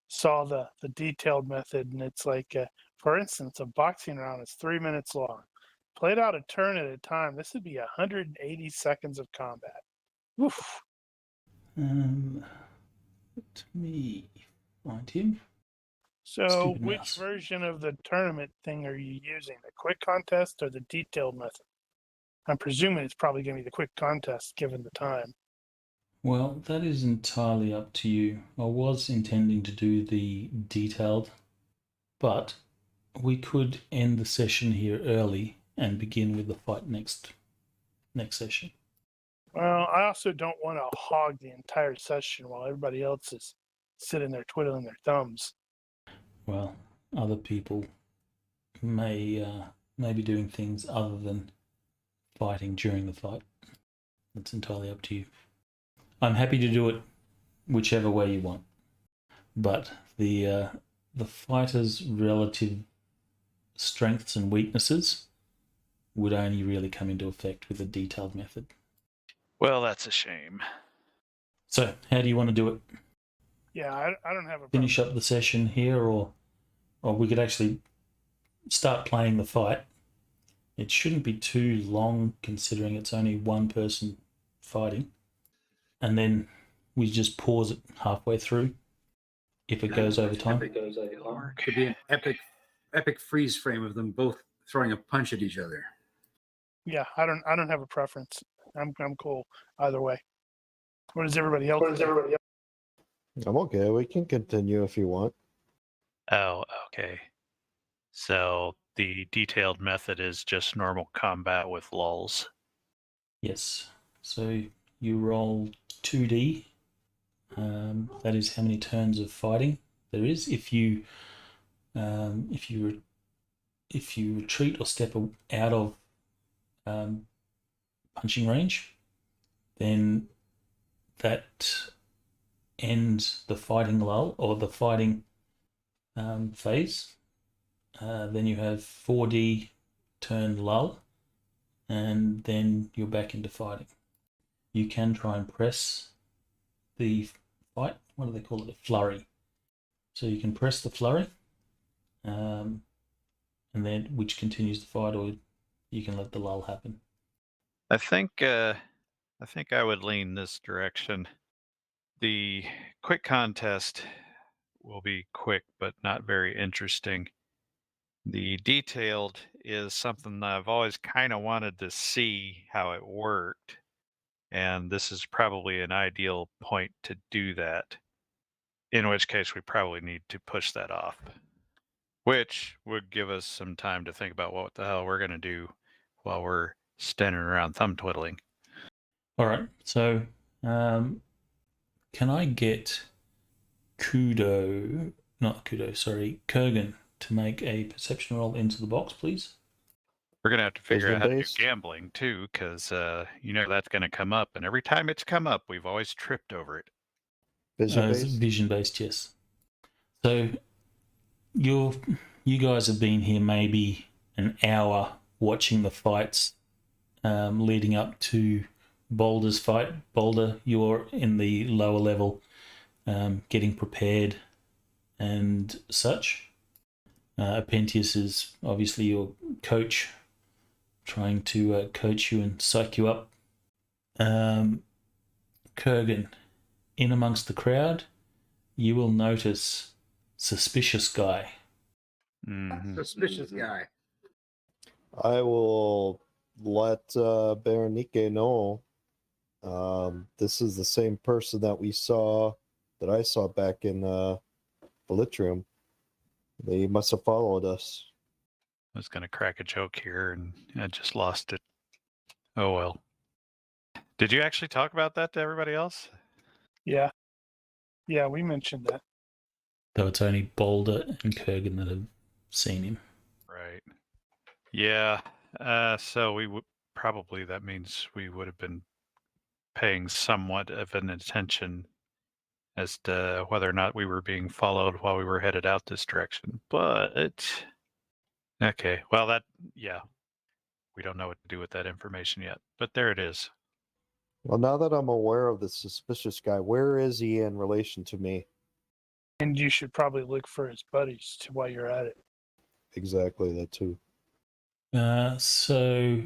saw the detailed method, and it's like, for instance, a boxing round is 3 minutes long. Played out a turn at a time. This would be 180 seconds of combat. Oof. Let me find him. So, Stupid which mouse. version of the tournament thing are you using? The quick contest or the detailed method? I'm presuming it's probably going to be the quick contest given the time. Well, that is entirely up to you. I was intending to do the detailed, but we could end the session here early and begin with the fight next session. Well, I also don't want to hog the entire session while everybody else is sitting there twiddling their thumbs. Well, other people may be doing things other than fighting during the fight. It's entirely up to you. I'm happy to do it whichever way you want, but the fighter's relative strengths and weaknesses would only really come into effect with a detailed method. Well, that's a shame. So, how do you want to do it? Yeah, I don't have a Finish up the session here, or we could actually start playing the fight. It shouldn't be too long considering it's only one person fighting. And then we just pause it halfway through if it goes over time. Could be an epic freeze frame of them both throwing a punch at each other. Yeah, I don't have a preference. I'm cool either way. What does everybody else think? I'm okay. We can continue if you want. Oh, okay. So the detailed method is just normal combat with lulls. Yes. So you roll 2d. That is how many turns of fighting there is. If you retreat or step out of punching range, then that ends the fighting lull or the fighting phase. Then you have 4d turn lull, and then you're back into fighting. You can try and press the fight. What do they call it? A flurry. So you can press the flurry, and then which continues the fight, or you can let the lull happen. I think I would lean this direction. The quick contest will be quick but not very interesting. The detailed is something that I've always kind of wanted to see how it worked, and this is probably an ideal point to do that, in which case we probably need to push that off, which would give us some time to think about what the hell we're going to do while we're standing around thumb twiddling. All right, so can I get Kurgan to make a perception roll into the box, please? We're going to have to figure out how to do Vision-based? gambling too, because that's going to come up, and every time it's come up, we've always tripped over it. Vision-based? Vision-based, yes. So you guys have been here maybe an hour watching the fights leading up to Boulder's fight. Boulder, you're in the lower level, getting prepared and such. Apentius is obviously your coach, trying to coach you and psych you up. Kurgan, in amongst the crowd, you will notice suspicious guy. Mm-hmm. Suspicious guy. I will let Berenike know. This is the same person that I saw back in the lit room. They must have followed us. I was going to crack a joke here, and I just lost it. Oh, well. Did you actually talk about that to everybody else? Yeah. Yeah, we mentioned that. Though it's only Boulder and Kurgan that have seen him. Right. Yeah. So we would probably, that means we would have been paying somewhat of an attention as to whether or not we were being followed while we were headed out this direction. But okay, well, we don't know what to do with that information yet. But there it is. Well, now that I'm aware of the suspicious guy, where is he in relation to me? And you should probably look for his buddies while you're at it. Exactly, that too. So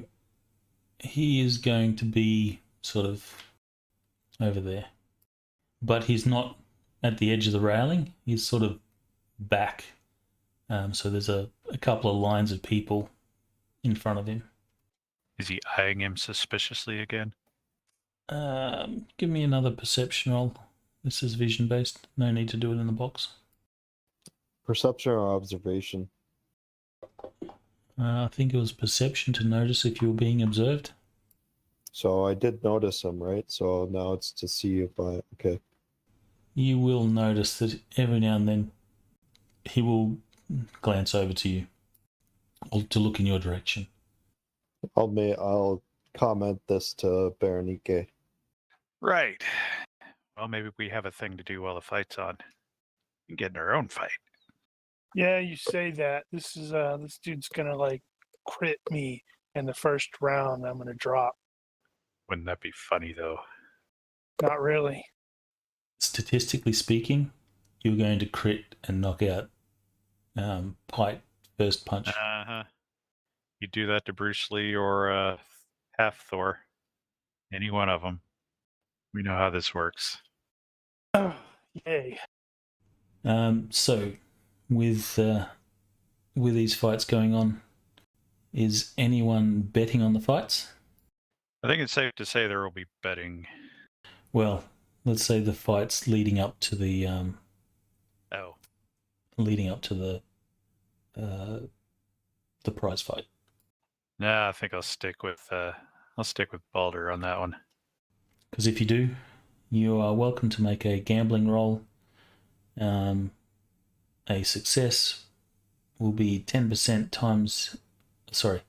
he is going to be sort of over there. But he's not at the edge of the railing. He's sort of back. So there's a couple of lines of people in front of him. Is he eyeing him suspiciously again? Give me another perception roll. This is vision-based. No need to do it in the box. Perception or observation? I think it was perception to notice if you were being observed. So I did notice him, right? So now it's to see if okay. You will notice that every now and then he will glance over to you or to look in your direction. I'll comment this to Berenike. Right. Well, maybe we have a thing to do while the fight's on. We can get in our own fight. Yeah, you say that. This dude's gonna like crit me in the first round. I'm gonna drop. Wouldn't that be funny, though? Not really. Statistically speaking, you're going to crit and knock out Pite first punch. Uh-huh. You do that to Bruce Lee or half Thor. Any one of them. We know how this works. Yay. So, with these fights going on, is anyone betting on the fights? I think it's safe to say there will be betting. Well, let's say the fight's leading up to the prize fight. No, I think I'll stick with Baldur on that one. Because if you do, you are welcome to make a gambling roll. A success will be 10% times. Sorry,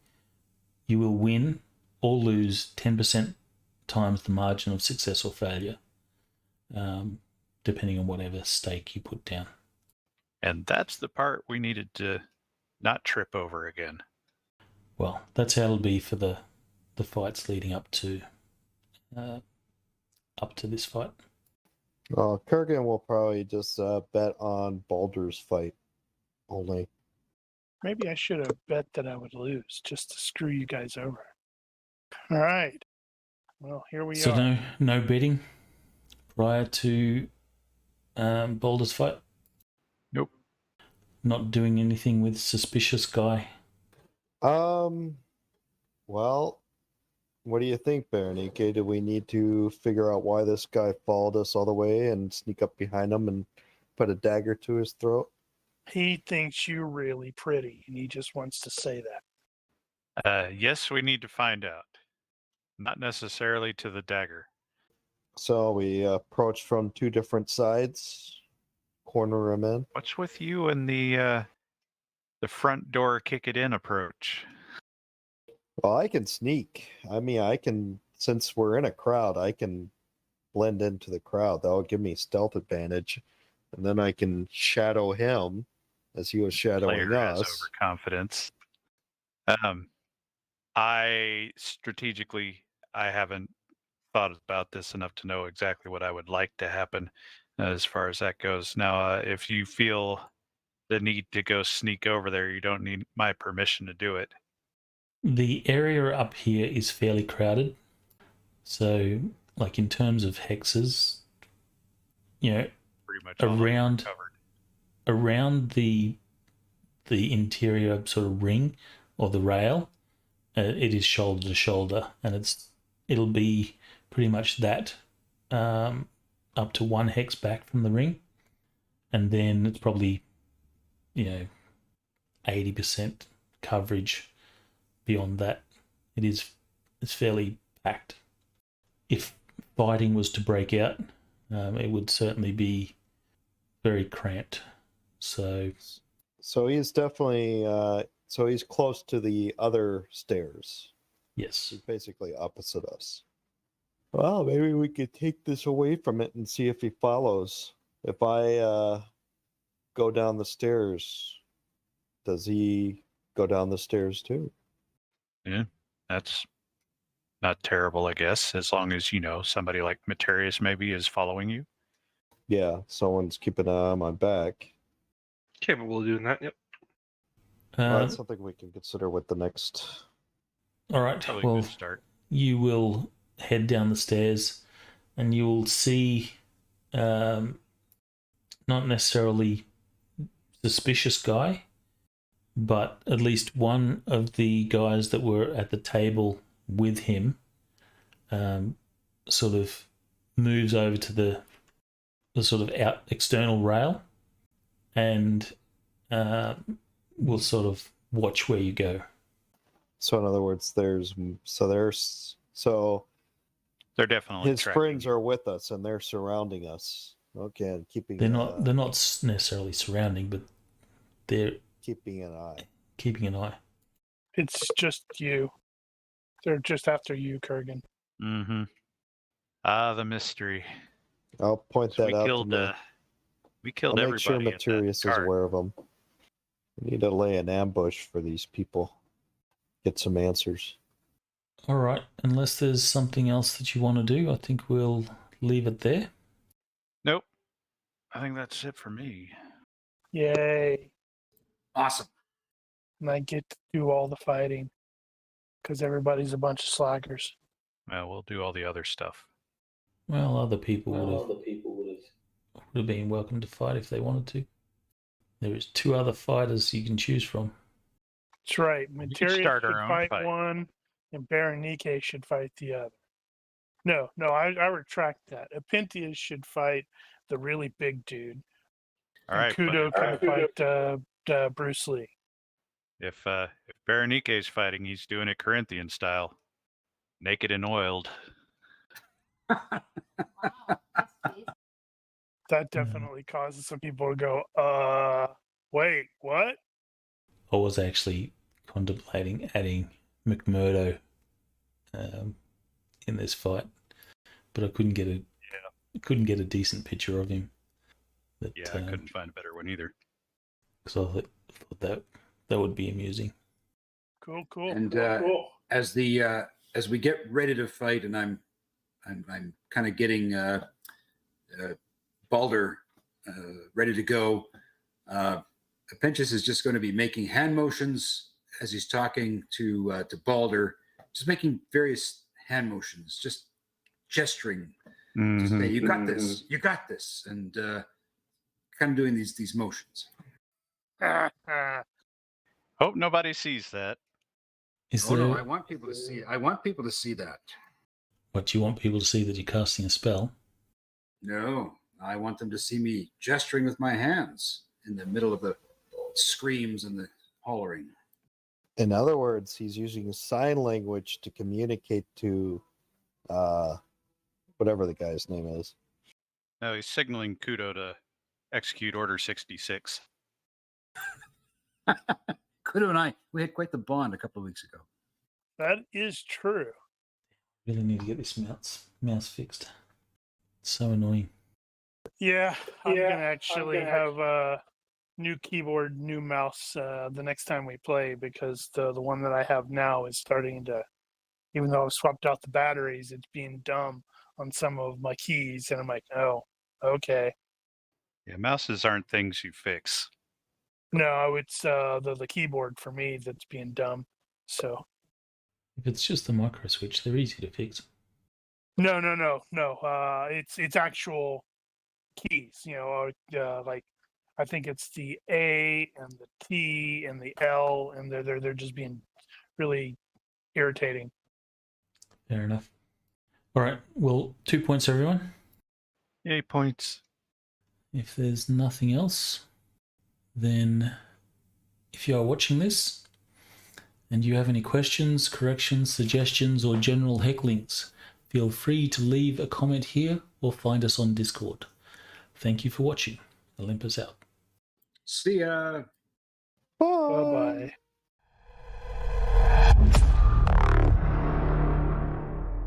you will win or lose 10% times the margin of success or failure, depending on whatever stake you put down. And that's the part we needed to not trip over again. Well, that's how it'll be for the fights leading up to this fight. Well, Kurgan will probably just bet on Baldur's fight only. Maybe I should have bet that I would lose just to screw you guys over. All right. Well, here we are. So no betting prior to Baldur's fight? Nope. Not doing anything with suspicious guy? Well, what do you think, Berenike? Do we need to figure out why this guy followed us all the way and sneak up behind him and put a dagger to his throat? He thinks you're really pretty, and he just wants to say that. Yes, we need to find out. Not necessarily to the dagger. So we approach from two different sides, corner him in. What's with you and the front door kick it in approach? Well, I can sneak. I mean, I can, since we're in a crowd, I can blend into the crowd. That'll give me stealth advantage. And then I can shadow him as he was shadowing Player has us. overconfidence. I strategically, I haven't thought about this enough to know exactly what I would like to happen as far as that goes. Now, if you feel the need to go sneak over there, you don't need my permission to do it. The area up here is fairly crowded. So, like in terms of hexes, Pretty much all around the interior sort of ring or the rail, it is shoulder to shoulder, and it'll be pretty much that up to one hex back from the ring, and then it's probably 80% coverage. Beyond that, it's fairly packed. If fighting was to break out, it would certainly be very cramped. So he's definitely so he's close to the other stairs. Yes, He's basically opposite us. Well, maybe we could take this away from it and see if he follows. If I go down the stairs, does he go down the stairs too? Yeah, that's not terrible, I guess, as long as, somebody like Materius maybe is following you. Yeah, someone's keeping an eye on my back. Capable of doing that, yep. That's something we can consider with the next. All right, Probably a well, good start. you will head down the stairs and you will see not necessarily suspicious guy, but at least one of the guys that were at the table with him sort of moves over to the sort of external rail and will sort of watch where you go. So in other words, they're definitely his friends are with us and they're surrounding us. Okay, and keeping they're not necessarily surrounding, but they're keeping an eye. Keeping an eye. It's just you. They're just after you, Kurgan. Mm-hmm. Ah, the mystery. I'll point So that out to me. We killed I'll everybody. make sure at that Materius is cart. aware of them. We need to lay an ambush for these people. Get some answers. All right. Unless there's something else that you want to do, I think we'll leave it there. Nope. I think that's it for me. Yay. Awesome. And I get to do all the fighting because everybody's a bunch of slackers. Well, we'll do all the other stuff. Well, other people would have been welcome to fight if they wanted to. There is 2 other fighters you can choose from. That's right. We could Materius start should our own fight fight. one, and Berenike should fight the other. No, I retract that. Apintius should fight the really big dude. All And right, Kudo but can fight Bruce Lee. if Berenike's fighting, he's doing it Corinthian style, naked and oiled. That definitely causes some people to go, wait, what? I was actually contemplating adding McMurdo in this fight, but I couldn't get a decent picture of him. But, Yeah, I couldn't find a better one either. So I thought that would be amusing. Cool. And as we get ready to fight, and I'm kind of getting Balder ready to go. Apintius is just going to be making hand motions as he's talking to Balder, just making various hand motions, just gesturing to say, "You got this, you got this," and kind of doing these motions. Hope nobody sees that. No, I want people to see. I want people to see that. What, you want people to see that you're casting a spell? No, I want them to see me gesturing with my hands in the middle of the screams and the hollering. In other words, he's using sign language to communicate to whatever the guy's name is. No, he's signaling Kudo to execute Order 66. Kudo and I, we had quite the bond a couple of weeks ago. That is true. Really need to get this mouse fixed. It's so annoying. Yeah, I'm gonna actually have a new keyboard, new mouse the next time we play, because the one that I have now is starting to, even though I've swapped out the batteries, it's being dumb on some of my keys, and I'm like, oh, okay. Yeah, mouses aren't things you fix. No, it's the keyboard for me that's being dumb. So If it's just the micro switch, they're easy to fix. no. It's actual keys. Like I think it's the A and the T and the L, and they're just being really irritating. Fair enough. All right. Well, 2 points, everyone. 8 points. If there's nothing else, then if you are watching this and you have any questions, corrections, suggestions, or general hecklings, feel free to leave a comment here or find us on Discord. Thank you for watching. Olympus out. See ya. Bye. Bye-bye.